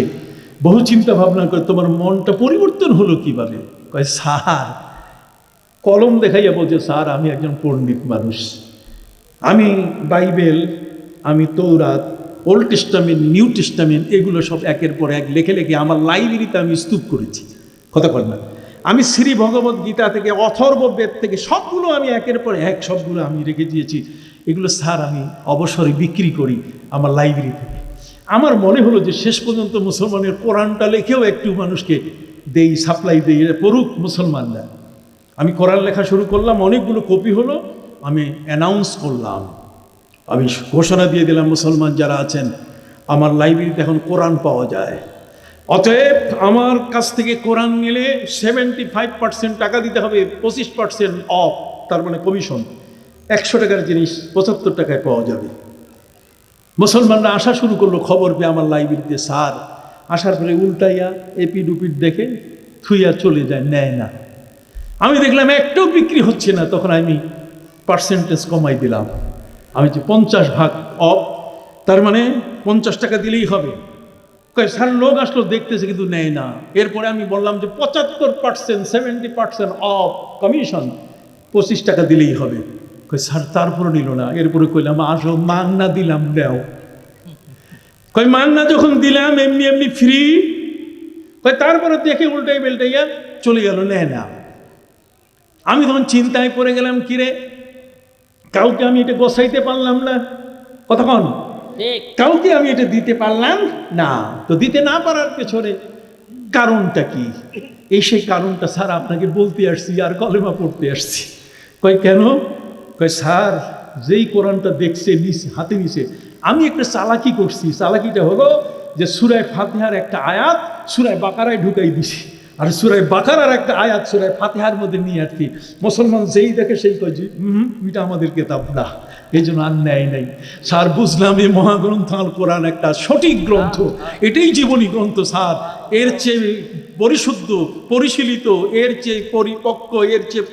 [SPEAKER 2] বহু চিন্তা ভাবনা করে, তোমার মনটা পরিবর্তন হলো কিভাবে? কয় স্যার, কলম দেখাইয়া বলছে, স্যার আমি একজন পণ্ডিত মানুষ, আমি বাইবেল, আমি তৌরাত, ওল্ড টেস্টামেন্ট, নিউ টেস্টামেন্ট, এগুলো সব একের পর এক লেখে লেখে আমার লাইব্রেরিতে আমি স্তূপ করেছি। কথা বল না, আমি শ্রী ভগবত গীতা থেকে, অথর্ব বেদ থেকে সবগুলো আমি একের পর এক সবগুলো আমি রেখে দিয়েছি। এগুলো স্যার আমি অবসরে বিক্রি করি আমার লাইব্রেরি থেকে। আমার মনে হলো যে শেষ পর্যন্ত মুসলমানের কোরআনটা লেখেও একটু মানুষকে দেই, সাপ্লাই দেই, পড়ুক মুসলমানরা। আমি কোরআন লেখা শুরু করলাম, অনেকগুলো কপি হলো, আমি অ্যানাউন্স করলাম, আমি ঘোষণা দিয়ে দিলাম মুসলমান যারা আছেন আমার লাইব্রেরিতে এখন কোরআন পাওয়া যায়, অতএব আমার কাছ থেকে কোরআন নিলে 75% টাকা দিতে হবে, 25% অফ, তার মানে কমিশন। 100 টাকার জিনিস 75 টাকায় পাওয়া যাবে। মুসলমানরা আসা শুরু করলো, খবর পেয়ে আমার লাইব্রেরিতে। স্যার আসার পরে উল্টাইয়া এপিড উপিড দেখে থুইয়া চলে যায়, নেয় না। আমি দেখলাম একটাও বিক্রি হচ্ছে না, তখন আমি পার্সেন্টেজ কমাই দিলাম। আমি যে 50 ভাগ অফ, তার মানে 50 টাকা দিলেই হবে। স্যার লোক আসলো দেখতেছে কিন্তু নেয় না। এরপরে আমি বললাম যে 75%, 70% অফ কমিশন, 25 টাকা দিলেই হবে। স্যার তারপরে নিল না। এরপরে কইলাম আসো, মাংনা দিলাম, দেও। মাংনা যখন দিলাম এমনি এমনি ফ্রি। তারপরে দেখে উল্টাই বেল্টাইয়া চলে গেল, নেয় না। আমি তখন চিন্তায় পড়ে গেলাম, কিরে কাউকে আমি এটা গোছাইতে পারলাম না, কতক্ষণ কাউকে আমি এটা দিতে পারলাম না। তো দিতে না পারার পেছনে কারণটা কি? এই সেই কারণটা স্যার আপনাকে বলতে আসছি, আর কলেমা পড়তে আসছি। কেন? স্যার যেই কোরআনটা দেখছে হাতে নিছে, আমি একটা চালাকি করছি। চালাকিটা হলো যে সূরা ফাতিহার একটা আয়াত সূরা বাকারায় ঢুকাই দিছি, আর সূরা বাকারার একটা আয়াত সূরা ফাতিহার মধ্যে নিয়ে আসছি। মুসলমান যেই দেখে সেই কয় যে এটা আমাদের কিতাব না, এই জন্য আর নেয় নাই। স্যার বুঝলাম এই মহাগ্রন্থ আল কোরআন একটা সঠিক গ্রন্থ, এটাই জীবনী গ্রন্থ স্যার। এর চেয়ে পরিশুদ্ধ, পরিশীলিত, এর চেয়ে পরিপক্ক, এর চেয়ে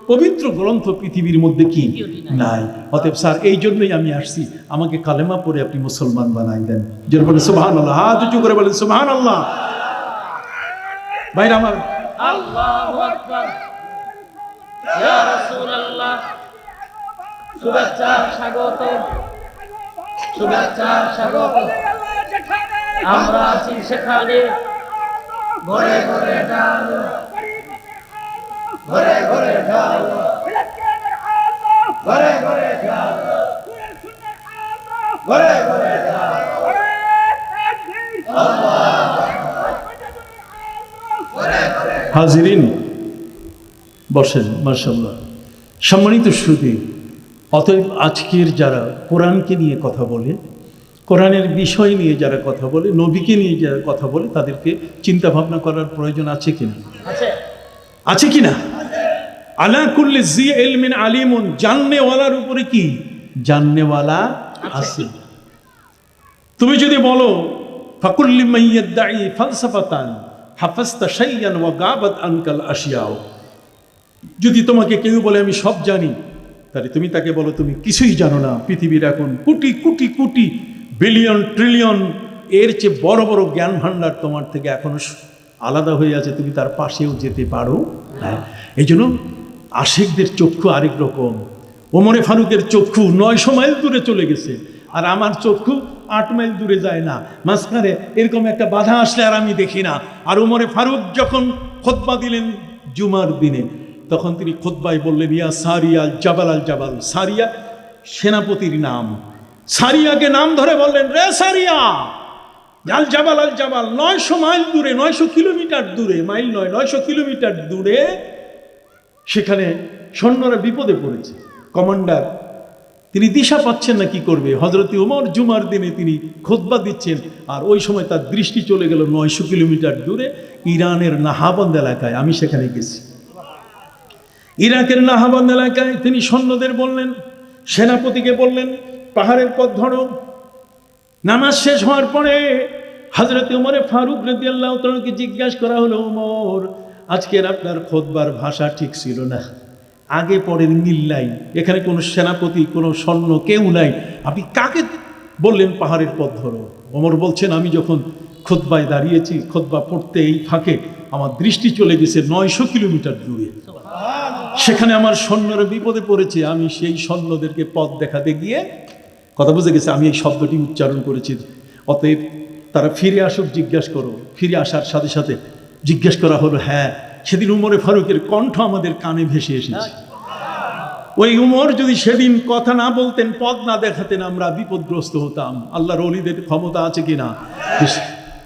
[SPEAKER 2] পবিত্র গ্রন্থ পৃথিবীর মধ্যে কি নাই। অতএব স্যার এই জন্যই আমি আসছি, আমাকে কালেমা পড়ে আপনি মুসলমান বানাই দেন। যেন বলেন সুবহানাল্লাহ, হাত উঁচু করে বলেন সুবহানাল্লাহ। ভাইরা আমার,
[SPEAKER 3] আল্লাহু আকবার, ইয়া রাসূলুল্লাহ, শুভেচ্ছা স্বাগত, শুভেচ্ছা স্বাগত। আমরা আছি সেখানে, ঘরে ঘরে ঢালো, ঘরে ঘরে ঢালো, ঘরে ঘরে ঢালো, ঘরে ঘরে ঢালো।
[SPEAKER 2] হাজিরিন বসেন। মাশাআল্লাহ, সম্মানিত সুধী, অতএব আজকের যারা কোরআনকে নিয়ে কথা বলে, কোরআনের বিষয় নিয়ে যারা কথা বলে, নবীকে নিয়ে যারা কথা বলে, তাদেরকে চিন্তা ভাবনা করার প্রয়োজন আছে কিনা? আছে কিনা? আলা কুল্লি জি ইলমিন আলিমুন, জাননেওয়ালার উপরে কি জাননেওয়ালা আছে। তুমি যদি বলো ফাকুল্লি মাইয়াদ্দাই ফালসাফাতান হাফাজতা শাইয়ান ওয়া গাবাত আনকাল আশিয়াও, যদি তোমাকে কেউ বলে আমি সব জানি, তাহলে তুমি তাকে বলো তুমি কিছুই জানো না। পৃথিবীর এখন কোটি কোটি কোটি বিলিয়ন ট্রিলিয়ন এর চেয়ে বড় বড় জ্ঞান ভাণ্ডার তোমার থেকে এখনো আলাদা হয়ে আছে, তুমি তার পাশেও যেতে পারো না। এই জন্য আশিকদের চক্ষু আরেক রকম। ওমরে ফারুকের চক্ষু 900 মাইল দূরে চলে গেছে, আর আমার চক্ষু 8 মাইল দূরে যায় না। মাঝখানে এরকম একটা বাধা আসলে আর আমি দেখি না। আর ওমরে ফারুক যখন খুতবা দিলেন জুমার দিনে, তখন তিনি খুতবায় বললেন ইয়া সারিয়া আল জাবাল আল জাবাল। সারিয়া সেনাপতির নাম। সারিয়াকে নাম ধরে বললেন রে সারিয়া আল জাবাল আল জাবাল। 900 মাইল দূরে, 900 কিলোমিটার দূরে, মাইল নয় 900 কিলোমিটার দূরে সেখানে সৈন্যরা বিপদে পড়েছে। কমান্ডার তিনি দিশা পাচ্ছেন না কি করবে। হযরত ওমর জুমার দিনে তিনি খুতবা দিচ্ছেন, আর ওই সময় তার দৃষ্টি চলে গেল 900 কিলোমিটার দূরে ইরানের নাহাবন্দ এলাকায়। আমি সেখানে গেছি। ইরাকের নাহাবন্দ এলাকায় তিনি সৈন্যদের বললেন, সেনাপতিকে বললেন পাহাড়ের পথ ধরো। নামাজ শেষ হওয়ার পরে হযরত ওমর ফারুক রাদিয়াল্লাহু তাআলাকে জিজ্ঞাসা করা হলো, ওমর আজকের আপনার খুতবার ভাষা ঠিক ছিল না, আগে পরের মিল নাই, এখানে কোনো সেনাপতি কোনো সৈন্য কেউ নাই, আপনি কাকে বললেন পাহাড়ের পথ ধরো? ওমর বলছেন আমি যখন খুতবায় দাঁড়িয়েছি, খুতবা পড়তে এই ফাঁকে আমার দৃষ্টি চলে গেছে 900 কিলোমিটার দূরে। সেখানে আমার সৈন্যরা বিপদে পড়েছে, আমি সেই সৈন্যদেরকে পথ দেখাতে গিয়ে, কথা বুঝে গেছে আমি এই শব্দটি উচ্চারণ করেছি। অতএব তারা ফিরে আসুক, জিজ্ঞাসা করো। ফিরে আসার সাথে সাথে জিজ্ঞেস করা হলো, হ্যাঁ সেদিন উমরে ফারুকের কণ্ঠ আমাদের কানে ভেসে এসেছে। ওই উমর যদি সেদিন কথা না বলতেন, পথ না দেখাতেন, আমরা বিপদগ্রস্ত হতাম। আল্লাহর ওলিদের ক্ষমতা আছে কিনা?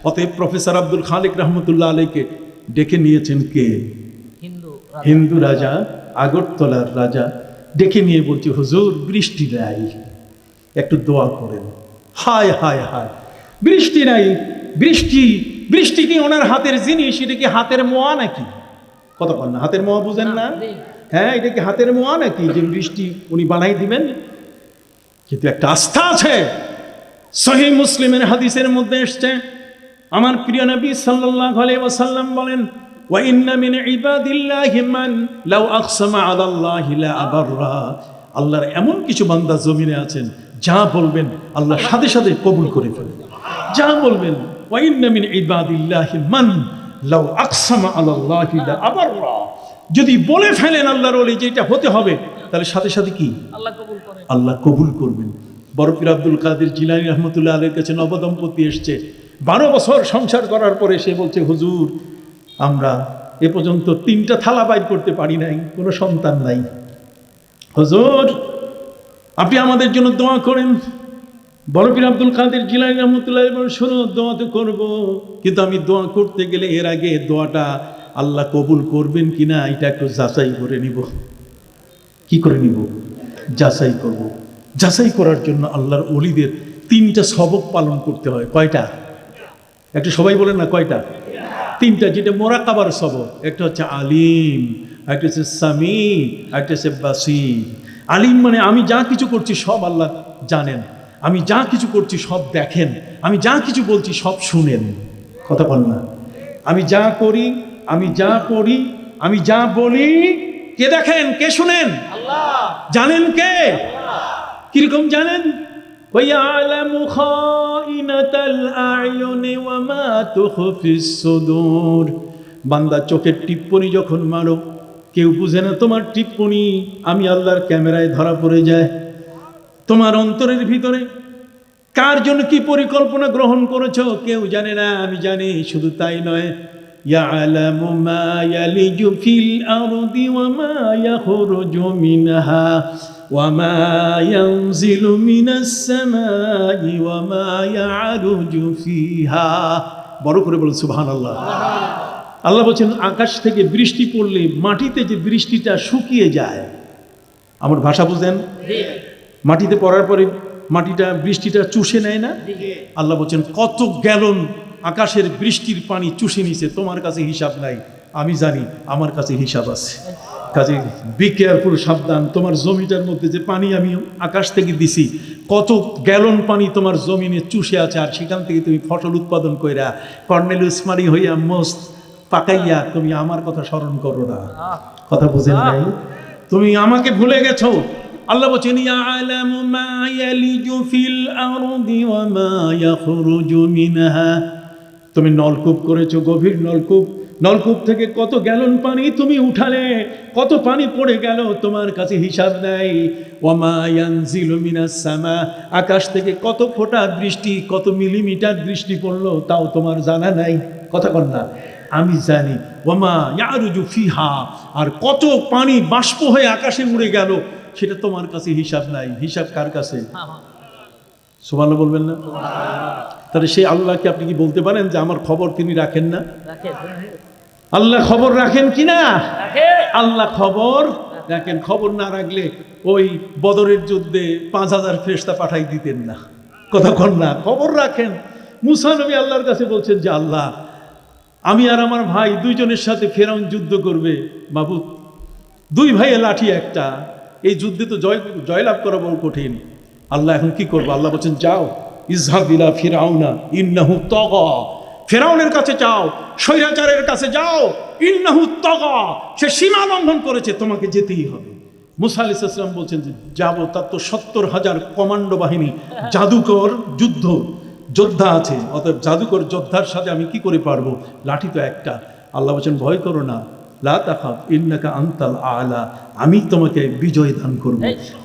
[SPEAKER 2] অতএব প্রফেসর আব্দুল খালেক রহমতুল্লাহ আলাইকে ডেকে নিয়েছেন কে? হিন্দু রাজা, আগরতলার রাজা ডেকে নিয়ে বলছে, হুজুর বৃষ্টি নাই, একটু দোয়া করেন। হায় হায় হায়, বৃষ্টি নাই, বৃষ্টি বৃষ্টি কি ওনার হাতের জিনিস? এটা কি হাতের মোয়া নাকি? কত না হাতের মোয়া বুঝেন না? হ্যাঁ, এটা কি হাতের মোয়া নাকি যে বৃষ্টি উনি বানাই দিবেন? কিন্তু একটা আস্থা আছে। সহিহ মুসলিমের হাদিসের মধ্যে এসছে, আমার প্রিয় নবী সাল্লাল্লাহু আলাইহি ওয়াসাল্লাম বলেন, ওয়া ইন্না মিন ইবাদিল্লাহি মান লাউ আকসামা আলাল্লাহি লা আবাররা। আল্লাহর এমন কিছু বান্দা জমিনে আছেন, যা বলবেন আল্লাহ সাথে সাথে কবুল করে ফেলেন। যা বলবেন, ওয়া ইন্না মিন ইবাদিল্লাহি মান লাউ আকসামা আলাল্লাহি লা আবাররা, যদি বলে ফেলেন আল্লাহর ওলি যে এটা হতে হবে, তাহলে সাথে সাথে কি আল্লাহ কবুল করবেন। বড় পীর আব্দুল কাদের জিলানী রহমতুল্লাহ আলাইহির কাছে নবদম্পতি এসছে, 12 বছর সংসার করার পরে সে বলছে, হুজুর আমরা এ পর্যন্ত 3টা থালা বাইর করতে পারি নাই, কোনো সন্তান নাই, হুজুর আপনি আমাদের জন্য দোয়া করেন। বড় পীর আব্দুল কাদের জিলানী রহমতুল্লাহ বলেন, শোনো দোয়া তো করবো, কিন্তু আমি দোয়া করতে গেলে এর আগে দোয়াটা আল্লাহ কবুল করবেন কিনা এটা একটু যাচাই করে নিব। কি করে নিব? যাচাই করব। যাচাই করার জন্য আল্লাহর ওলিদের 3টা সবক পালন করতে হয়। কয়টা? একটু সবাই বলেন না কয়টা? 3টা, যেটা মোরাকাবার সবক। একটা হচ্ছে আলিম, একটা হচ্ছে সামি, একটা হচ্ছে বাসির। আলিম মানে আমি যা কিছু করছি সব আল্লাহ জানেন, আমি যা কিছু করছি সব দেখেন, আমি যা কিছু বলছি সব শুনেন। কথা বল না? আমি যা করি, আমি যা পড়ি, আমি যা বলি, কে দেখেন, কে শুনেন? আল্লাহ। জানেন কে? কিরকম জানেন? ওয়ায়ালামু খাইনাতাল আয়ুনি ওয়া মা তুখফিস সুদূর। বান্দা চোখের টিপ্পনি যখন মারো, কেউ বুঝে না তোমার টিপ্পনি, আমি আল্লাহর ক্যামেরায় ধরা পড়ে যায়। তোমার অন্তরের ভিতরে কার জন্য কি পরিকল্পনা গ্রহণ করেছো কেউ জানে না, আমি জানি। শুধু তাই নয়, ইয়ালামু মা ইয়ালিজু ফিল আরদি ওয়া মা ইয়াখরুজু মিনহা ওয়া মা ইয়ানজিলু মিনাস সামাই ওয়া মা ইয়ারুজু ফিহা। বড় করে বলুন সুবহানাল্লাহ। আল্লাহ বলেন, আকাশ থেকে বৃষ্টি পড়লে মাটিতে যে বৃষ্টিটা শুকিয়ে যায়, আমার ভাষা বুঝেন? মাটিতে পড়ার পরে মাটিটা বৃষ্টিটা চুষে নেয় না? আল্লাহ বলছেন, কত গ্যালন আকাশের বৃষ্টির পানি চুষে নিছে, তোমার কাছে হিসাব নাই, আমি জানি, আমার কাছে হিসাব আছে। কাজে বি কেয়ারফুল, সাবধান। তোমার জমিটার মধ্যে যে পানি আমি আকাশ থেকে দিছি, কত গ্যালন পানি তোমার জমিনে চুষে আছে, আর সেখান থেকে তুমি ফসল উৎপাদন কইরা কর্নেলিয়াস মারি হইয়া মস্ত পাকাইয়া তুমি আমার কথা স্মরণ করো না। কথা বুঝেন নাই? তুমি আমাকে ভুলে গেছো। আল্লাহ বলেন, ইয়ালামু মা ইয়ালিজু ফিল আরদি ওয়া মা ইয়াখরুজু মিনহা। তুমি নলকূপ করেছো, গভীর নলকূপ, নলকূপ থেকে কত গ্যালন পানি তুমি উঠালে, কত পানি পড়ে গেল, তোমার কাছে হিসাব নাই। ওয়া মা ইয়ানজিলু মিনাস সামা, আকাশ থেকে কত ফোঁটা বৃষ্টি, কত মিলিমিটার বৃষ্টি পড়লো, তাও তোমার জানা নাই। কথা কর না? আমি জানি। ওয়া মা ইয়ারুজু ফিহা, আর কত পানি বাষ্প হয়ে আকাশে উড়ে গেল, সেটা তোমার কাছে হিসাব নাই। হিসাব কার কাছে? সুবহানাল্লাহ বলবেন না? তাহলে সেই আল্লাহকে আপনি কি বলতে পারেন যে আমার খবর তিনি রাখেন না? আল্লাহ খবর রাখেন কি না? আল্লাহ খবর রাখেন। খবর না রাখলে ওই বদরের যুদ্ধে 5000 ফেরেশতা পাঠাই দিতেন না। কথা কন না? খবর রাখেন। মুসা নবী আল্লাহর কাছে বলছেন যে আল্লাহ, আমি আর আমার ভাই দুইজনের সাথে ফেরাউন যুদ্ধ করবে, মাবুদ 2 ভাইয়ে লাঠি একটা, এই যুদ্ধে তো জয়লাভ করা বড় কঠিন। আল্লাহ এখন কি করবো? আল্লাহ বলছেন, যাও, ইযহাব ইলা ফিরাউনা ইন্নাহু তাগা। ফেরাউনের কাছে যাও, স্বৈরাচারের কাছে যাও, ইন্নাহু তাগা, সে সীমা লঙ্ঘন করেছে, তোমাকে যেতেই হবে। মুসা আলাইহিস সালাম বলছেন যে যাবো, তার তো 70,000 কমান্ডো বাহিনী, জাদুকর যোদ্ধা আছে, অতএব জাদুকর যোদ্ধার সাথে আমি কি করে পারবো? লাঠি তো একটা। আল্লাহ বলছেন, ভয় করো না, লা তাখাফ ইন্নাকা আনতাল আলা, আমি তোমাকে বিজয় দান করব।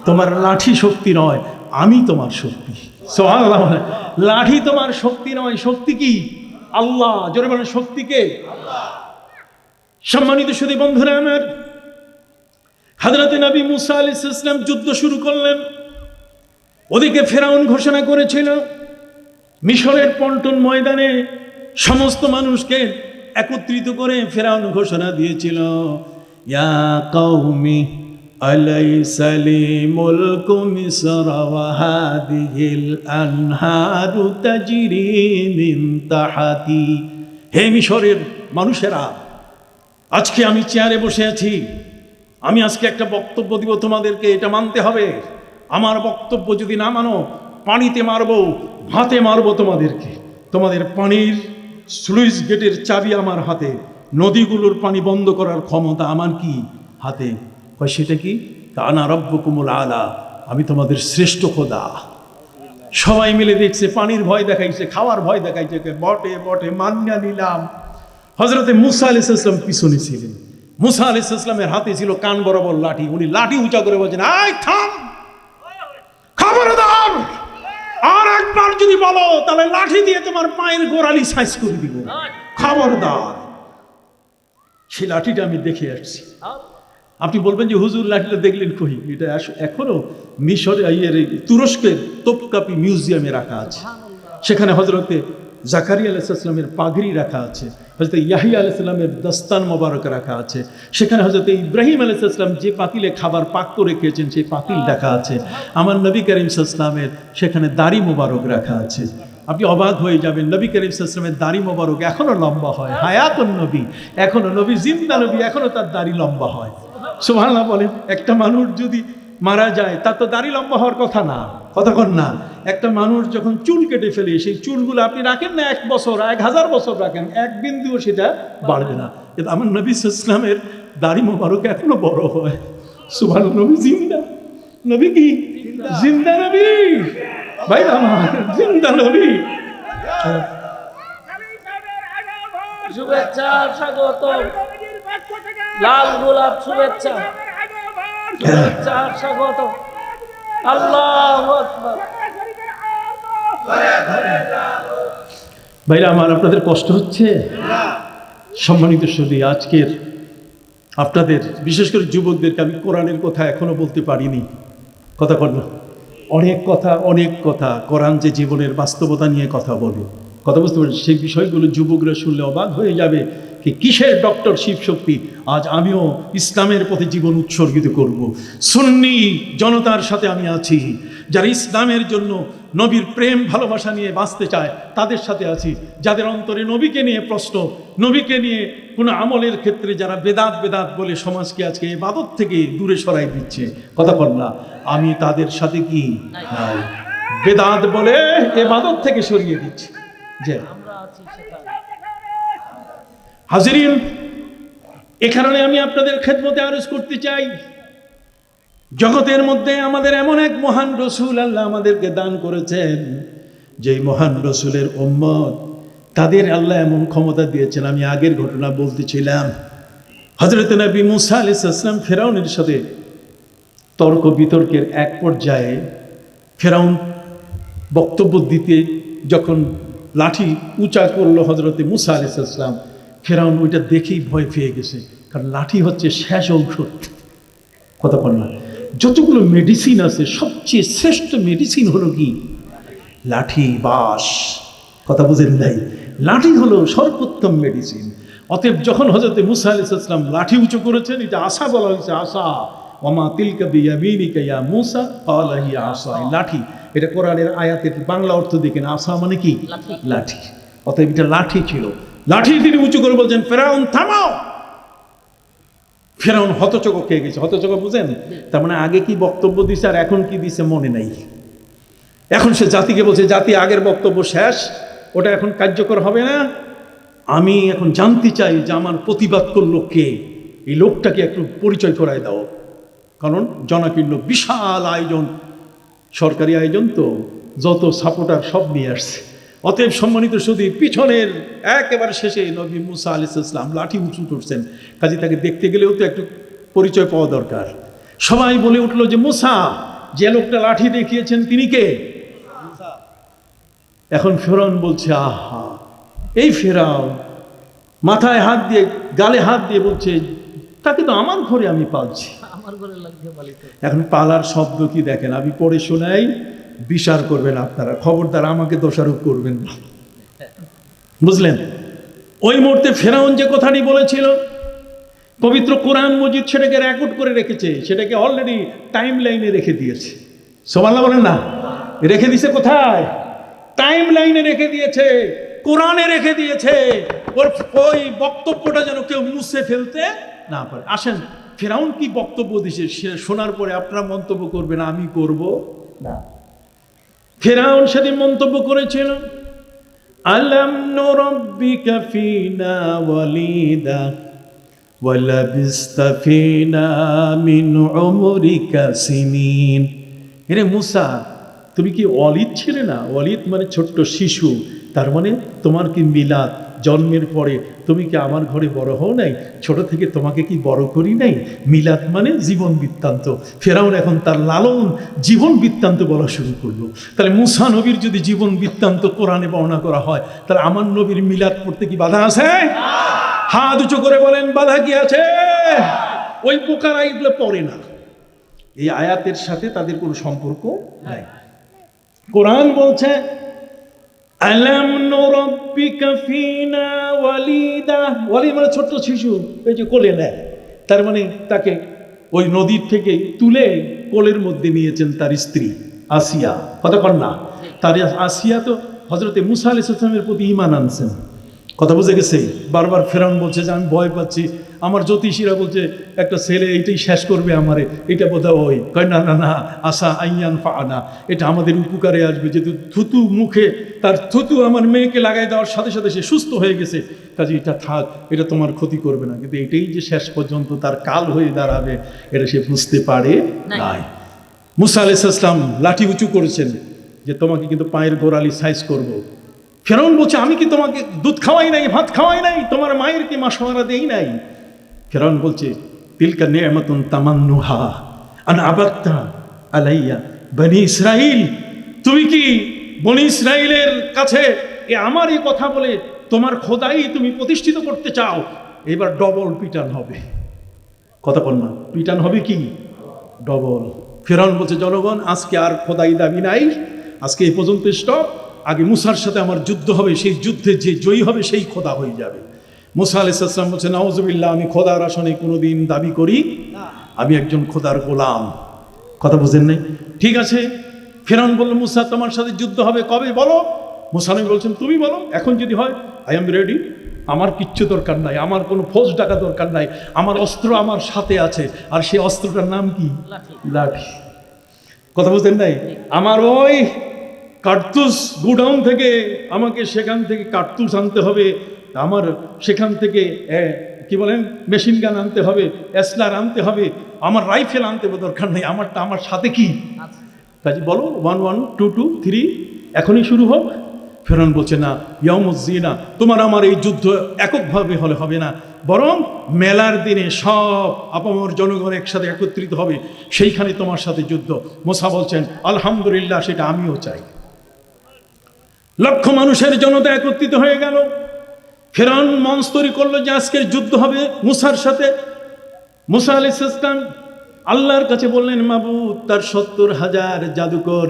[SPEAKER 2] তোমার লাঠি শক্তি নয়, আমি তোমার শক্তি। সুবহানাল্লাহ। লাঠি তোমার শক্তি নয়, শক্তি কি? আল্লাহ। জোরে বলেন, শক্তি কে? আল্লাহ। সম্মানিত সুধী বন্ধুরা আমার, হযরত নবী মুসা আলাইহিস সালাম যুদ্ধ শুরু করলেন। ওদিকে ফেরাউন ঘোষণা করেছিল, মিশরের পল্টন ময়দানে সমস্ত মানুষকে একত্রিত করে ফেরাউন ঘোষণা দিয়েছিল, ইয়া কওমি আলাইসা লি মুলকু মিসর ওয়া হাদিহিল আনহারু তাজরি মিন তাহতি। হে মিশরের মানুষেরা, আজকে আমি চেয়ারে বসে আছি, আমি আজকে একটা বক্তব্য দিব তোমাদেরকে, এটা মানতে হবে। আমার বক্তব্য যদি না মানো, পানিতে মারবো, ভাতে মারবো তোমাদেরকে। তোমাদের পানির স্লুইস গেটের চাবি আমার হাতে, নদীগুলোর পানি বন্ধ করার ক্ষমতা আমার কি হাতে। কয় সেটা কি? আনা রব্বুকুমুল আলা, আমি তোমাদের শ্রেষ্ঠ খোদা। সবাই মিলে দেখছে, পানির ভয় দেখাইছে, খাওয়ার ভয় দেখাইছে, বটে বটে মান্না নিলাম। হযরতে মুসা আলাইহিস সালাম পিছনে ছিলেন। মুসা আলাইহিস সালামের হাতে ছিল কান বরাবর লাঠি। উনি লাঠি উঁচা করে বলছেন, আয় থাম, খবরদার, আর একবার যদি বলো তাহলে লাঠি দিয়ে তোমার পায়ের গোড়ালি সাইজ করে দিব, খবরদার। সেই লাঠিটা আমি দেখে আসছি। আপনি বলবেন যে হুজুর লাঠিটা দেখলেন কই? এটা এখনো মিশরে তুরস্কের তোপকাপি মিউজিয়ামে রাখা আছে। সেখানে হযরতে জাকারিয়া আলাইহিস সালামের পাগড়ি রাখা আছে, হযরতে ইয়াহিয়া আলাইহিস সালামের দস্তান মোবারক রাখা আছে। সেখানে হযরতে ইব্রাহিম আলাইহিস সালাম যে পাতিলে খাবার পাক করে খেয়েছেন সেই পাতিল রাখা আছে। আমার নবী করিম সাল্লাল্লাহু আলাইহি ওয়াসাল্লামের সেখানে দাড়ি মোবারক রাখা আছে। আপনি অবাক হয়ে যাবেন, নবী করিম সাল্লাল্লাহু আলাইহি ওয়াসাল্লামের দাড়ি মোবারক এখনো লম্বা হয়। হায়াতুন নবী, এখনো নবী জিন্দা নবী, এখনো তার দাড়ি লম্বা হয়। সুবহানাল্লাহ বলেন। একটা মানুষ যদি মারা যায় তার তো দাড়ি লম্বা হওয়ার কথা না, কতক্ষণ না। একটা মানুষ যখন চুল কেটে ফেলে, সেই চুলগুলো আপনি রাখেন না 1 বছর, 1000 বছর রাখেন, 1 বিন্দুও সেটা বাড়বে না। কিন্তু আমার নবী সাল্লাল্লাহু আলাইহি ওয়াসাল্লামের দাড়ি মোবারক এখনো বড় হয়। সুবহানাল্লাহ, নবী জিন্দা। নবী কি জিন্দা নবী? ভাই আমার জিন্দা নবী।
[SPEAKER 3] শুভেচ্ছা, স্বাগত, লাল গোলাপ, শুভেচ্ছা, শুভেচ্ছা, স্বাগত। আল্লাহু আকবার।
[SPEAKER 2] ভাইরা আমার, আপনাদের কষ্ট হচ্ছে? সম্মানিত সুধী, আজকের আপনাদের বিশেষ করে যুবকদেরকে আমি কোরআনের কথা এখনো বলতে পারিনি। কথা বল না, অনেক কথা কোরআন যে জীবনের বাস্তবতা নিয়ে কথা বলে, কথা বুঝতে পারি, সেই বিষয়গুলো যুবকরা শুনলে অবাক হয়ে যাবে কি কিসের ডক্টর শিব শক্তি। আজ আমিও ইসলামের পথে জীবন উৎসর্গিত করব। সুন্নি জনতার সাথে আমি আছি, যারা ইসলামের জন্য নবীর প্রেম ভালোবাসা নিয়ে বাঁচতে চায় তাদের সাথে আছি। যাদের অন্তরে নবীকে নিয়ে প্রশ্ন, নবীকে নিয়ে কোনো আমলের ক্ষেত্রে যারা বেদাত বেদাত বলে সমাজকে আজকে ইবাদত থেকে দূরে সরাই দিচ্ছে, কথা বল না, আমি তাদের সাথে কি নাই, বেদাত বলে ইবাদত থেকে সরিয়ে দিচ্ছি। যে
[SPEAKER 3] আমরা আছি সেখানে।
[SPEAKER 2] হাজিরিন, এখানে আমি আপনাদের খেদমতে আরজ করতে চাই, জগতের মধ্যে আমাদের এমন এক মহান রসুল আল্লাহ আমাদেরকে দান করেছেন, যে মহান রসুলের উম্মত, তাদের আল্লাহ এমন ক্ষমতা দিয়েছেন। আমি আগের ঘটনা বলতেছিলাম, হযরত নবী মুসা আলাইহিস সালাম ফেরাউনের সাথে তর্ক বিতর্কের এক পর্যায়ে ফেরাউন বক্তব্য দিতে যখন লাঠি উঁচা করলো হযরতে মুসা আলাইহিস সালাম, ফেরাউন ওইটা দেখেই ভয় পেয়ে গেছে, কারণ লাঠি হচ্ছে শেষ ঔষধ। কথা বল না, যতগুলো মেডিসিন আছে সবচেয়ে শ্রেষ্ঠ মেডিসিন হলো কি? লাঠি, বাঁশ। কথা বুঝেন নাই? লাঠি হলো সর্বোত্তম মেডিসিন। অতএব যখন হযরতে মুসা আলাইহিস সালাম লাঠি উঁচু করেছেন, এটা আসা বলা হয়েছে, আসা, ওয়ামা তিলকা বিয়ামিনিকা ইয়া মুসা ক্বালা হিয়া আসা, লাঠি। এটা কোরআনের আয়াতের বাংলা অর্থ দেখেন, আসা মানে কি? লাঠি। অতএব এটা লাঠি ছিল। লাঠি তিনি উঁচু করে বলছেন, ফেরাউন থামাও। ফেরাউন হতচক খেয়ে গেছে। হতচক বুঝেন? তার মানে আগে কি বক্তব্য দিছে আর এখন কি দিছে মনে নাই। এখন সে জাতিকে বলছে, জাতি আগের বক্তব্য শেষ, ওটা এখন কার্যকর হবে না। আমি এখন জানতে চাই যে আমার প্রতিবাদ করলো কে, এই লোকটাকে একটু পরিচয় করায় দাও। কারণ জনাকীর্ণ বিশাল আয়োজন, সরকারি আয়োজন, তো যত সাপোর্টার সব নিয়ে আসছে। অতএব সম্মানিত সুধী, পিছনের একেবারে শেষে নবী মুসা আলাইহিস সালাম লাঠি উঁচু করছেন, কাজে তাকে দেখতে গেলেও তো একটু পরিচয় পাওয়া দরকার। সবাই বলে উঠলো যে মুসা, যে লোকটা লাঠি দেখিয়েছেন তিনি কে? এখন ফেরাউন বলছে, আহা, এই ফেরাউন মাথায় হাত দিয়ে গালে হাত দিয়ে বলছে, তাকে তো আমার ঘরে আমি পালছি।
[SPEAKER 3] আমার ঘরে লাগছে পালিত।
[SPEAKER 2] এখন পালার শব্দ কি দেখেন, আমি পড়ে শোনাই, বিচার করবেন আপনারা, খবরদার আমাকে দোষারোপ করবেন না, বুঝলেন? ওই মুহূর্তে ফেরাউন যে কথাটি বলেছিল, পবিত্র কোরআন মজিদ সেটাকে রেকর্ড করে রেখেছে, সেটাকে অলরেডি টাইম লাইনে রেখে দিয়েছে। সুবহানাল্লাহ বলেন না? রেখে দিয়েছে কোথায়? টাইম লাইনে রেখে দিয়েছে, কোরআনে রেখে দিয়েছে। ওই বক্তব্যটা যেন কেউ মুছে ফেলতে না পারে। আসেন, ফেরাউন কি বক্তব্য দিছে শোনার পরে আপনারা মন্তব্য করবেন, আমি করব না। ফেরাউন সেদিন মন্তব্য করেছিল, আলাম নুরাব্বিকা ফিনা ওয়ালিদা ওয়ালাবিস্তা ফিনা মিন উমরিকা সিনিন। হে মূসা, তুমি কি ওয়ালিদ ছিলে না? ওয়ালিদ মানে ছোট্ট শিশু, তার মানে তোমার কি মিলাদ, জন্মের পরে তুমি কি আমার ঘরে বড় হও নাই? ছোট থেকে তোমাকে কি বড় করি নাই? মিলাদ মানে জীবন বৃত্তান্ত। ফেরাউন এখন তার লালন জীবন বৃত্তান্ত বলা শুরু করলো। তাহলে মূসা নবীর যদি জীবন বৃত্তান্ত কোরআনে বর্ণনা করা হয়, তাহলে আমার নবীর মিলাদ পড়তে কি বাধা আছে? হাত উঁচু করে বলেন, বাধা কি আছে? ওই পোকারা এগুলো পড়ে না, এই আয়াতের সাথে তাদের কোনো সম্পর্ক নাই। কোরআন বলছে, আলাম নুরাব্বিকা ফিনা ওয়ালিদা, ওয়ালিদ মানে ছোট্ট শিশু, এই যে কোলে নেয়, তার মানে তাকে ওই নদীর থেকে তুলে কোলের মধ্যে নিয়েছেন তার স্ত্রী আসিয়া। কথা কন না? তার আসিয়া তো হযরতে মূসা আলাইহিস সালামের প্রতি ঈমান আনছেন। কথা বুঝে গেছে? বারবার ফেরাউন বলছে যে আমি ভয় পাচ্ছি, আমার জ্যোতিষীরা বলছে একটা ছেলে এইটাই শেষ করবে আমারে, এটা বোধহয় ওই। কয় না না না, আশা আইয়ান ফানা, এটা আমাদের উপকারে আসবে, যেহেতু থুতু মুখে, তার থুতু আমার মেয়েকে লাগাই দেওয়ার সাথে সাথে সে সুস্থ হয়ে গেছে, কাজে এটা থাক, এটা তোমার ক্ষতি করবে না। কিন্তু এটাই যে শেষ পর্যন্ত তার কাল হয়ে দাঁড়াবে, এটা সে বুঝতে পারে নাই। মূসা আলাইহিস সালাম লাঠি উঁচু করেছেন যে তোমাকে কিন্তু পায়ের গোড়ালি সাইজ করব। ফেরাউন বলছে, আমি কি তোমাকে দুধ খাওয়াই নাই, ভাত খাওয়াই নাই, তোমার মায়ের কি মাসোয়ারা দেই নাই? ফেরাউন বলছে, তিলকা নি'মাতুন তামান্নুহা আন আবাদতা আলাইয়া বনি ইসরাইল। তুমি কি বনি ইসরাইলের কাছে আমার এই কথা বলে তোমার খোদাই তুমি প্রতিষ্ঠিত করতে চাও? এবার ডবল পিটান হবে। কথা বল না, পিটান হবে কি? ডবল। ফেরাউন বলছে, জনগণ আজকে আর খোদাই দাবি নাই, আজকে এই পর্যন্ত স্টপ। আগে মূসার সাথে আমার যুদ্ধ হবে, সেই যুদ্ধে যে জয়ী হবে সেই খোদা হয়ে যাবে। মূসা আলাইহিস সালাম বলছে, নাউজুবিল্লাহ, আমি খোদার আসনে কোনোদিন দাবি করি না, আমি একজন খোদার গোলাম। কথা বুঝেন নাই? ঠিক আছে। ফেরাউন বলল, মূসা তোমার সাথে যুদ্ধ হবে, কবে বলো? মূসা নবী বলছেন, তুমি বলো, এখন যদি হয় আই এম রেডি। আমার কিচ্ছু দরকার নাই, আমার কোনো ফৌজ ডাকা দরকার নাই, আমার অস্ত্র আমার সাথে আছে, আর সেই অস্ত্রটার নাম কি? লাঠি। কথা বুঝেন নাই? আমার ওই কার্তুস গোডাউন থেকে আমাকে সেখান থেকে কার্তুস আনতে হবে, আমার সেখান থেকে কি বলেন মেশিন গান আনতে হবে, এসলার আনতে হবে, আমার রাইফেল আনতে হবে, দরকার নেই, আমারটা আমার সাথে কি কাজে বলো 1 1 2 2 3 এখনই শুরু হোক। ফেরাউন বলছে, না ইয়াউমুজ্জিনা, তোমার আমার এই যুদ্ধ এককভাবে হলে হবে না, বরং মেলার দিনে সব আপামর জনগণ একসাথে একত্রিত হবে, সেইখানে তোমার সাথে যুদ্ধ। মূসা বলছেন, আলহামদুলিল্লাহ, সেটা আমিও চাই। লক্ষ মানুষের জনতা একত্রিত হয়ে গেল। ফেরাউন মঞ্চ তৈরি করলো যে আজকের যুদ্ধ হবে মূসার সাথে। মূসা আলাইহিস সালাম আল্লাহর কাছে বললেন, মাবুদ, তার 70,000 জাদুকর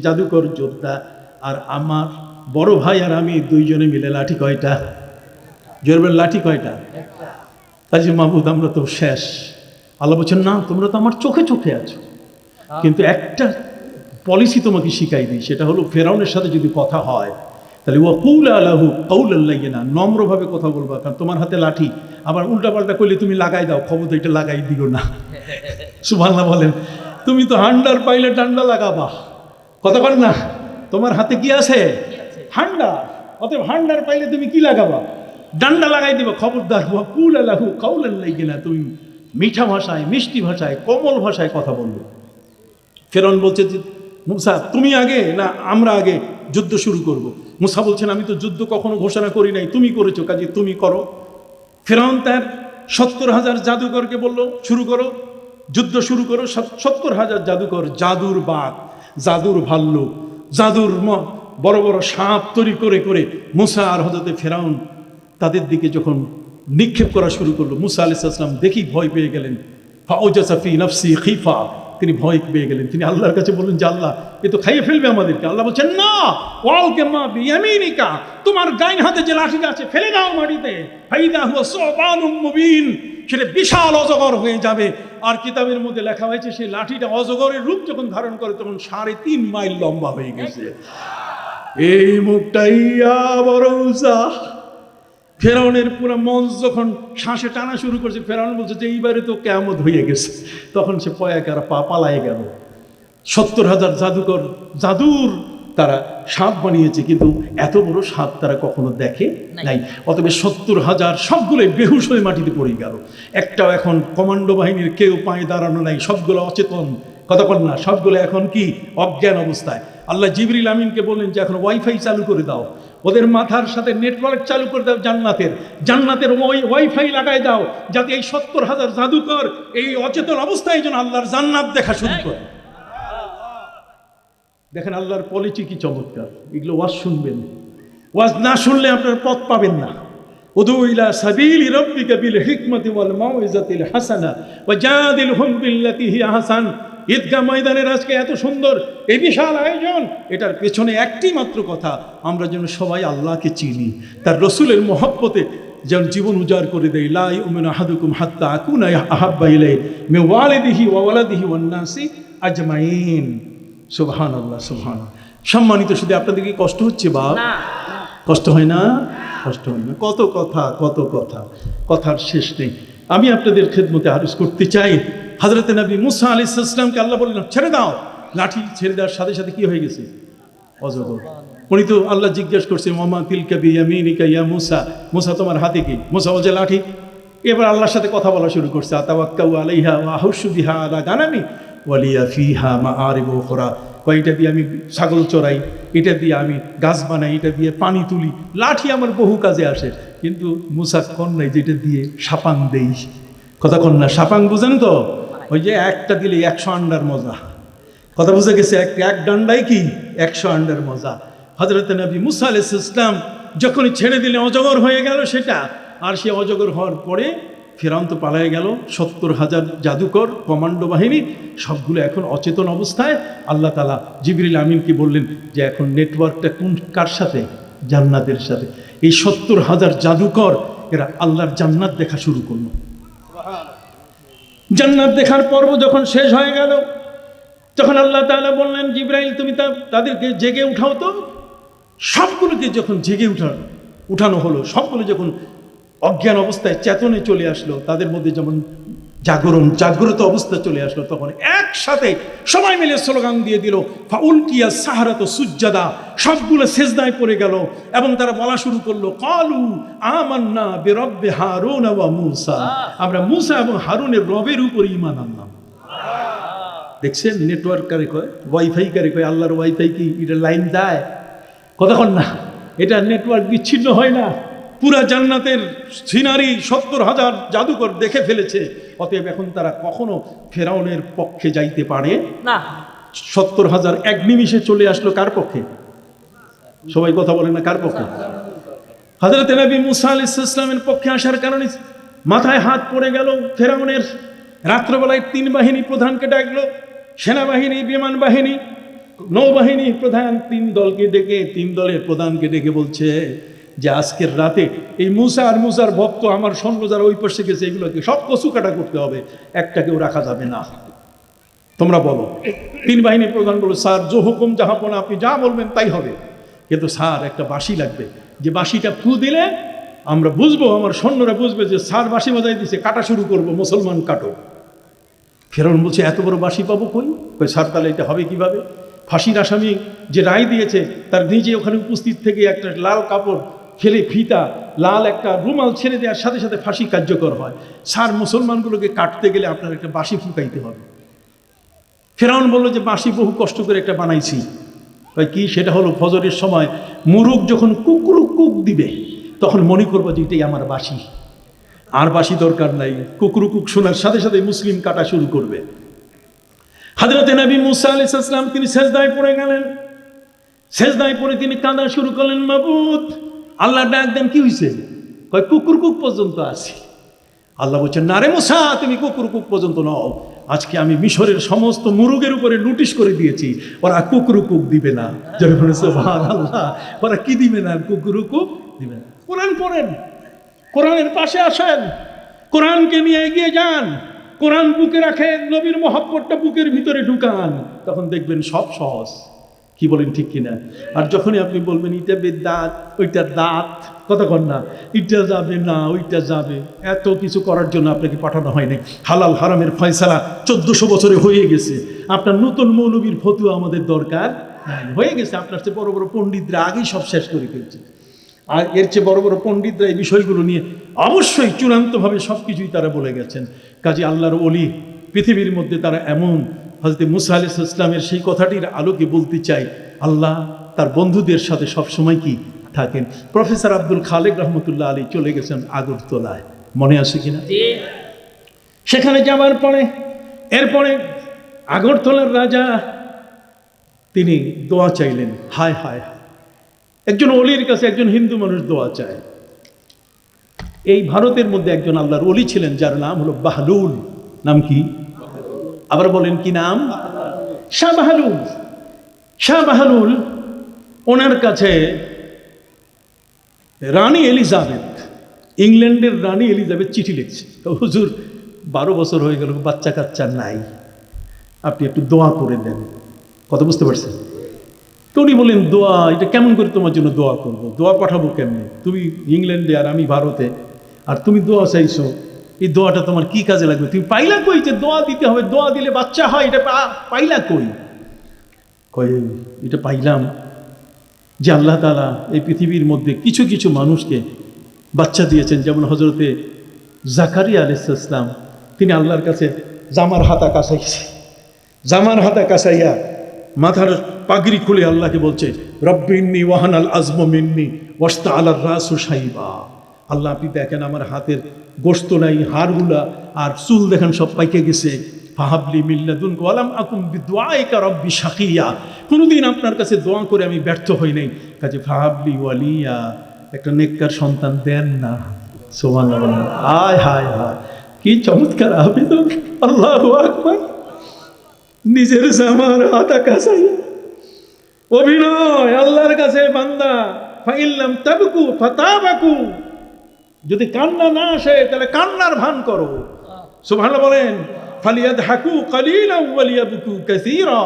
[SPEAKER 2] জাদুকর যোদ্ধা, আর আমার বড় ভাই আর আমি দুইজনে মিলে লাঠি কয়টা? জোরবের লাঠি কয়টা? তাই যে মাবুদ, আমরা তো শেষ। আল্লাহ বলছেন, না, তোমরা তো আমার চোখে চোখে আছো, কিন্তু একটা পলিসি তোমাকে শিখাই দিই, সেটা হলো ফেরাউনের সাথে যদি কথা হয় তাহলে ওয়াকুল আলাহু কাউলান লাইয়িনা, নম্রভাবে কথা বলবা, কারণ তোমার হাতে লাঠি, আবার উল্টাপাল্টা করলে তুমি লাগাই দাও, খবর এটা লাগাই দিও না। সুবহানাল্লাহ বলেন। তুমি তো হান্ডার পাইলে ডান্ডা লাগাবা, কথা বল না, তোমার হাতে কি আছে? হান্ডার। অতএব হান্ডার পাইলে তুমি কি লাগাবা? ডান্ডা লাগাই দিবা। খবরদার, ওয়াকুল আলাহু কাউলান লাইয়িনা, তুমি মিঠা ভাষায়, মিষ্টি ভাষায়, কোমল ভাষায় কথা বলবে। ফেরাউন বলছে যে, মূসা তুমি আগে না আমরা আগে যুদ্ধ শুরু করব? মূসা বলছেন, আমি তো যুদ্ধ কখনো ঘোষণা করি নাই, তুমি করেছো, কাজে তুমি করো। ফেরাউন তার 70,000 জাদুকরকে বলল, শুরু করো, যুদ্ধ শুরু করো। 70,000 জাদুকর, জাদুর বাঘ, জাদুর ভাল্লুক, জাদুর বড় বড় সাপ তৈরি করে করে মূসা আর হযরতে ফেরাউন তাদের দিকে যখন নিক্ষেপ করা শুরু করলো, মূসা আলাইহিস সালাম দেখি ভয় পেয়ে গেলেন। ফাওজাসা ফি নাফসি খিফা, তিনি ভয় পেয়ে গেলেন। তিনি আল্লাহর কাছে বললেন যে, আল্লাহ, এ তো খাইয়ে ফেলবে আমাদেরকে। আল্লাহ বলছেন, না, ওয়ালকে মা বিয়ামিনিকা, তোমার ডাইন হাতে যে লাঠিটা আছে ফেলে দাও মাটিতে। ফাইদা হুয়া সুবানুম মুবিন, সেটা বিশাল অজগর হয়ে যাবে। আর কিতাবের মধ্যে লেখা হয়েছে সেই লাঠিটা অজগরের রূপ যখন ধারণ করে তখন 3.5 মাইল লম্বা হয়ে গেছে। এই মুখটাই বড় উঁচা। ফেরাউনের পুরো মঞ্চ যখন শ্বাসে টানা শুরু করছে, ফেরাউন বলছে যে এইবারে তো কিয়ামত হয়ে গেছে। তখন সে পয়াকার পালায় গেল। 70,000 জাদুকর জাদুর তারা সাপ বানিয়েছে, কিন্তু এত বড় সাপ তারা কখনো দেখে নাই। অতএব 70,000 সবগুলোই বেহুশ হয়ে মাটিতে পড়ে গেল। একটাও এখন কমান্ডো বাহিনীর কেউ পায়ে দাঁড়ানো নাই, সবগুলো অচেতন। কথা বল না, সবগুলো এখন কি অজ্ঞান অবস্থায়। আল্লাহ জিবরিল আমিনকে বললেন যে এখন ওয়াইফাই চালু করে দাও, ওদের মাথার সাথে নেটওয়ার্ক চালু করে দাও, জান্নাতের ওয়াইফাই লাগাই দাও, যাতে এই 70,000 জাদুকর এই অচেতন অবস্থায় যেন আল্লাহর জান্নাত দেখা শুরু করে। দেখেন আল্লাহর পলিসি কি চমৎকার। এগুলো ওয়াজ শুনবেন, ওয়াজ না শুনলে আপনার পথ পাবেন না। উদু ইলা সাবিলি রাব্বিকা বিল হিকমাতি ওয়াল মাউইজাতিল হাসানা ওয়াজাদিলহুম বিল্লাতি হিয়া আহসান। ঈদগাহ ময়দানের আজকে এত সুন্দর এই বিশাল আয়োজন, এটার পেছনে একটি মাত্র কথা, আমরা যেন সবাই আল্লাহকে চিনি, তার রসুলের মহব্বতে যেন জীবন উজাড় করে দেয়। লা ইউমিনু আহাদুকুম হাত্তা আকুনা আহাব্বা ইলাইহি মিন ওয়ালিদিহি ওয়া ওয়ালাদিহি ওয়ান নাসি আজমাইন। সুবহানাল্লাহ, সুবহানাল্লাহ। সম্মানিত, শুধু আপনাদেরকে কষ্ট হচ্ছে বাপ? কষ্ট হয় না? কষ্ট হয় না? কত কথা, কত কথা, কথার শেষ নেই। আমি আপনাদের খেদমতে আরজ করতে চাই, হযরত নবী মুসা আলাইহিস সালামকে আল্লাহ বললেন ছেড়ে দাও। লাঠি ছেড়ে দেওয়ার সাথে সাথে কি হয়ে গেছে? অজগর। উনি তো আল্লাহ জিজ্ঞেস করছে ওমা তিলকা বিয়ামিনিকা ইয়া মুসা, মুসা তোমার হাতে কি? মুসা বলছে লাঠি। এবার আল্লাহর সাথে কথা বলা শুরু করছে, আতাওয়াক্কাউ আলাইহা ওয়া আহুশু বিহা আলা গানামি ওয়ালিয়া ফিহা মাআরিবু উখরা। এটা দিয়ে আমি ছাগল চড়াই, এটা দিয়ে আমি গাছ বানাই, এটা দিয়ে পানি তুলি। লাঠি আমার বহু কাজে আসে, কিন্তু মুসা কন নাই যেটা দিয়ে সাপাং দেই। কথা কন না, সাপাং বুঝেন তো? ওই যে একটা দিলে 100 আন্ডার মজা। কথা বুঝে গেছে? এক ডান্ডাই কি 100 আন্ডার মজা। হযরত নবী মুসা আলাইহিস সালাম যখনই ছেড়ে দিলে অজগর হয়ে গেল সেটা। আর সে অজগর হওয়ার পরে ফেরাউন তো পালায় গেল। 70,000 জাদুকর কমান্ডো বাহিনী সবগুলো এখন অচেতন অবস্থায়। আল্লাহ তাআলা জিবরিল আমিনকে বললেন যে এখন নেটওয়ার্কটা কার সাথে? জান্নাতের সাথে। এই 70,000 জাদুকর এরা আল্লাহর জান্নাত দেখা শুরু করলো। জান্নাত দেখার পর্ব যখন শেষ হয়ে গেল, তখন আল্লাহ তাআলা বললেন জিবরাইল তুমি তাদেরকে জেগে উঠাও তো। সবগুলোকে যখন জেগে উঠানো হলো, সবগুলো যখন অজ্ঞান অবস্থায় চেতনে চলে আসলো, তাদের মধ্যে যেমন জাগ্রত অবস্থা চলে আসলো, তখন একসাথে সবাই মিলে স্লোগান দিয়ে দিল ফাউলকিয়া সাহারাতু সুজ্জাদা। সবগুলো সেজদায় পড়ে গেল এবং তারা বলা শুরু করলো ক্বালু আমান্না বিরব্বি হারুন ওয়া মূসা। আমরা মূসা এবং হারুনের রবের উপর ঈমান আনলাম। দেখছেন, নেটওয়ার্ক কারে কয়, ওয়াইফাই কারে কয়। আল্লাহর ওয়াইফাই কি এটা লাইন দেয়? কতক্ষণ না, এটা নেটওয়ার্ক বিচ্ছিন্ন হয় না। পুরা জান্নাতের সিনারি 70,000 জাদুকর দেখে ফেলেছে। অতএব এখন তারা কখনো ফেরাউনের পক্ষে যাইতে পারে না। 70,000 এক নিমিষে চলে আসলো কার পক্ষে? সবাই কথা বলে না, কার পক্ষে? হযরত নবী মুসা আলাইহিস সালামের পক্ষে আসার কারণে মাথায় হাত পড়ে গেল ফেরাউনের। রাত্রবেলায় 3 বাহিনী প্রধানকে ডাকলো, সেনাবাহিনী, বিমান বাহিনী, নৌবাহিনী প্রধান 3 দলকে ডেকে 3 দলের প্রধানকে ডেকে বলছে যে আজকের রাতে এই মুসা আর মুসার ভক্ত আমার সৈন্য যারা ওই পাশে গেছে এগুলোকে সব কচু কাটা করতে হবে, একটাকেও রাখা যাবে না। তোমরা বলো। 3 বাহিনীর প্রধান বলো স্যার জো হুকুম জাহাপনা, আপনি যা বলবেন তাই হবে, কিন্তু স্যার একটা বাঁশি লাগবে, যে বাঁশিটা ফু দিলে আমরা বুঝবো, আমার সৈন্যরা বুঝবে যে স্যার বাঁশি বাজাই দিছে, কাটা শুরু করবো, মুসলমান কাটো। ফেরাউন বলছে এত বড় বাঁশি পাবো কই? স্যার তাহলে এটা হবে কিভাবে? ফাঁসির আসামি যে রায় দিয়েছে তার নিজে ওখানে উপস্থিত থেকে একটা লাল কাপড় ফেলে ফিতা লাল একটা রুমাল ছেড়ে দেওয়ার সাথে সাথে ফাঁসি কার্যকর হয়। স্যার মুসলমানগুলোকে কাটতে গেলে আপনার একটা বাঁশি ফুঁকাইতে হবে। ফেরাউন বললো যে বাঁশি বহু কষ্ট করে একটা বানাইছি। কি সেটা হলো ফজরের সময় মুরুগ যখন কুকুরুক কুক দিবে তখন মনে করবো যে এটাই আমার বাঁশি, আর বাঁশি দরকার নাই। কুকুরুক কুক শোনার সাথে সাথে মুসলিম কাটা শুরু করবে। হযরত নবী মুসা আলাইহিস সালাম তিনি সেজদায় পড়ে গেলেন। সেজদায় পড়ে তিনি কাঁদা শুরু করলেন, মাবুদ আল্লাহ ডাক দেন, কি হয়েছে? কয় কুকুর কুক পর্যন্ত আছি। আল্লাহ বলছেন না রে মুসা, তুমি কুকুর কুক পর্যন্ত নও, আজকে আমি মিশরের সমস্ত মুরুগের উপরে নোটিশ করে দিয়েছি, ওরা কুকুর কুক দিবে না। সুবহানাল্লাহ, ওরা কি দিবে না? কুকুর কুক দিবে না। কোরআন পড়েন, কোরআনের পাশে আসেন। কোরআনকে নিয়ে এগিয়ে যান, কোরআন বুকে রাখেন, নবীর মহব্বতটা বুকের ভিতরে ঢুকান, তখন দেখবেন সব সহজ। কি বলেন ঠিক কিনা? আর যখনই আপনি বলবেন এটা বেদাত, ওইটা দাঁত, কতক্ষণ না এটা যাবে না ওইটা যাবে, এত কিছু করার জন্য আপনাকে পাঠানো হয়নি। হালাল হারামের ফয়সালা 1400 বছরে হয়ে গেছে। আপনার নতুন মৌলবীর ফতুয়া আমাদের দরকার হয়ে গেছে। আপনার চেয়ে বড় বড় পণ্ডিতরা আগেই সব শেষ করে ফেলছে। আর এর চেয়ে বড় বড় পণ্ডিতরা এই বিষয়গুলো নিয়ে অবশ্যই চূড়ান্তভাবে সব কিছুই তারা বলে গেছেন। কাজী আল্লাহর ওলি পৃথিবীর মধ্যে তারা এমন, হযরত মুসা আলাইহিস সালামের সেই কথাটির আলোকে বলতে চাই, আল্লাহ তার বন্ধুদের সাথে সবসময় কি থাকেন। প্রফেসর আব্দুল খালেক রহমতুল্লাহ আলী চলে গেছেন আগরতলায়, মনে আছে কিনা? সেখানে যাওয়ার পরে এরপরে আগরতলার রাজা তিনি দোয়া চাইলেন। হায় হায় হায়, একজন অলির কাছে একজন হিন্দু মানুষ দোয়া চায়। এই ভারতের মধ্যে একজন আল্লাহর অলি ছিলেন যার নাম হলো বাহলুল। নাম কি? আবার বলেন কি নাম? শাহ বাহলুল। শাহ বাহলুল ওনার কাছে রানী এলিজাবেথ, ইংল্যান্ডের রানী এলিজাবেথ চিঠি লিখছে, হুজুর 12 বছর হয়ে গেল, বাচ্চা কাচ্চা নাই, আপনি একটু দোয়া করে দেন। কথা বুঝতে পারছেন? তো উনি বলেন, দোয়া এটা কেমন করে তোমার জন্য দোয়া করব? দোয়া পাঠাবো কেমনে? তুমি ইংল্যান্ডে আর আমি ভারতে, আর তুমি দোয়া চাইছো, এই দোয়াটা তোমার কি কাজে লাগবে? তুমি পাইলা কই যে দোয়া দিতে হবে, দোয়া দিলে বাচ্চা হয়, এটা পাইলা কই? কই এটা পাইলাম যে আল্লাহ তাআলা এই পৃথিবীর মধ্যে কিছু কিছু মানুষকে বাচ্চা দিয়েছেন, যেমন হযরতে জাকারিয়া আলাইহিস সালাম, তিনি আল্লাহর কাছে জামার হাতা কাছাইছে, জামার হাতা কাছাইয়া মাথার পাগড়ি খুলে আল্লাহকে বলছে, রব্বি ইন্নী ওয়াহানাল আযমু মিন্নী ওয়াশতাআলার রাসু শাইবা। আল্লাহ আপনি দেখেন আমার হাতের গোশত নাই, হাড়গুলা আর চুল দেখেন সব পাইকে গেছে। ফাহাবলি মিন লাদুনকা ওয়া লাম আকুম বিদুআইকা রব্বি শাকিয়া, কোনোদিন আপনার কাছে দোয়া করে আমি ব্যর্থ হই নাই, কাজে ফাহাবলি ওয়ালিয়া, একটা নেককার সন্তান দেন না। সুবহানাল্লাহ। হায় হায় হায়, কি চমৎকার আবেদন! আল্লাহু আকবার। নিজের জামার হাতা কাছাইয়া অভিনয় আল্লাহর কাছে, বান্দা ফাইল্লাম তাবকু ফাতাবাকু, যদি কান্না না আসে তাহলে কান্নার ভান করো। সুবহানাল্লাহ বলেন। ফালিয়াদহাকু কালিলান ওয়ালিয়াবকু কাসীরা,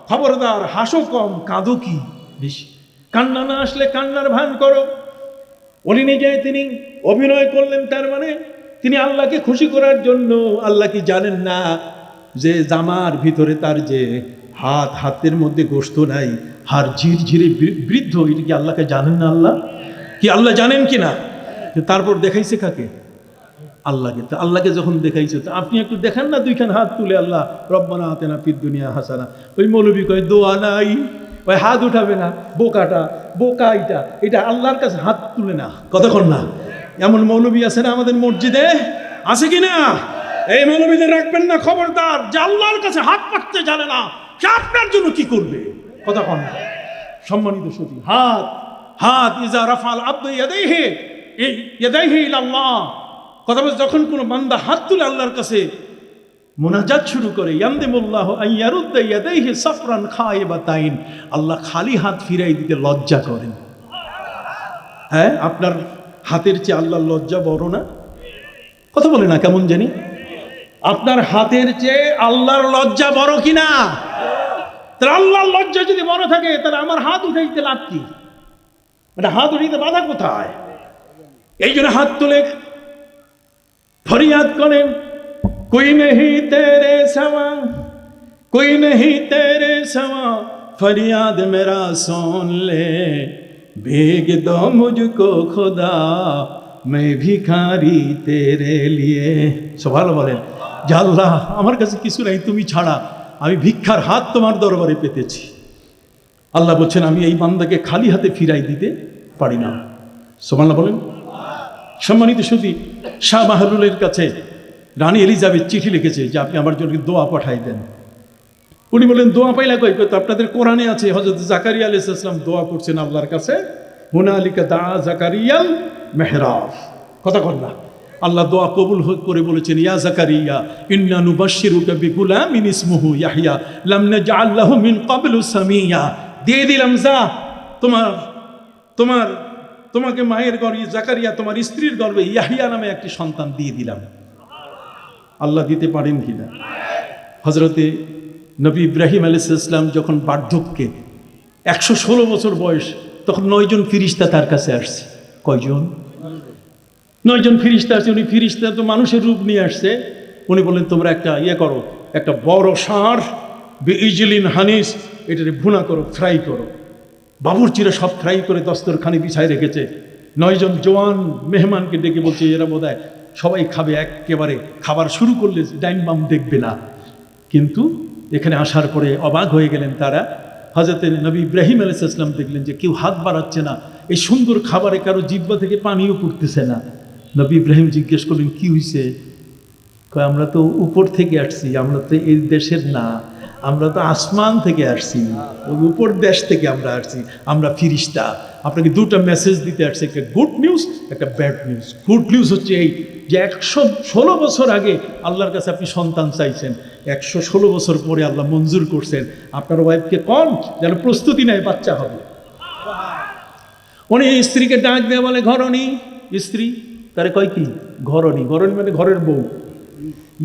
[SPEAKER 2] খবরদার হাসো কম, কাঁদো কি বেশি। কান্না না আসলে কান্নার ভান করো। উনি নিজে তিনি অভিনয় করলেন, তার মানে তিনি আল্লাহকে খুশি করার জন্য। আল্লাহ কি জানেন না যে জামার ভিতরে তার যে হাতের মধ্যে গোশত নাই, হাড় ঝিরঝিরে বৃদ্ধ, এটা কি আল্লাহকে জানেন না? আল্লাহ কি আল্লাহ জানেন কি না? তারপর দেখাইছে কাকে? আল্লাহকে। তো আল্লাহকে যখন দেখাইছে, তো আপনি একটু দেখেন না, দুইখান হাত তুলে আল্লাহ রব্বানা আতিনা ফিদ দুনিয়া হাসানা। ওই মৌলবী কয় দোয়া নাই, ওই হাত উঠাবে না, বোকা এটা আল্লাহর কাছে হাত তুলে না, কতক্ষণ না। এমন মৌলবী আছে না আমাদের মসজিদে? আছে কি না? এই মৌলবীদের রাখবেন না, খবরদার। যে আল্লাহর কাছে হাত পাততে জানে না, সে আপনার জন্য কি করবে? কতক্ষণ না। সম্মানিত সুধী, হাত ইজা রাফাল আব্দু ইয়াদাইহি ইলাল্লাহ, কথা বলছে, যখন কোনো বান্দা হাত তুলে আল্লাহর কাছে মুনাজাত শুরু করে, ইয়ামদিমুল্লাহু আন ইয়ারুদ্দা ইয়াদাইহি সাফরান খায়বাতাইন, আল্লাহ খালি হাত ফিরাই দিতে লজ্জা করেন। হ্যাঁ, আপনার হাতের চেয়ে আল্লাহর লজ্জা বড় না? কথা বলে না কেমন জানি? আপনার হাতের চেয়ে আল্লাহর লজ্জা বড় কিনা? তাহলে আল্লাহর লজ্জা যদি বড় থাকে, তাহলে আমার হাত উঠাইতে লাভ কি? এটা হাত উঠাইতে বাধা কোথায়? এই জন্য হাত তুলে ফরিয়াদ করেন, কোই নেহি তেরে সওয়া, কোই নেহি তেরে সওয়া, ফরিয়াদ মেরা সুন লে, ভেগ দো মুঝকো খুদা, मैं भिखारी तेरे लिए। সুবহানাল্লাহ বলেন যে আল্লাহ আমার কাছে কিছু নাই, তুমি ছাড়া আমি ভিক্ষার হাত তোমার দরবারে পেতেছি। আল্লাহ বলছেন আমি এই বান্দাকে খালি হাতে ফিরাই দিতে পারি না। সুবহানাল্লাহ বলেন। সম্মানিত সুধী, শাহ বাহলুলের কাছে রানী এলিজাবেথ চিঠি লিখেছে যে আপনি আমার জন্য দোয়া পাঠাই দেন। উনি বলেন দোয়া পাইলা কই? তো আপনাদের কোরআনে আছে, হযরত জাকারিয়া আলাইহিস সালাম দোয়া করছেন আল্লাহর কাছে, হুনালিকা দা জাকারিয়াল মেহরাব। কথা কর না, আল্লাহ দোয়া কবুল করে বলেছেন, ইয়া জাকারিয়া ইন্না নুবাশশিরুকা বিগুলামিন ইসমুহু ইয়াহইয়া লাম নাজআল লাহু মিন ক্বাবলু সামিয়া। দিয়ে দিলাম, যা তোমাকে মায়ের গর্ভে জাকারিয়া, তোমার স্ত্রীর গর্ভে ইয়াহইয়া নামে একটি সন্তান দিয়ে দিলাম। আল্লাহ দিতে পারেন কিনা? হজরতে নবী ইব্রাহিম আলাইহিস সালাম যখন বার্ধক্যে 116 বছর বয়স, তখন 9 জন ফিরিস্তা তার কাছে আসছে। কয়জন? 9 জন ফিরিস্তা আসছে। উনি ফিরিস্তা তো মানুষের রূপ নিয়ে আসছে। উনি বললেন তোমরা একটা করো, একটা বড় ষাঁড় বিইজলিন হানিস, এটাকে ভুনা করো, ফ্রাই করো। বাবুর্চিরা সব ফ্রাই করে দস্তরখানি বিছায় রেখেছে। 9 জন জওয়ান মেহমানকে ডেকে বলছে এরা বোধহয় সবাই খাবে, একেবারে খাবার শুরু করলে ডাইন বাম দেখবে না। কিন্তু এখানে আসার পরে অবাক হয়ে গেলেন তারা। হযরত নবী ইব্রাহিম আলাইহিস সালাম দেখলেন যে কেউ হাত বাড়াচ্ছে না, এই সুন্দর খাবারে কারো জিহ্বা থেকে পানিও পড়তেছে না। নবী ইব্রাহিম জিজ্ঞেস করলেন কি হয়েছে? কয় আমরা তো উপর থেকে আসছি, আমরা তো এই দেশের না, আমরা তো আসমান থেকে আসছি, ওই উপর দেশ থেকে আমরা আসছি, আমরা ফিরিস্তা। আপনাকে দুটো মেসেজ দিতে আসছে, একটা গুড নিউজ, একটা ব্যাড নিউজ। গুড নিউজ হচ্ছে এই যে 116 বছর আগে আল্লাহর কাছে আপনি সন্তান চাইছেন, 116 বছর পরে আল্লাহ মঞ্জুর করছেন। আপনার ওয়াইফকে কন যেন প্রস্তুতি নেয়, বাচ্চা হবে। উনি স্ত্রীকে ডাক দেয়া বলে ঘরণী। স্ত্রী তারে কয় কি? ঘরণী। ঘরণী মানে ঘরের বউ।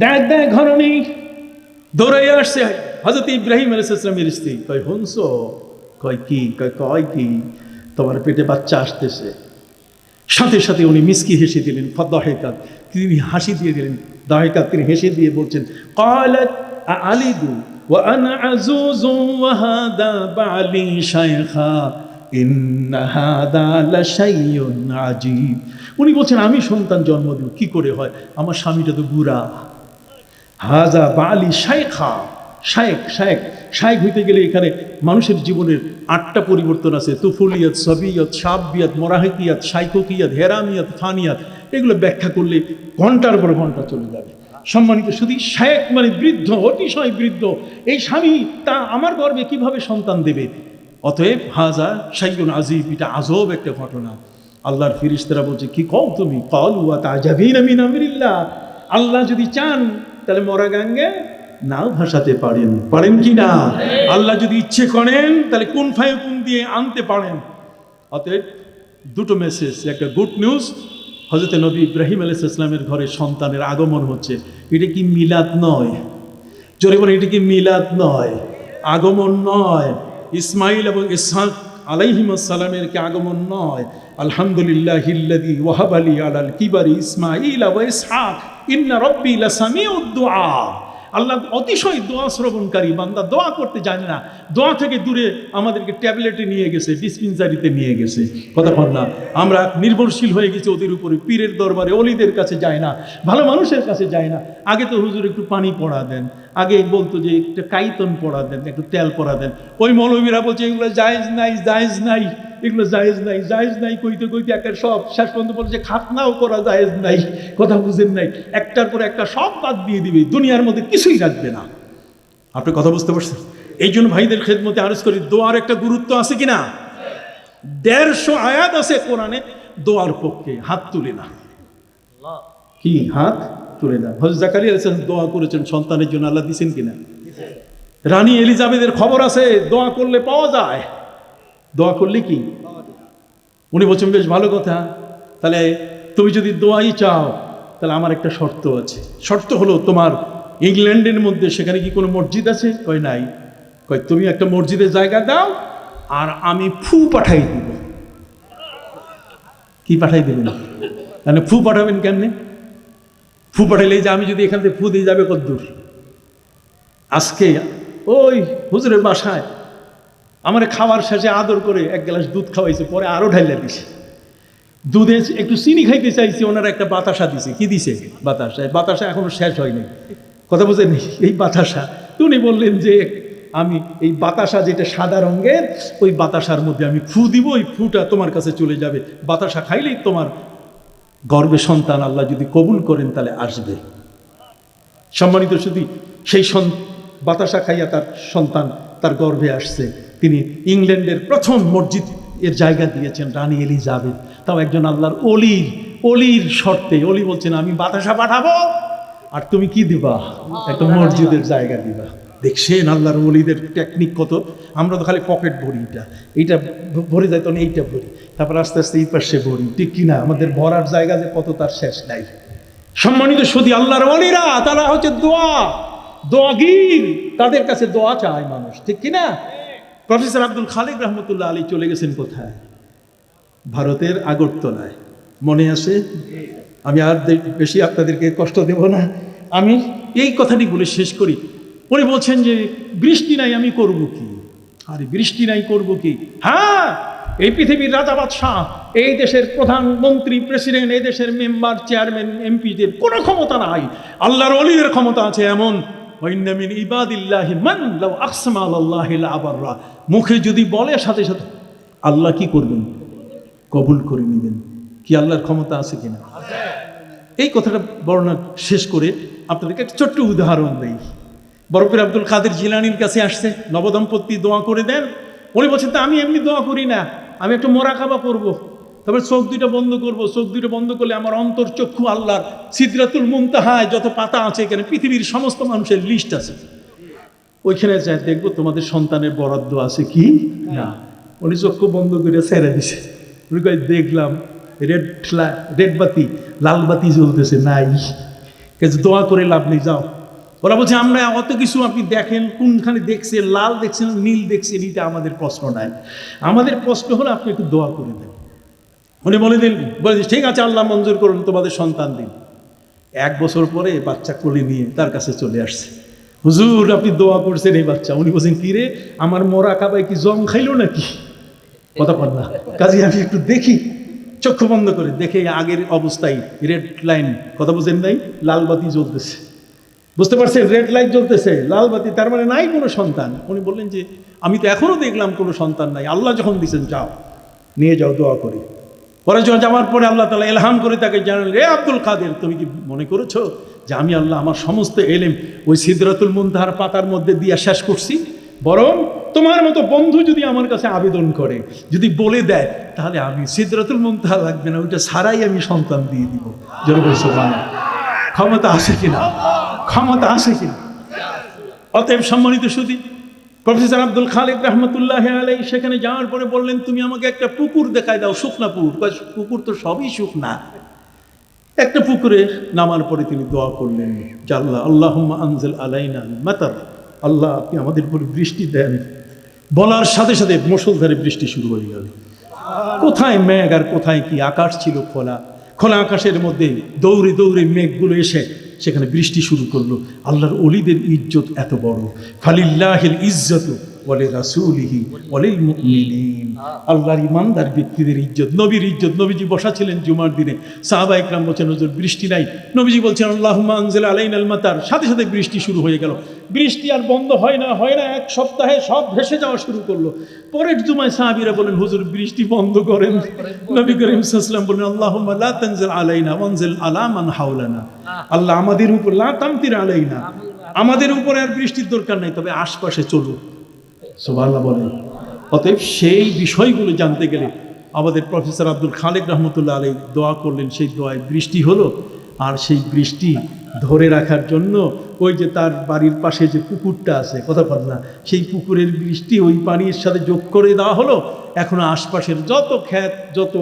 [SPEAKER 2] ডাক দেয় ঘরণী, দৌড়াইয়া আসছে হযরত ইব্রাহিম আলাইহিস সালামের স্ত্রী। কয় হুনছো? কয় কি? কয় কি? তোমার পেটে বাচ্চা আসতেছে। সাথে সাথে উনি মিসকি হেসে দিলেন। ফাদাহিকাত, তিনি হাসি দিয়ে দিলেন। দাহিকাত, তিনি হেসে দিয়ে বলছেন ক্বালাত আলিদু ওয়া আনা আযুযু ওয়া হাদা বালি শাইখা ইন্না হাদা লাশাইউন আজীব। উনি বলছেন আমি সন্তান জন্ম দেব, কি করে হয়? আমার স্বামীটা তো বুড়া। হাজা বালি শাইখা, শায়েক শায়েক শায়েক হইতে গেলে এখানে মানুষের জীবনের 8টা পরিবর্তন আছে। তুফুলিয়াত, সবিয়ত, সাবিয়াত, মোরাহিকিয়াত, শাইকুকিয়াত, হেরামিয়াত, ফানিয়াত। এগুলো ব্যাখ্যা করলে ঘন্টার পর ঘন্টা চলে যাবে। সম্মানিত শুধু শায়েক মানে বৃদ্ধ, অতিশয় বৃদ্ধ। এই স্বামী তা আমার গর্ভে কিভাবে সন্তান দেবে? অতএব হাজা শাইউন আযীব, এটা আজব একটা ঘটনা। আল্লাহর ফিরিস্তারা বলছে কি কও তুমি? ক্বালু ওয়া তা'জাবিনা মিন আমরিল্লাহ। আল্লাহ যদি চান তাহলে মরা গাঙ্গে নাও ভাসাতে পারেন, পারেন কি না? আল্লাহ যদি ইচ্ছে করেন তাহলে কুন ফায়াকুন দিয়ে আনতে পারেন। অতএব দুটো মেসেজ, একটা গুড নিউজ, হযরত নবী ইব্রাহিম আলাইহিস সালামের ঘরে সন্তানের আগমন হচ্ছে। এটা কি মিলাদ নয়? জোরে বলেন, এটা কি মিলাদ নয়? আগমন নয়। ইসমাইল এবং ইসহাক আলাইহিমুস সালামের কি আগমন নয়? আলহামদুলিল্লাহিল্লাযী ওয়াহাবা লি আলাল কিবারি ইসমাঈল ওয়া ইসহাক ইন্না রাব্বী লাসামিউদ দুআ। আল্লাহ অতিশয় দোয়া শ্রবণকারী। বান্দা দোয়া করতে জানে না, দোয়া থেকে দূরে আমাদেরকে ট্যাবলেটে নিয়ে গেছে, ডিসপেন্সারিতে নিয়ে গেছে। কথা বল না, আমরা নির্ভরশীল হয়ে গেছি ওদের উপরে। পীরের দরবারে অলিদের কাছে যায় না, ভালো মানুষের কাছে যায় না। আগে তো হুজুর একটু পানি পড়া দেন, আগে বলতো যে একটু কাইতন পড়া দেন, একটু তেল পড়া দেন। ওই মৌলবীরা বলছে এগুলো জায়েজ নাই, জায়েজ নাই, এগুলো জায়েজ নাই, জায়েজ নাই কইতে কইতে একের সব শেষ পর্যন্ত বলছে খাতনাও করা জায়েজ নাই। কথা বুঝেন নাই? একটার পর একটা সব বাদ দিয়ে দিবে, দুনিয়ার মধ্যে কিছুই রাখবে না। আপনি কথা বুঝতে পারছেন? এই জন্য ভাইদের খেদমতে আরজ করি, দোয়ার একটা গুরুত্ব আছে কিনা? 150 আয়াত আছে কোরআনে দোয়ার পক্ষে। হাত তুলে না, কি হাত তুলে না। হযরত জাকারিয়া আলাইহিস সালাম দোয়া করেছেন সন্তানের জন্য, আল্লাহ দিয়েছেন কিনা? রানী এলিজাবেথের খবর আছে, দোয়া করলে পাওয়া যায়। দোয়া করলে কি? উনি বলছেন বেশ ভালো কথা, তাহলে তুমি যদি দোয়াই চাও তাহলে আমার একটা শর্ত আছে। শর্ত হলো তোমার ইংল্যান্ডের মধ্যে সেখানে কি কোনো মসজিদ আছে? কয় নাই। কয় তুমি একটা মসজিদের জায়গা দাও আর আমি ফু পাঠাই দিব। কি পাঠাই দেবেন? মানে ফু পাঠাবেন কেমনে? ফু পাঠাইলে যে আমি যদি এখান থেকে ফু দিয়ে যাবে কদ্দূর? আজকে ওই হুজুরের বাসায় আমার খাওয়ার শেষে আদর করে 1 গ্লাস দুধ খাওয়াইছে, পরে আরো ঢাইলা দিছে। দুধে একটু চিনি খাইতে চাইছি, ওনারা একটা বাতাসা দিছে। কি দিছে? বাতাসা। বাতাসা এখনো শেষ হয়নি। কথা বুঝেন? এই বাতাসা। উনি বললেন যে আমি এই বাতাসা যেটা সাদা রঙের, ওই বাতাসার মধ্যে আমি ফু দিব, ওই ফুটা তোমার কাছে চলে যাবে। বাতাসা খাইলেই তোমার গর্ভে সন্তান আল্লাহ যদি কবুল করেন তাহলে আসবে। সম্মানিত শুধু সেই বাতাসা খাইয়া তার সন্তান তার গর্ভে আসছে। তিনি ইংল্যান্ডের প্রথম মসজিদ এর জায়গা দিয়েছেন রানী এলিজাবেথ, তাও একজন আল্লাহর অলির শর্তে। অলি বলছেন আমি বাতাসা পাঠাবো আর তুমি কি দিবা? একটা মসজিদের জায়গা দিবা। দেখছেন আল্লাহর অলিদের টেকনিক কত। আমরা তো খালি পকেট ভরি, এইটা ভরে যায়, তখন এইটা ভরি, তারপর আস্তে আস্তে এই পাশে ভরি, ঠিক কিনা? আমাদের ভরার জায়গা যে কত তার শেষ নাই। সম্মানিত সুধী, আল্লাহর ওয়ালিরা তারা হচ্ছে দোয়াগীর, তাদের কাছে দোয়া চায় মানুষ, ঠিক কিনা? প্রফেসর আব্দুল খালেক রহমতুল্লাহ আলী চলে গেছেন কোথায়? ভারতের আগরতলায়, মনে আছে? আমি আর বেশি আপনাদেরকে কষ্ট দেব না, আমি এই কথাটি বলে শেষ করি। উনি বলছেন যে বৃষ্টি নাই, আমি করব কি? আরে বৃষ্টি নাই, করব কি? হ্যাঁ, এই পৃথিবীর রাজা বাদশাহ, এই দেশের প্রধানমন্ত্রী, প্রেসিডেন্ট, এই দেশের মেম্বার, চেয়ারম্যান, এমপিদের কোনো ক্ষমতা নাই। আল্লাহর ওলিদের ক্ষমতা আছে এমন, ওয়াইন্না মিন ইবাদিল্লাহি মান লাউ আকসামা আলাল্লাহি লাআবাররা, মুখে যদি বলে সাথে সাথে আল্লাহ কি করবেন? কবুল করে নেবেন। কি আল্লাহর ক্ষমতা আছে কিনা? এই কথাটা বর্ণনা শেষ করে আপনাদেরকে একটা ছোট্ট উদাহরণ দেই। বরফের আব্দুল কাদের জিলানির কাছে আসছে, নবদম্পতি দোয়া করে দেন। উনি বলছেন তা আমি এমনি দোয়া করি না, আমি একটু মোরাকাবা করব, তবে চোখ দুইটা বন্ধ করব। চোখ দুইটা বন্ধ করলে আমার অন্তর চক্ষু আল্লাহর সিদরাতুল মুনতাহায় যত পাতা আছে, এখানে পৃথিবীর সমস্ত মানুষের লিস্ট আছে, ওইখানে যাই দেখবো তোমাদের সন্তানের বরাদ্দ আছে কি না। উনি চক্ষু বন্ধ করে ছেড়ে দিছে। উনি কয় দেখলাম রেড বাতি, লাল বাতি জ্বলতেছে, নাই, দোয়া করে লাভ নেই, যাও। ওরা বলছে আমরা অত কিছু, আপনি দেখেন কোনখানে দেখছেন, লাল দেখছেন, নীল দেখছেন, এটা আমাদের প্রশ্ন নাই, আমাদের প্রশ্ন হলো আপনি একটু দোয়া করে দেন। উনি বলে ঠিক আছে, আল্লাহ মঞ্জুর করুন, তোমাদের সন্তান দিন। 1 বছর পরে বাচ্চা কোলে নিয়ে তার কাছে চলে আসছে, হুজুর আপনি দোয়া করছেন এই বাচ্চা। উনি বলছেন কি রে, আমার মোরাকাবায় কি জং খাইলো নাকি? কথা বল না, কাজে আমি একটু দেখি। চক্ষু বন্ধ করে দেখে আগের অবস্থায় রেড লাইন, কথা বুঝেন নাই, লাল বাতি জ্বলতেছে, বুঝতে পারছেন? রেড লাইট জ্বলতেছে, লাল বাতি, তার মানে নাই কোনো সন্তান। উনি বললেন যে আমি তো এখনো দেখলাম কোনো সন্তান নাই, আল্লাহ যখন দিয়েছেন যাও নিয়ে যাও, দোয়া করি। পরে যাওয়ার পরে আল্লাহ তাআলা ইলহাম করে তাকে জানালেন, রে আব্দুল কাদের, তুমি কি মনে করেছো যে আমি আল্লাহ আমার সমস্ত এলেম ওই সিদরাতুল মুনতাহার পাতার মধ্যে দিয়ে শেষ করছি? বরং তোমার মতো বন্ধু যদি আমার কাছে আবেদন করে, যদি বলে দেয়, তাহলে আমি সিদরাতুল মুনতাহা লাগবে না, ওইটা ছাড়াই আমি সন্তান দিয়ে দিব। জোরে সুবহানাল্লাহ। ক্ষমতা আছে কিনা? ক্ষমতা আছে কিনা? অতএব সম্মানিত সুধী, প্রফেসর আব্দুল খালেক রহমতুল্লাহ আলাইহি সেখানে যাওয়ার পরে বললেন, তুমি আমাকে একটা পুকুর দেখায় দাও, শুকনা পুকুর। পুকুর তো সবই শুকনা। একটা পুকুরে নামার পরে তিনি দোয়া করলেন, আল্লাহ আল্লাহুম্মা আনজিল আলাইনা মাতার, আল্লাহ আপনি আমাদের উপর বৃষ্টি দেন। বলার সাথে সাথে মুষলধারে বৃষ্টি শুরু হয়ে গেল। কোথায় মেঘ আর কোথায় কি, আকাশ ছিল খোলা, খোলা আকাশের মধ্যে দৌড়ে দৌড়ে মেঘগুলো এসে সেখানে বৃষ্টি শুরু করলো। আল্লাহর ওলিদের ইজ্জত এত বড়, ফালিল্লাহিল ইজ্জতু ওয়ালি রাসূলিহি ওয়ালিল মুমিনিন। আল্লাহর ইমানদার ব্যক্তিদের ইজ্জত, নবীর ইজ্জত। নবীজি বসা ছিলেন জুমার দিনে, সাহাবা ইকরাম বলছেন হুজুর বৃষ্টি নাই, নবীজি বলছেন আল্লাহুম্মা আনজিল আলাইনাল মাতার, সাথে সাথে বৃষ্টি শুরু হয়ে গেল। বৃষ্টি আর বন্ধ হয় না, 1 সপ্তাহে সব ভেসে যাওয়া শুরু করলো। পরের জুমায় সাহাবীরা বলেন হুজুর বৃষ্টি বন্ধ করেন। নবী করিম সাল্লাল্লাহু আলাইহি ওয়াসাল্লাম বলেন আল্লাহুম্মা লা তানজিল আলাইনা ওয়ানজিল আলা মান হাওলানা, আল্লাহ আমাদের উপর, লা তামতির আলাইনা, আমাদের উপরে আর বৃষ্টির দরকার নাই, তবে আশপাশে চলুক। সুবহানাল্লাহ বলেন। অতএব সেই বিষয়গুলো জানতে গেলে আমাদের প্রফেসর আব্দুল খালেক রহমতুল্লাহ আলাইহি দোয়া করলেন, সেই দোয়ায় বৃষ্টি হলো। আর সেই বৃষ্টি ধরে রাখার জন্য ওই যে তার বাড়ির পাশে যে পুকুরটা আছে, কথা বল না, সেই পুকুরের বৃষ্টি ওই পানির সাথে যোগ করে দেওয়া হলো। এখন আশপাশের যত ক্ষেত, যত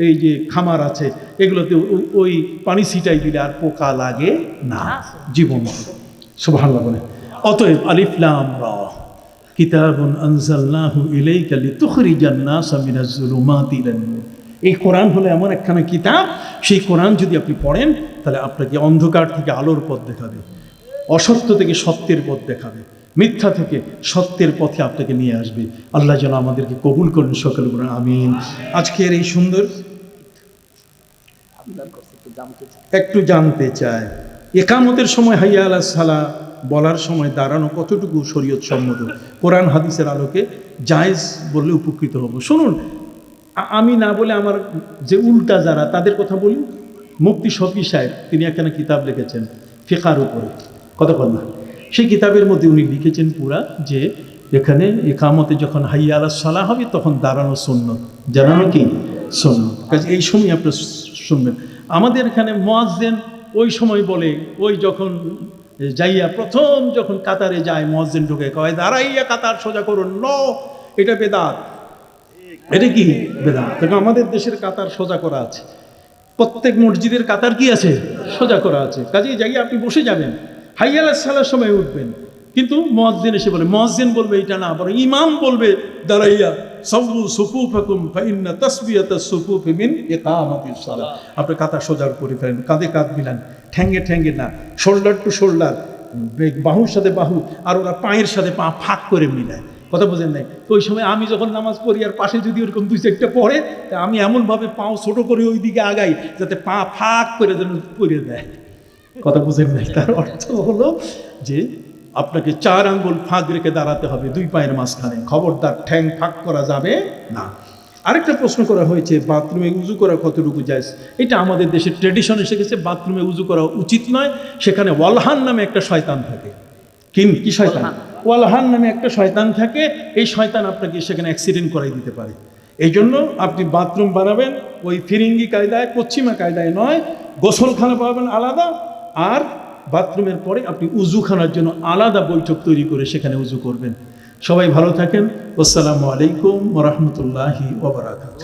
[SPEAKER 2] এই যে খামার আছে, এগুলোতে ওই পানি ছিটাই দিলে আর পোকা লাগে না, জীবন। সুবহানাল্লাহ বলেন। অতএব আলিফ লাম রা কিতাবুন আনজালনাহু ইলাইকা লিতুখরিজান নাসা মিনাজ যুলুমাতি ইলান নূর। এই কোরআন হলো এমন একখানা কিতাব, সেই কোরআন যদি আপনি পড়েন তাহলে আপনাকে অন্ধকার থেকে আলোর পথ দেখাবে, অসত্য থেকে সত্যের পথ দেখাবে, মিথ্যা থেকে সত্যের পথে আপনাকে নিয়ে আসবে। আল্লাহ যেন আমাদেরকে কবুল করেন, সকলে বলেন আমিন। আজকের এই সুন্দর একটু জানতে চাই, একামতের সময় হাইয়া আলাস সালাহ বলার সময় দাঁড়ানো কতটুকু শরীয়ত সম্মত? কোরআন হাদিসের আলোকে জায়েজ বললে উপকৃত হব। শুনুন, আমি না বলে আমার যে উল্টা যারা, তাদের কথা বলি। মুফতি শফি সাহেব তিনি একখানা কিতাব লিখেছেন ফিকার উপরে, কথা বল না, সেই কিতাবের মধ্যে উনি লিখেছেন পুরা যে এখানে একামতে যখন হাইয়া আলাস সালাহ হবে তখন দাঁড়ানো সুন্নত, জানানো কি সুন্নত। কাজে এই সময় আপনি শুনবেন। আমাদের এখানে মুয়াজ্জিন ওই সময় বলে, ওই যখন যাইয়া প্রথম যখন কাতারে যায় মুয়াজ্জিন ঢুকে কয় দাঁড়াইয়া কাতার সোজা করুন, ল, এটা বেদাত। এটা কি বেদাত? আমাদের দেশের কাতার সোজা করা আছে, প্রত্যেক মসজিদের কাতার কি আছে? সোজা করা আছে। কাজেই জায়গায় আপনি বসে যাবেন, হাইয়া আলাস সালার সময় উঠবেন, কিন্তু মুয়াজ্জিন এসে বলে, মুয়াজ্জিন বলবে এটা না, বরং ইমাম বলবে দাঁড়াইয়া সাওয়ু সুফুফাকুম ফাইন্না তাসবিয়াতাস সুফুফি মিন ইকামাতিস সালাহ। আপনি কাতার সোজা করে ফেলেন, কাঁধে কাঁধ মিলান, ঠ্যাঙ্গে ঠ্যাঙ্গে না, শোল্ডার টু শোল্ডার, বাহুর সাথে বাহু, আর ওরা পায়ের সাথে পা ফাঁক করে মিলায়। কথা বোঝেন নাই? তো ওই সময় আমি যখন নামাজ পড়ি আর পাশে যদি ওরকম দুই চারটা পড়ে, তা আমি এমনভাবে পাও ছোট করে ওই দিকে আগাই যাতে পা ফাঁক করে যেন পড়ে দেয়। কথা বুঝেন নাই? তার অর্থ হলো যে আপনাকে 4 আঙ্গুল ফাঁক রেখে দাঁড়াতে হবে 2 পায়ের মাঝখানে, খবরদার ঠ্যাং ফাঁক করা যাবে না। আরেকটা প্রশ্ন করা হয়েছে, বাথরুমে উজু করা কতটুকু জায়েজ? এটা আমাদের দেশের ট্রেডিশন এসে গেছে, বাথরুমে উজু করা উচিত নয়। সেখানে ওয়ালহান নামে একটা শয়তান থাকে। কি শয়তান? ওয়ালহান নামে একটা শয়তান থাকে। এই শয়তান আপনাকে সেখানে অ্যাক্সিডেন্ট করাই দিতে পারে। এই জন্য আপনি বাথরুম বানাবেন ওই ফিরিঙ্গি কায়দায়, পশ্চিমা কায়দায় নয়। গোসলখানা পাবেন আলাদা, আর বাথরুমের পরে আপনি উজুখানার জন্য আলাদা বৈঠক তৈরি করে সেখানে উজু করবেন। সবাই ভালো থাকেন। আসসালামু আলাইকুম ওয়া রাহমাতুল্লাহি ওয়া বারাকাতুহু।